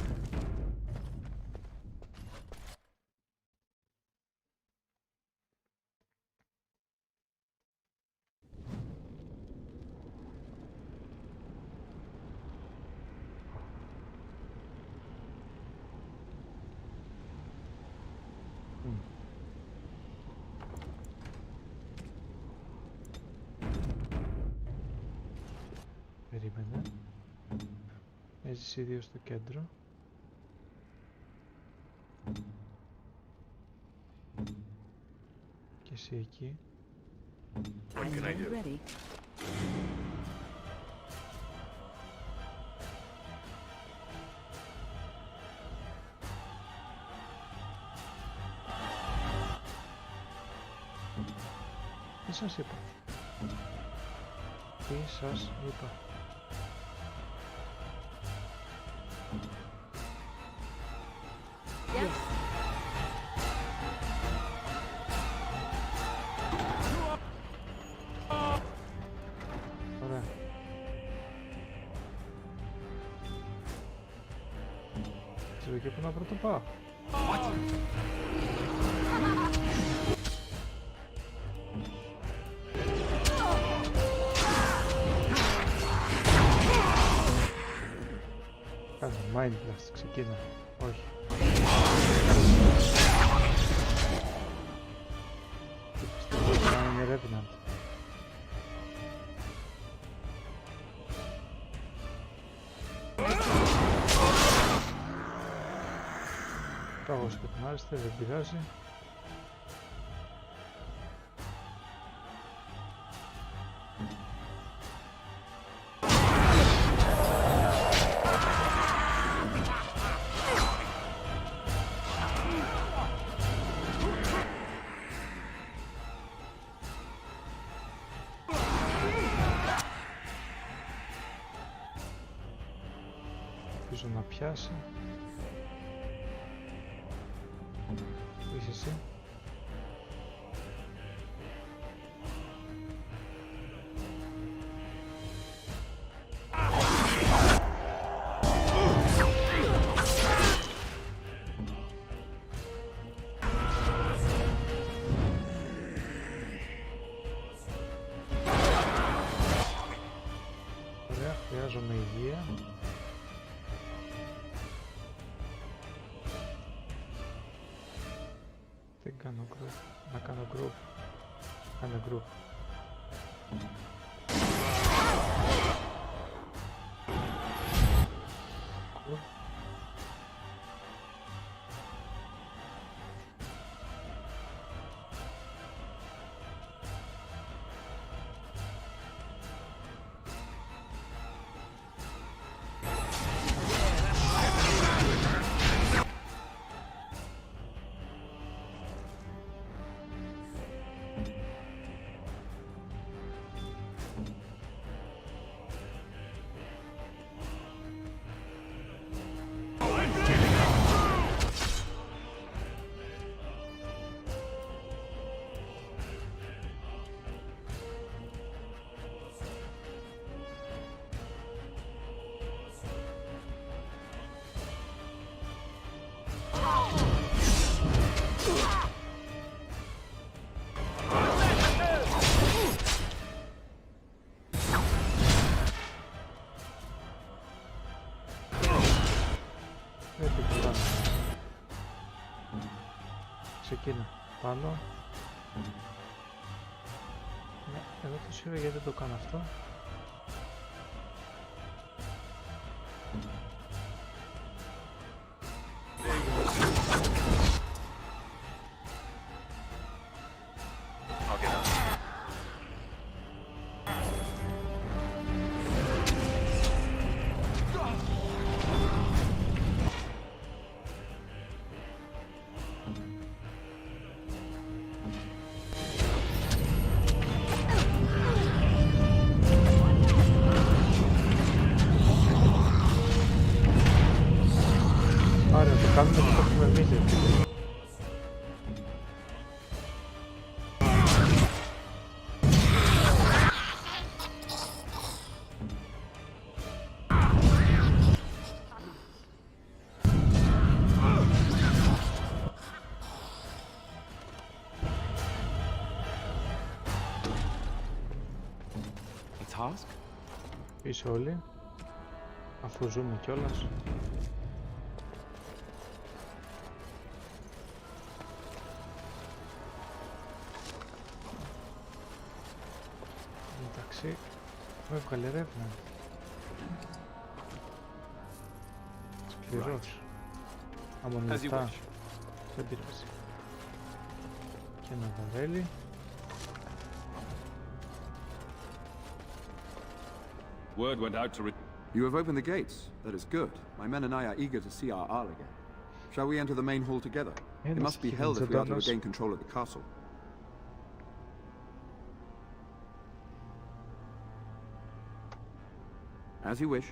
S1: Περίμενε. Έζησε οι δύο στο κέντρο. Και εσύ εκεί.
S6: Ready.
S1: Τι σας είπα? Τι σας είπα? Ωραία. Ξέρω και πού να πρώτο πάω. Κάνε mind blast, ξεκίνα. Όχι. Είναι Revenant. Πάω σκοτεινάριστε, δεν πειράζει. Ελπίζω να πιάσει. Πού είσαι εσύ? Ωραία, χρειάζομαι υγεία. Δεν κάνω group. Να κάνω group. Κάνε group. Ξεκίνα πάνω. Ναι, εδώ το σίγουρα γιατί δεν το κάνω αυτό. Κάνουμε το έχουμε εμείς έτσι. Πίσω όλοι, αφού ζούμε κιόλας. εντάξει, μου έβγαλε ρεύμα. Σκληρός. Από μετά, δεν πειράζει. Και ένα βαρέλι.
S7: Word went out to
S22: You have opened the gates. That is good. My men and I are eager to see our Arl again. Shall we enter the main hall together? It must be held if we are to regain control of the castle. As you wish.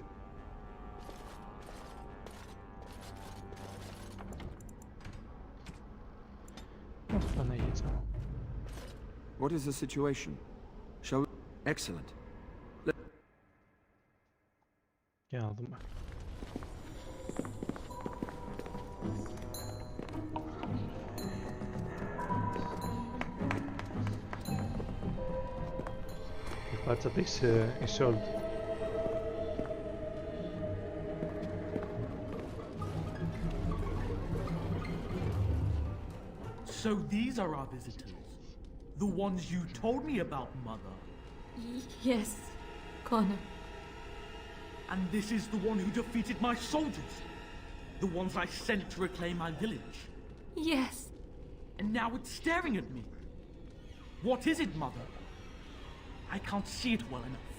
S22: What is the situation? Shall we... Excellent.
S1: Για να δούμε. Η πάτσα της Isolde.
S17: So these are our visitors? The ones you told me about, Mother?
S4: Yes, Connor.
S17: And this is the one who defeated my soldiers? The ones I sent to reclaim my village?
S4: Yes.
S17: And now it's staring at me. What is it, Mother? I can't see it well enough.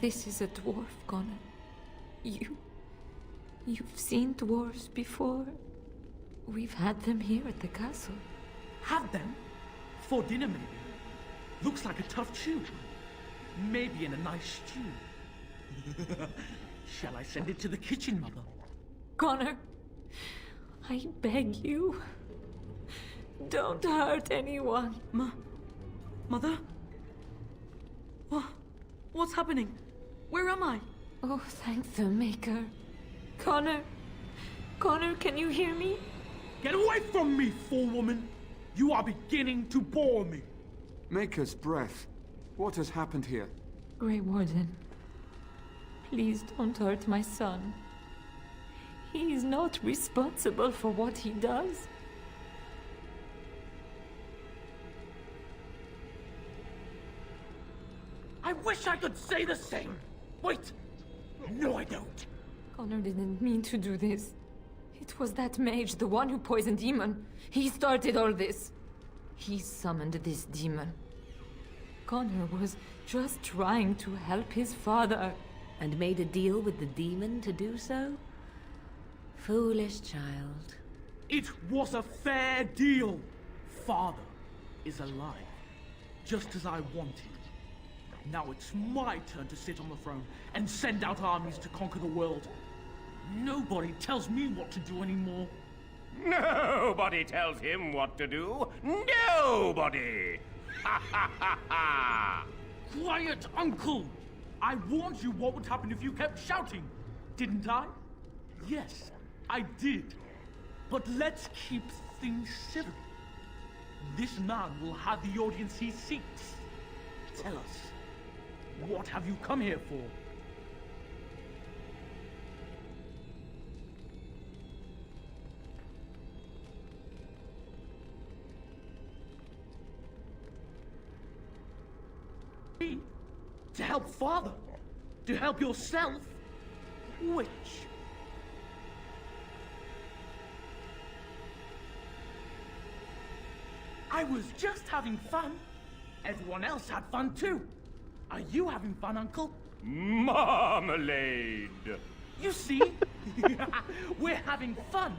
S4: This is a dwarf, Connor. You've seen dwarves before. We've had them here at the castle.
S17: Had them? For dinner, maybe. Looks like a tough chew. Maybe in a nice stew. Shall I send it to the kitchen, Mother?
S4: Connor, I beg you. Don't hurt anyone.
S17: Mother? What's happening? Where am I?
S4: Oh, thank the Maker. Connor, can you hear me?
S17: Get away from me, fool-woman! You are beginning to bore me.
S22: Maker's breath. What has happened here?
S4: Grey Warden, please don't hurt my son. He is not responsible for what he does.
S17: I wish I could say the same. Wait. No, I don't.
S4: Connor didn't mean to do this. It was that mage, the one who poisoned Demon. He started all this. He summoned this demon. Connor was just trying to help his father.
S14: And made a deal with the demon to do so? Foolish child.
S17: It was a fair deal. Father is alive, just as I wanted. Now it's my turn to sit on the throne and send out armies to conquer the world. Nobody tells me what to do anymore.
S19: Nobody tells him what to do. Nobody! Ha ha ha ha!
S17: Quiet, Uncle! I warned you what would happen if you kept shouting, didn't I? Yes, I did. But let's keep things civil. This man will have the audience he seeks. Tell us, what have you come here for? To help Father? To help yourself? Which? I was just having fun. Everyone else had fun too. Are you having fun, Uncle?
S19: Marmalade!
S17: You see? We're having fun.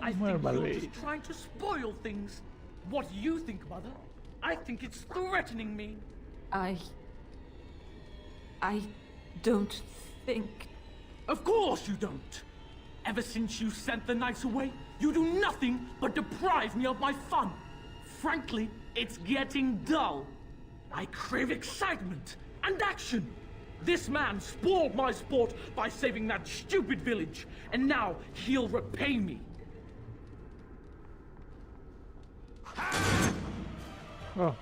S17: I think you're just trying to spoil things. What do you think, Mother? I think it's threatening me.
S4: I don't think...
S17: Of course you don't! Ever since you sent the knights away, you do nothing but deprive me of my fun. Frankly, it's getting dull. I crave excitement and action. This man spoiled my sport by saving that stupid village, and now he'll repay me.
S1: Oh.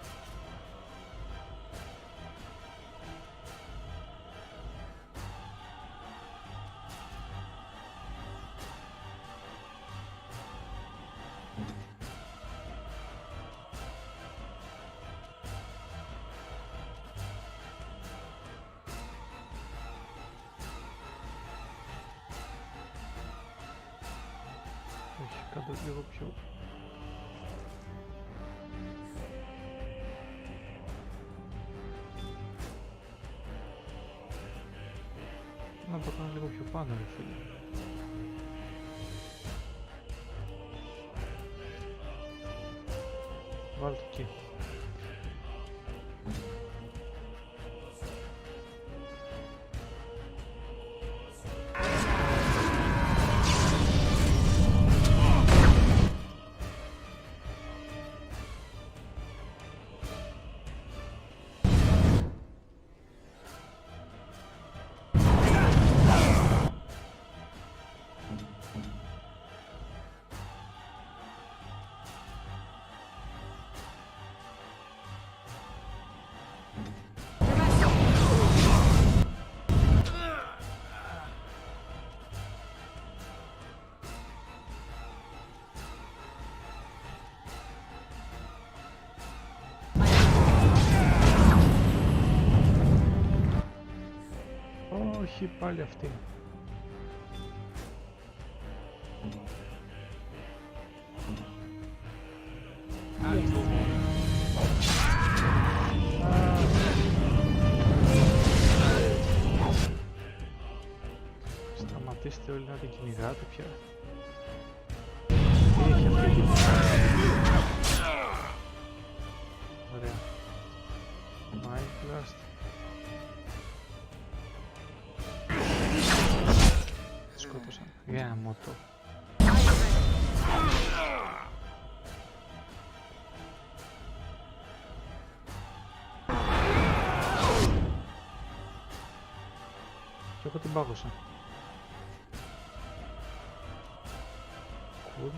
S1: κάτω λίγο πιο... Να το κάνω λίγο πιο πάνω, ρε φίλε. Βάλτε εκεί. Όχι, πάλι αυτή. Σταματήστε όλοι να την κυνηγάτε πια. Τι έχει αυτή την... Ωραία. Minecraft. Σκότωσαν. Γάμο το. Και εγώ την πάγωσα. Cool.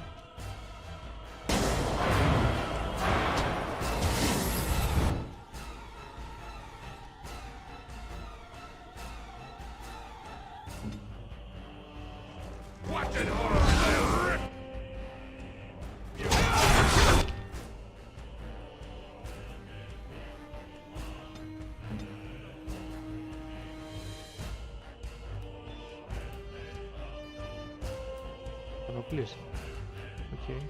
S1: Απλώς. Окей.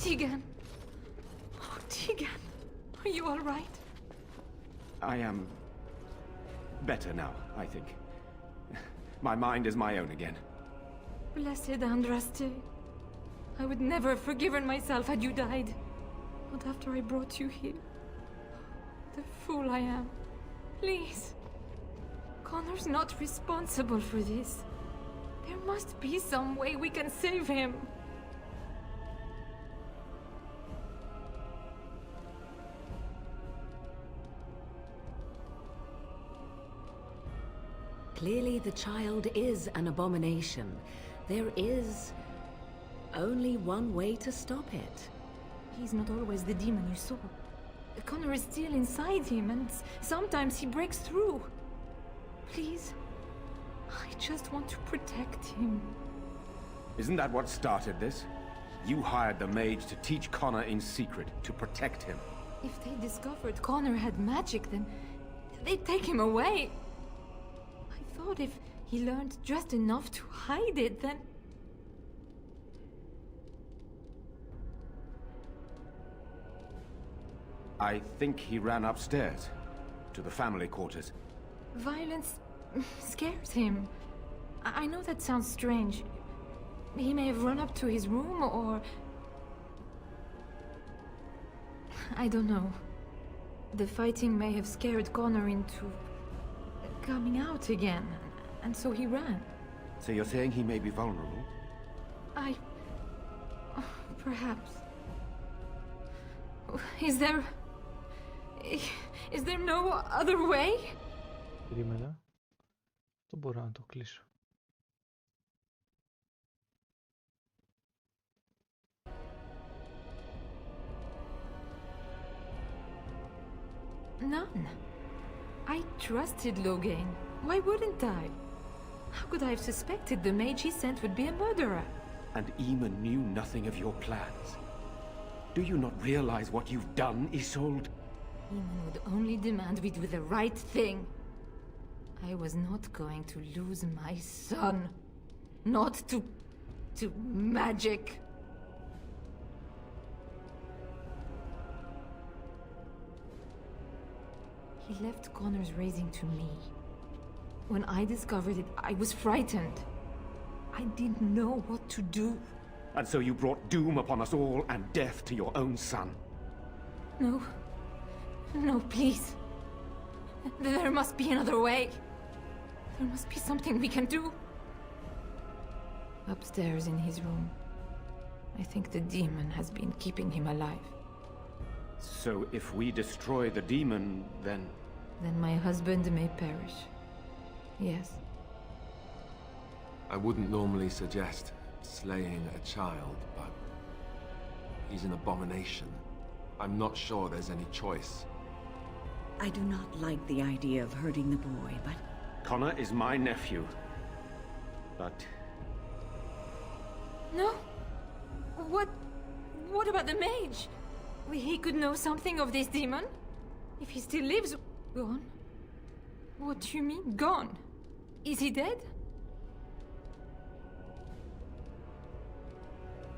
S4: Tegan. Oh, Tegan. Are you all right?
S5: I am better now, I think. My mind is my own again.
S4: Blessed Andraste. I would never have forgiven myself had you died. Not after I brought you here. The fool I am. Please. Connor's not responsible for this. There must be some way we can save him.
S14: Clearly the child is an abomination. There is only one way to stop it.
S4: He's not always the demon you saw. Connor is still inside him, and sometimes he breaks through. Please, I just want to protect him.
S5: Isn't that what started this? You hired the mage to teach Connor in secret, to protect him.
S4: If they discovered Connor had magic, then they'd take him away. I thought if he learned just enough to hide it, then...
S5: I think he ran upstairs, to the family quarters.
S4: Violence scares him. I know that sounds strange. He may have run up to his room, or... I don't know. The fighting may have scared Connor into... coming out again, and so he ran.
S5: So you're saying he may be vulnerable?
S4: Perhaps. Is there no other way?
S1: Περίμενα. Δεν μπορώ να το κλείσω.
S4: None. I trusted Logain. Why wouldn't I? How could I have suspected the mage he sent would be a murderer?
S5: And Eamon knew nothing of your plans. Do you not realize what you've done, Isolde?
S4: Eamon would only demand we do the right thing. I was not going to lose my son. Not to magic. He left Connor's raising to me. When I discovered it, I was frightened. I didn't know what to do.
S5: And so you brought doom upon us all and death to your own son.
S4: No. No, please. There must be another way. There must be something we can do. Upstairs in his room. I think the demon has been keeping him alive.
S5: So if we destroy the demon, then...
S4: Then my husband may perish. Yes.
S3: I wouldn't normally suggest slaying a child, but he's an abomination. I'm not sure there's any choice.
S6: I do not like the idea of hurting the boy, but...
S5: Connor is my nephew. But...
S4: No? What about the mage? He could know something of this demon? If he still lives... Gone? What do you mean, gone? Is he dead?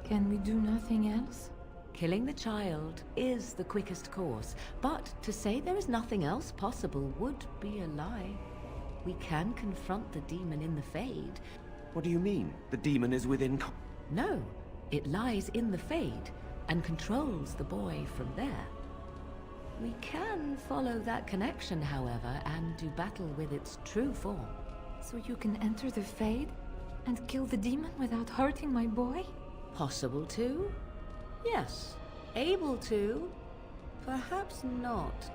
S4: Can we do nothing else?
S14: Killing the child is the quickest course, but to say there is nothing else possible would be a lie. We can confront the demon in the Fade.
S5: What do you mean? The demon is within...
S14: No, it lies in the Fade and controls the boy from there. We can follow that connection, however, and do battle with its true form.
S4: So you can enter the Fade and kill the demon without hurting my boy?
S14: Possible to? Yes. Able to? Perhaps not.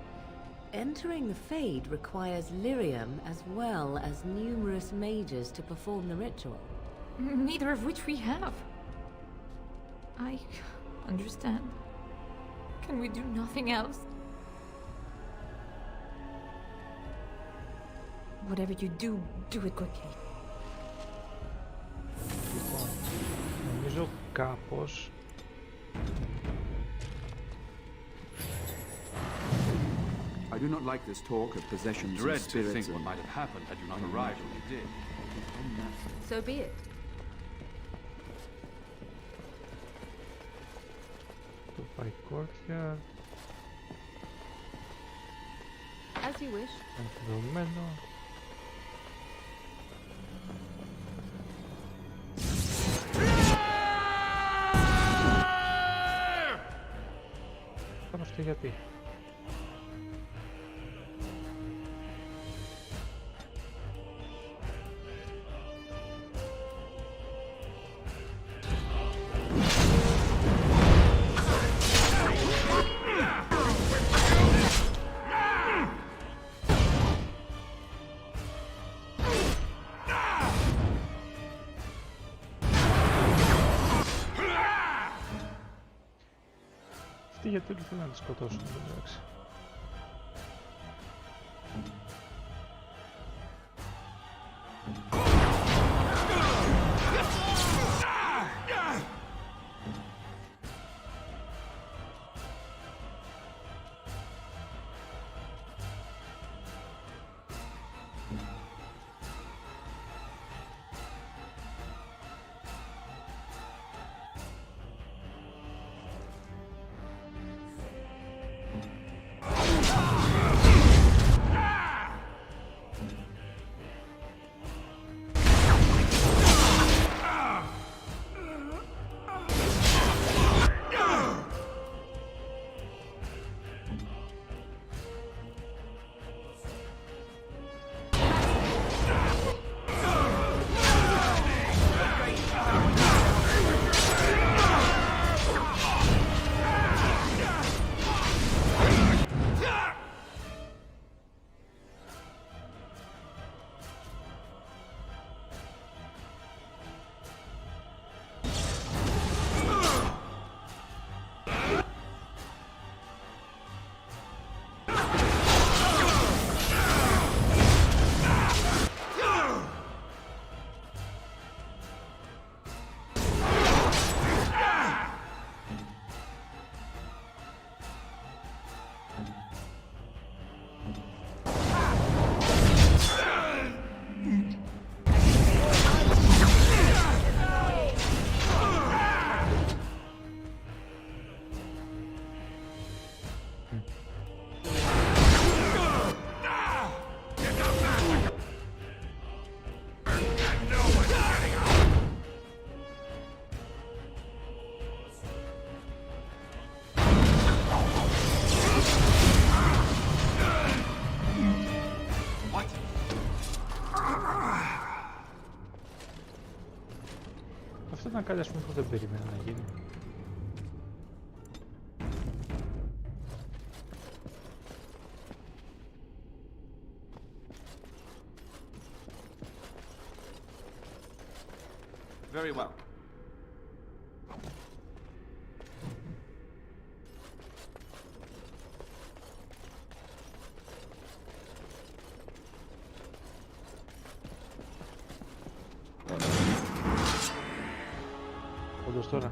S14: Entering the Fade requires lyrium as well as numerous mages to perform the ritual.
S4: Neither of which we have. I understand. Can we do nothing else? Whatever you do, do it quickly.
S1: Νομίζω κάπως...
S22: I do not like this talk of possessions
S7: Dread
S22: and
S7: to
S22: spirits
S7: think
S22: and...
S7: what might have happened had you not arrived when you did.
S14: So be it.
S1: Το πάει courtyard.
S14: As you wish.
S1: Αντιδομένο. Τώρα αυτό γιατί. Γιατί δεν θέλω να τη σκοτώσω, εντάξει. κάτι ας πούμε που δεν περίμενα να γίνει.
S3: Very well.
S1: Όντως τώρα.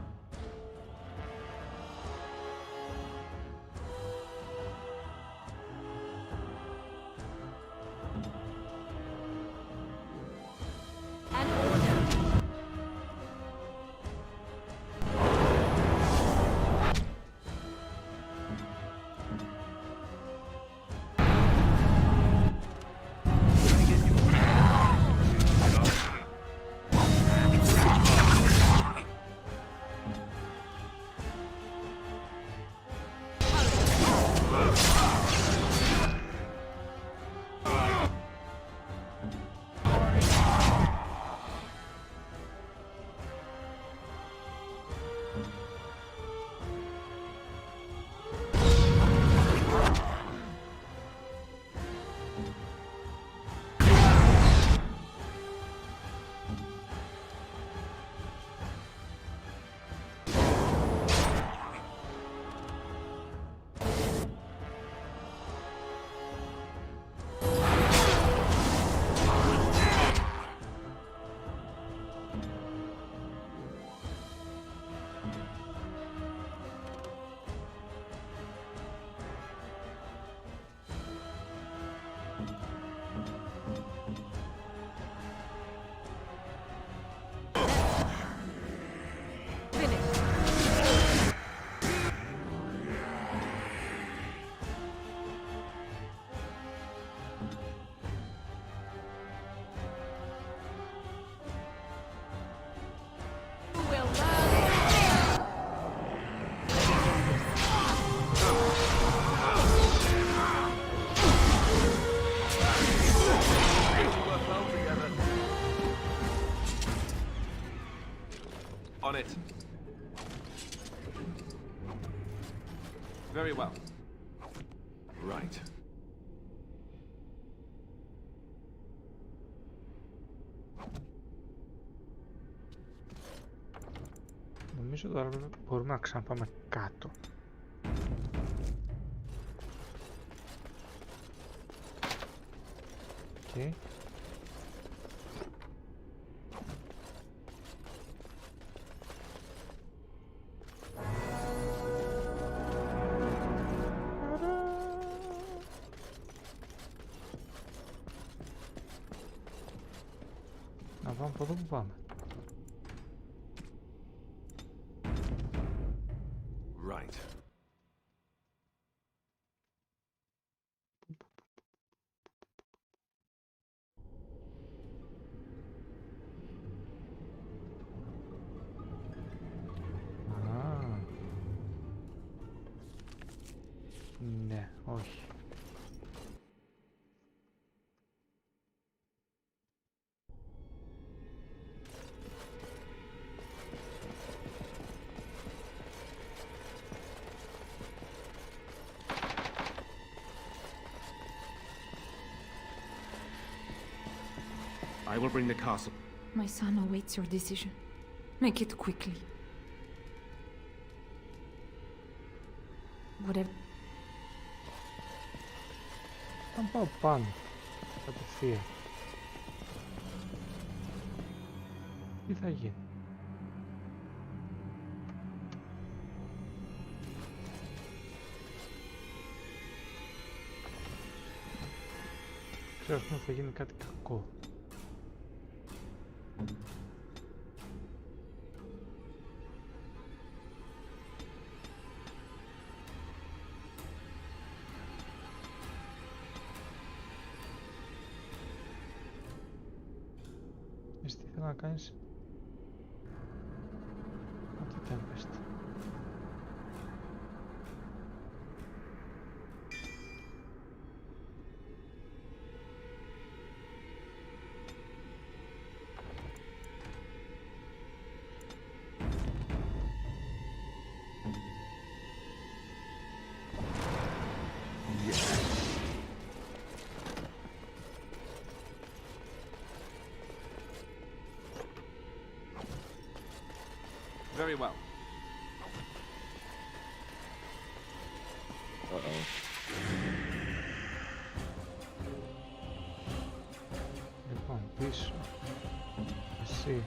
S3: On it. Very well. Right.
S1: Νομίζω τώρα μπορούμε να ξαναπάμε κάτω. Okay. Να πάμε από εδώ που πάμε.
S3: Right.
S1: Ναι, όχι.
S5: I will bring the castle.
S4: My son awaits your decision. Make it quickly. Whatever.
S1: Θα πάω πάνω. Κατευθείαν. Τι θα γίνει. Ξέρω ότι θα γίνει κάτι κακό. Εσύ τι θέλω να κάνεις. Ό,τι Tempest.
S7: Very well.
S16: Uh-oh.
S1: Λοιπόν, πίσω. Εσύ.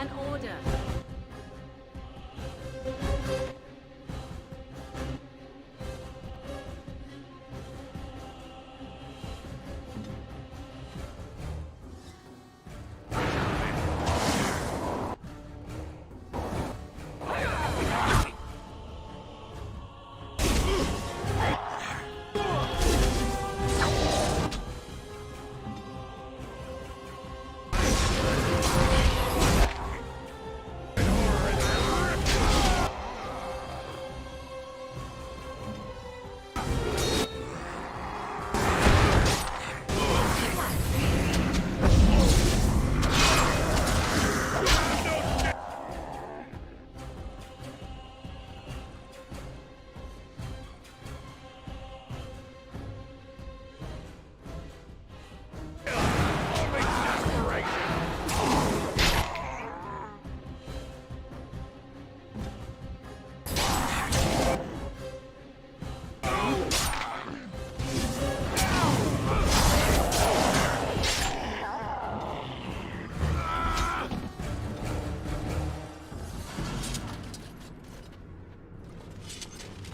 S2: An order.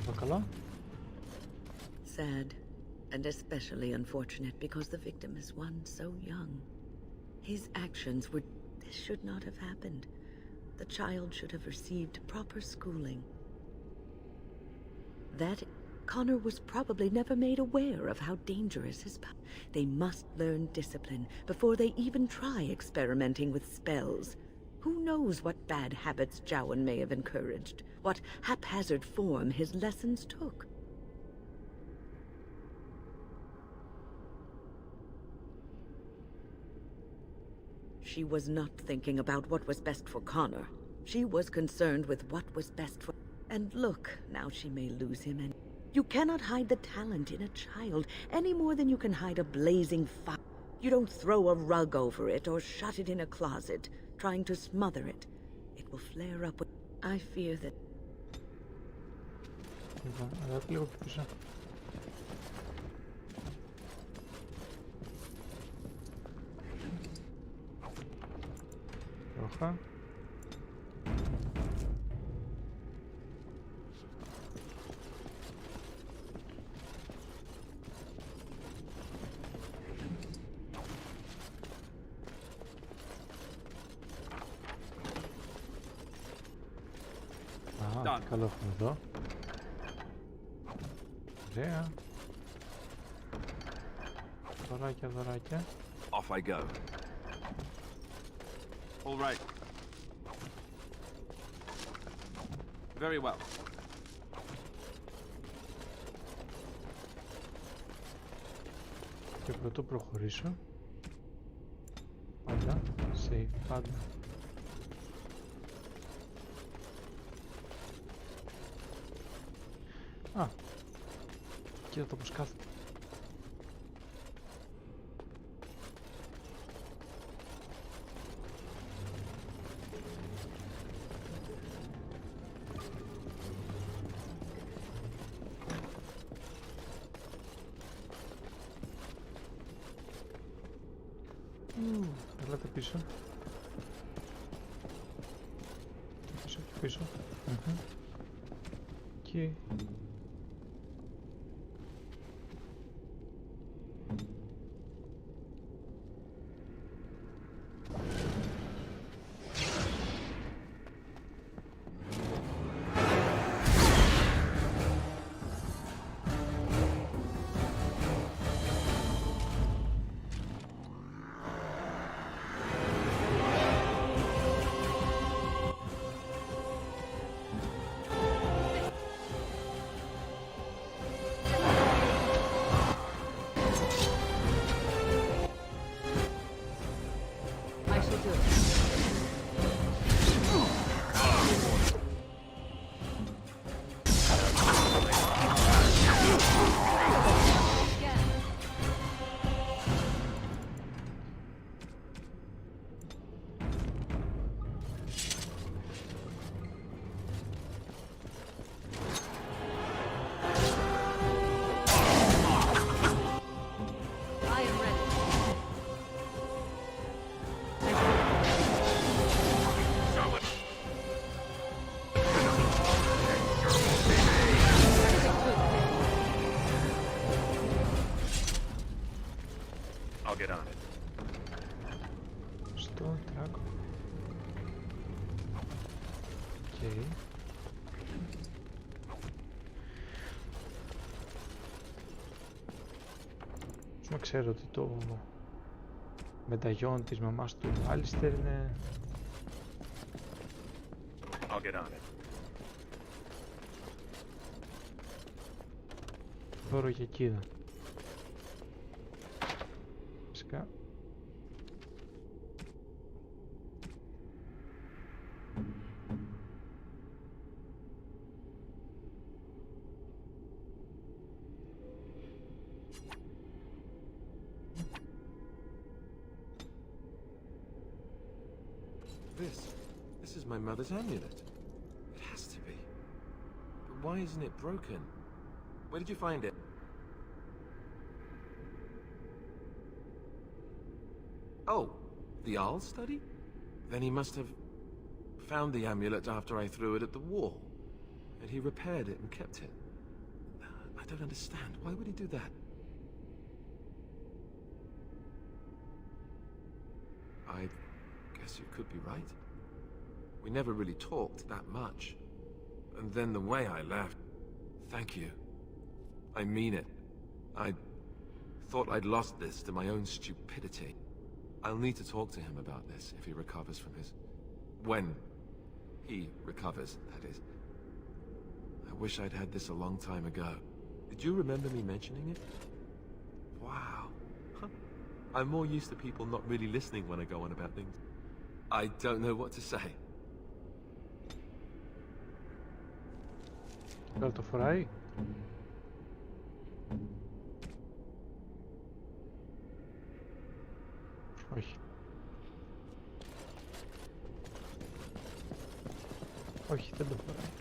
S1: Παρακαλώ.
S6: Sad, and especially unfortunate because the victim is one so young. His actions were... This should not have happened. The child should have received proper schooling. That Connor was probably never made aware of how dangerous his power. They must learn discipline before they even try experimenting with spells. Who knows what bad habits Jowan may have encouraged, what haphazard form his lessons took. She was not thinking about what was best for Connor. She was concerned with what was best for... And look, now she may lose him and... You cannot hide the talent in a child any more than you can hide a blazing fire. You don't throw a rug over it or shut it in a closet, trying to smother it. It will flare up with... I fear that...
S1: Ρόχα. Α, καλό έχουμε εδώ. Ωραία. Δωράκια, δωράκια.
S3: Off I go. All right. Very well.
S1: Και πρωτού προχωρήσω, πάντα, save, πάντα. Α, κοίτα το πως κάθεται. Έλατε πίσω. Πίσω και πίσω. Εκεί.
S11: Get on it.
S1: Στο τράκο. Okay. Να ξέρω ότι το μεταγιόν της μαμάς του Άλιστερ είναι...
S11: I'll get on it.
S1: Δώρο για κίδα. Φυσικά.
S3: This is my mother's amulet. It has to be. But why isn't it broken? Where did you find it? Oh, the Arl study? Then he must have found the amulet after I threw it at the wall. And he repaired it and kept it. I don't understand. Why would he do that? I guess you could be right. We never really talked that much. And then the way I left... Thank you. I mean it. I thought I'd lost this to my own stupidity. I'll need to talk to him about this if he recovers from his... When he recovers, that is. I wish I'd had this a long time ago. Did you remember me mentioning it? Wow. Huh. I'm more used to people not really listening when I go on about things. I don't know what to say.
S1: Καλό το φοράει. Όχι. Όχι, δεν το φοράει.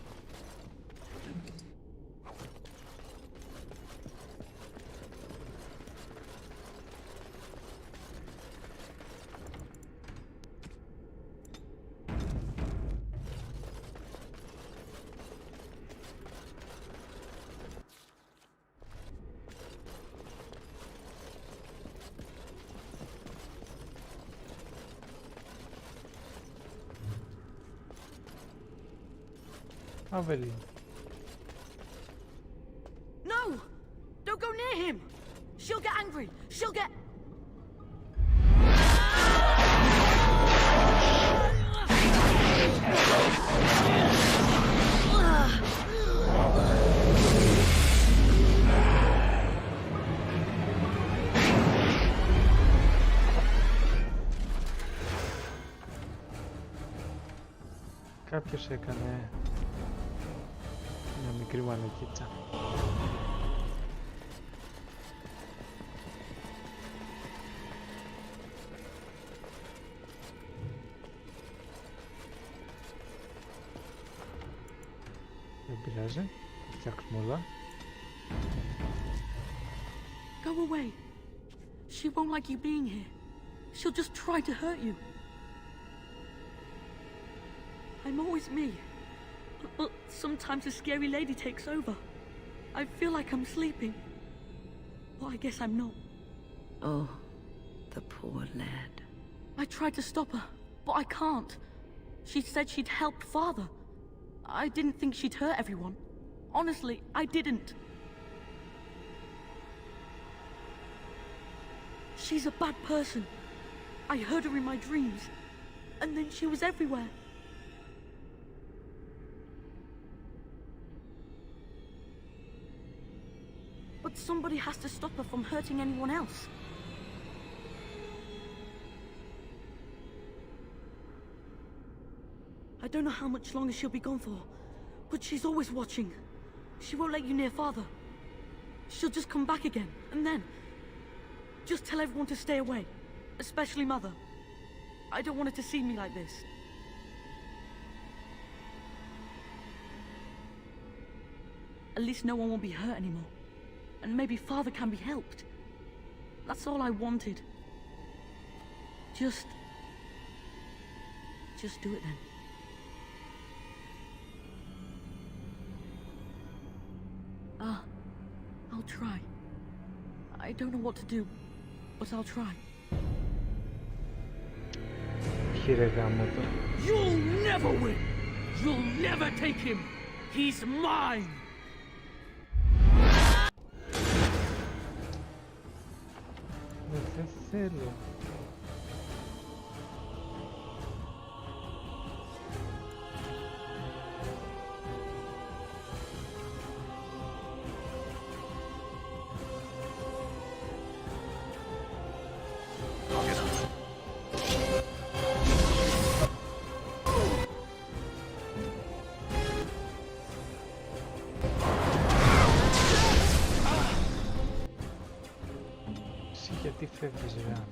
S1: Αβελίν.
S2: No! Don't go near him! She'll get angry! She'll get...
S1: Κάποιος έκανε μια μικρή μαλακίτσα. Δεν πειράζει, θα φτιάξουμε όλα.
S2: Go away. She won't like you being here. She'll just try to hurt you. I'm always me. But sometimes a scary lady takes over. I feel like I'm sleeping. Well, I guess I'm not.
S6: Oh, the poor lad.
S2: I tried to stop her, but I can't. She said she'd help Father. I didn't think she'd hurt everyone. Honestly, I didn't. She's a bad person. I heard her in my dreams, and then she was everywhere. But somebody has to stop her from hurting anyone else. I don't know how much longer she'll be gone for, but she's always watching. She won't let you near Father. She'll just come back again, and then... just tell everyone to stay away, especially Mother. I don't want her to see me like this. At least no one will be hurt anymore. And maybe Father can be helped. That's all I wanted. Just do it then. I'll try. I don't know what to do, but I'll try.
S17: You'll never win! You'll never take him! He's mine!
S1: Δεν θέλω. Γιατί φεύγεις ρε άνθρωπε.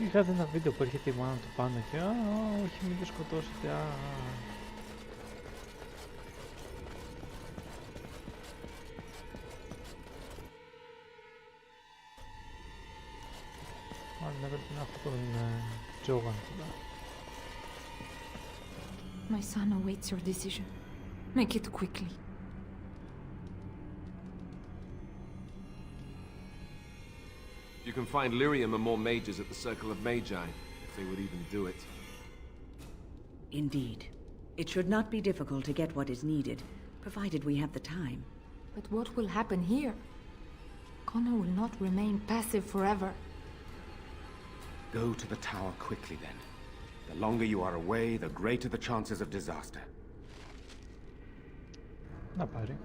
S1: Είχατε ένα βίντεο που έρχεται η μάνα του πάνω και όχι μην το σκοτώσετε, Μάλλον έπρεπε να έχω τον Τζόγαν τώρα.
S4: My son awaits your decision. Make it quickly.
S3: You can find lyrium and more mages at the Circle of Magi, if they would even do it.
S6: Indeed. It should not be difficult to get what is needed, provided we have the time.
S4: But what will happen here? Connor will not remain passive forever.
S5: Go to the tower quickly, then. The longer you are away, the greater the chances of disaster.
S1: Να πάρει.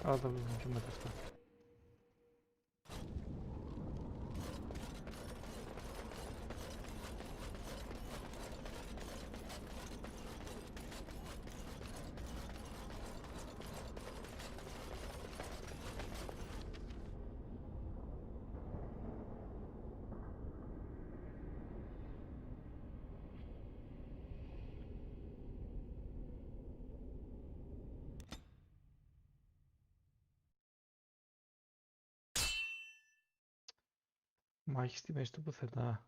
S1: Θα δούμε και μετά αυτά. Μάχη στη μέση του πουθενά.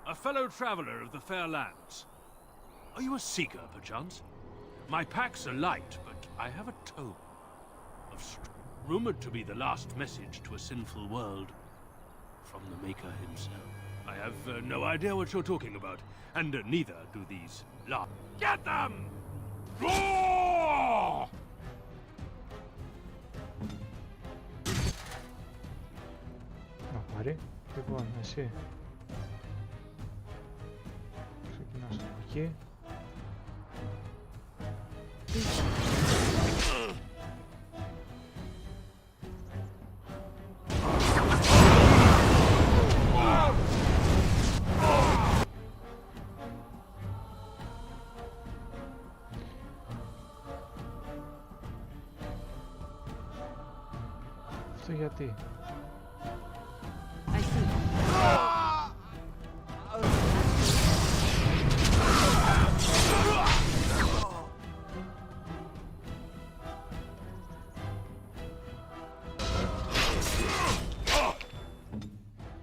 S7: A fellow traveler of the fair lands. Are you a seeker, perchance? My packs are light, but I have a tome of rumored to be the last message to a sinful world from the Maker himself. I have no idea what you're talking about, and neither do these Get them! Roar!
S1: Να πάρει. Λοιπόν, εσύ. Ξεκινάς από εκεί. Αυτό γιατί?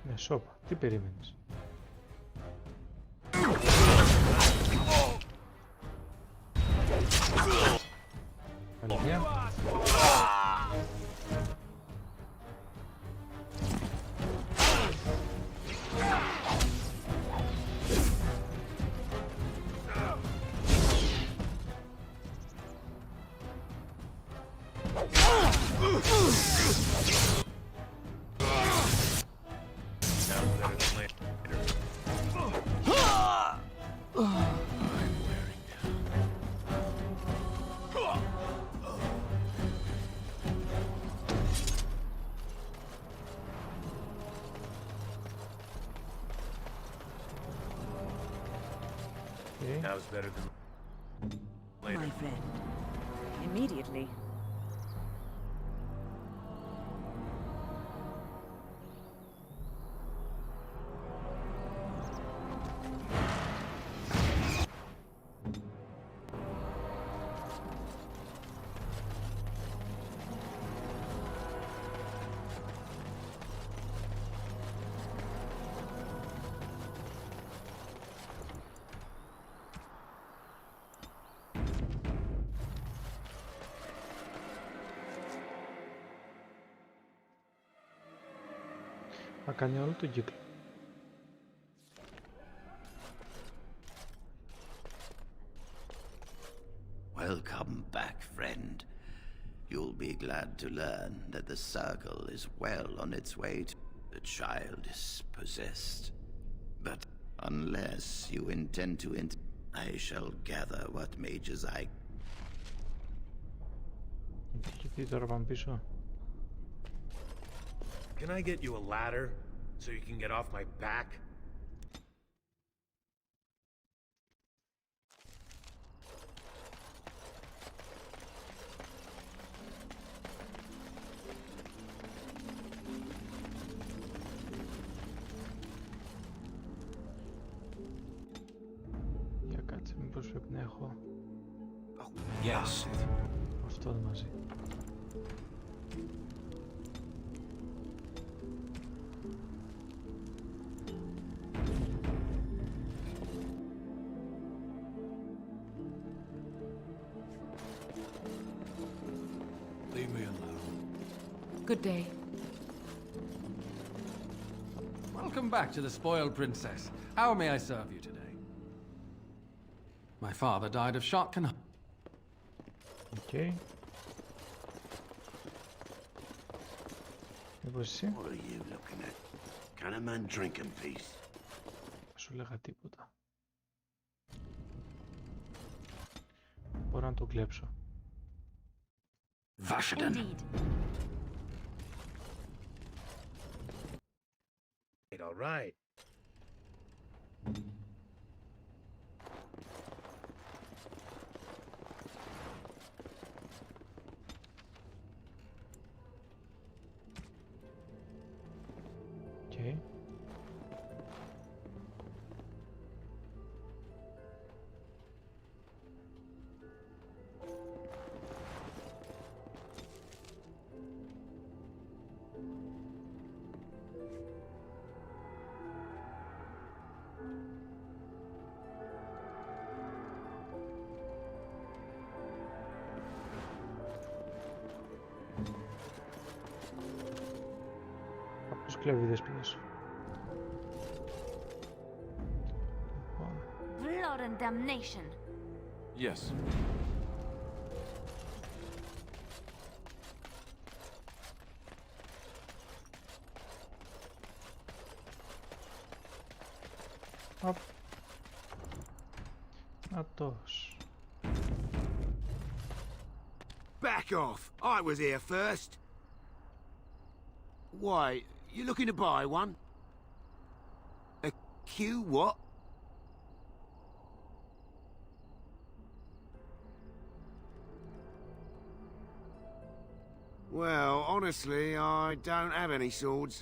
S1: Ναι, σώπα. Τι περίμενες? Άλλη μια.
S11: That was better than...
S6: friend. Immediately.
S1: Θα κάνει όλο τον κύκλο.
S16: Welcome back, friend. You'll be glad to learn that the circle is well on its way to... The child is possessed. But unless you intend to I shall gather what mages I...
S1: Και τώρα πάμε πίσω.
S11: Can I get you a ladder so you can get off my back?
S1: Για κάτσε, μήπως πρέπει να έχω
S16: Yes.
S1: αυτό μαζί.
S7: Leave me alone.
S4: Good day.
S21: Welcome back to the spoiled princess. How may I serve you today? My father died of shock and...
S1: Okay.
S13: What are you looking at? Can a man drink in peace?
S1: Σου λέγα τίποτα. Μπορώ να το κλέψω.
S13: Indeed. All right.
S1: Okay. Απλώς κλέβει δέσποινες.
S8: Blood and damnation.
S3: Yes.
S1: Απ. Αυτός.
S13: Back off! I was here first. Why, you looking to buy one? A Q what? Well, honestly, I don't have any swords.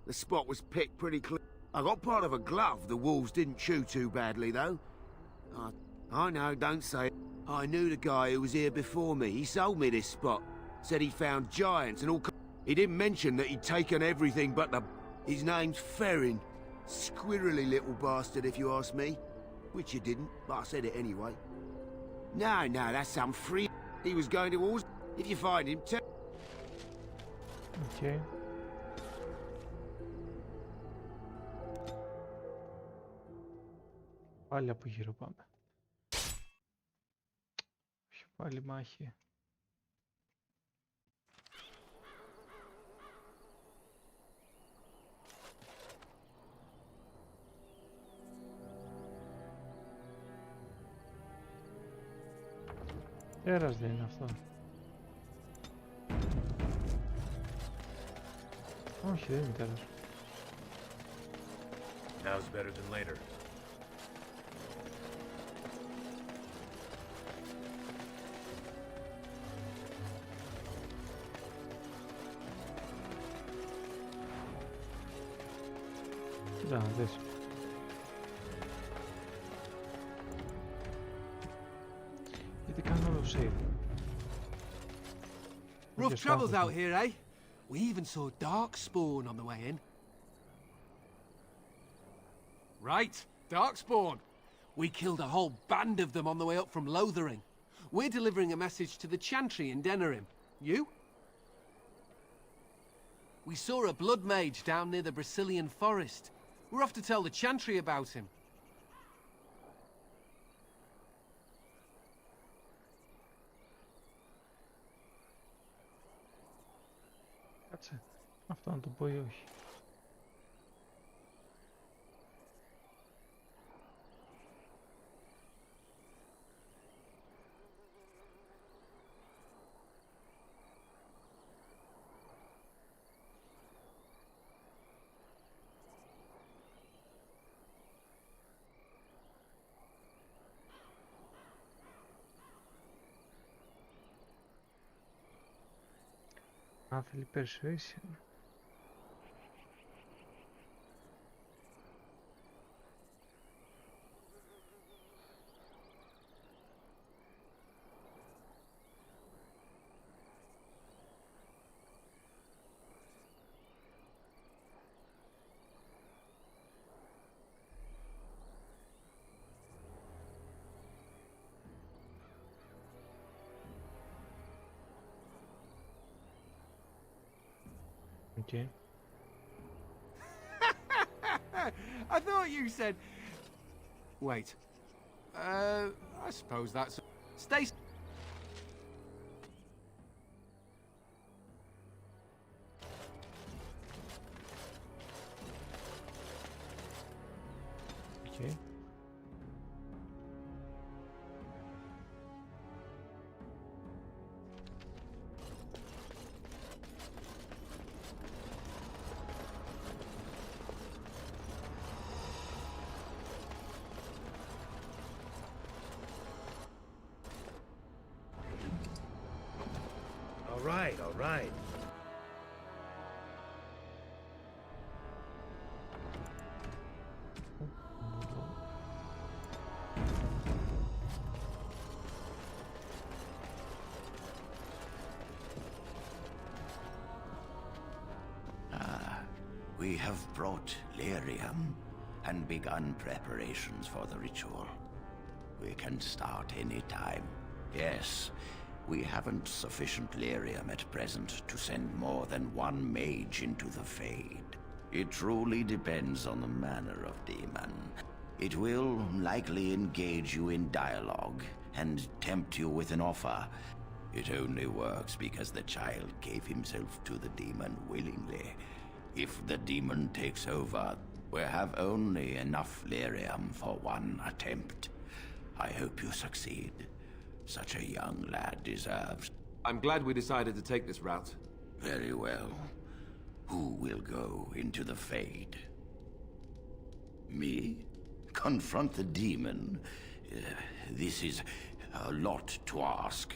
S13: The spot was picked pretty clear. I got part of a glove the wolves didn't chew too badly, though. I know, don't say it. I knew the guy who was here before me. He sold me this spot. Said he found giants and all... He didn't mention that he'd taken everything but the... His name's Ferrin. Squirrely little bastard, if you ask me. Which you didn't, but I said it anyway. No, that's some free... He was going towards... If you find him, tell...
S1: Okay. Πάλι από γύρω πάμε. Έχει πάλι μάχη. Τέρας δεν είναι αυτό. Όχι, δεν είναι τέρας.
S11: Now's better than later.
S1: Κοίτα να δεις. Γιατί κάνω όλο save.
S18: Rough travels out here, eh? We even saw Darkspawn on the way in. Right, Darkspawn. We killed a whole band of them on the way up from Lothering. We're delivering a message to the Chantry in Denerim. You? We saw a blood mage down near the Brazilian forest. We're off to tell the Chantry about him.
S1: Κάτσε. Αυτό να το πω ή όχι. Αν θέλει persuasion. Okay.
S18: I thought you said... Wait. I suppose that's... Stay...
S1: Okay.
S11: All right.
S16: We have brought lyrium and begun preparations for the ritual. We can start any time. Yes, we haven't sufficient lyrium at present to send more than one mage into the Fade. It truly depends on the manner of demon. It will likely engage you in dialogue and tempt you with an offer. It only works because the child gave himself to the demon willingly. If the demon takes over, we have only enough lyrium for one attempt. I hope you succeed. Such a young lad deserves.
S3: I'm glad we decided to take this route.
S16: Very well. Who will go into the Fade? Me? Confront the demon? This is a lot to ask.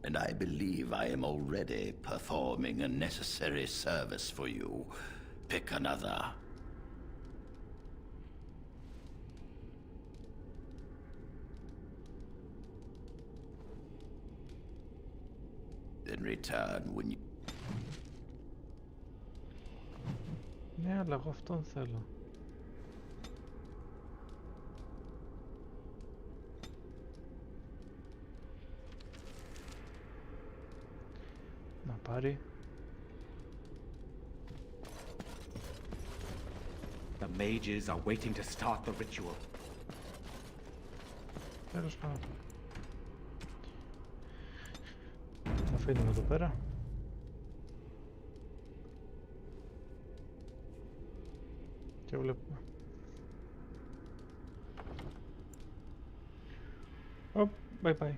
S16: And I believe I am already performing a necessary service for you. Pick another. Then return when you...
S1: Ναι, αλλά εγώ αυτόν θέλω. Να πάρει.
S5: The mages are waiting to start the ritual.
S1: Τέλος πάντων. Θα αφήνουμε εδώ πέρα. Και βλέπουμε. Bye bye.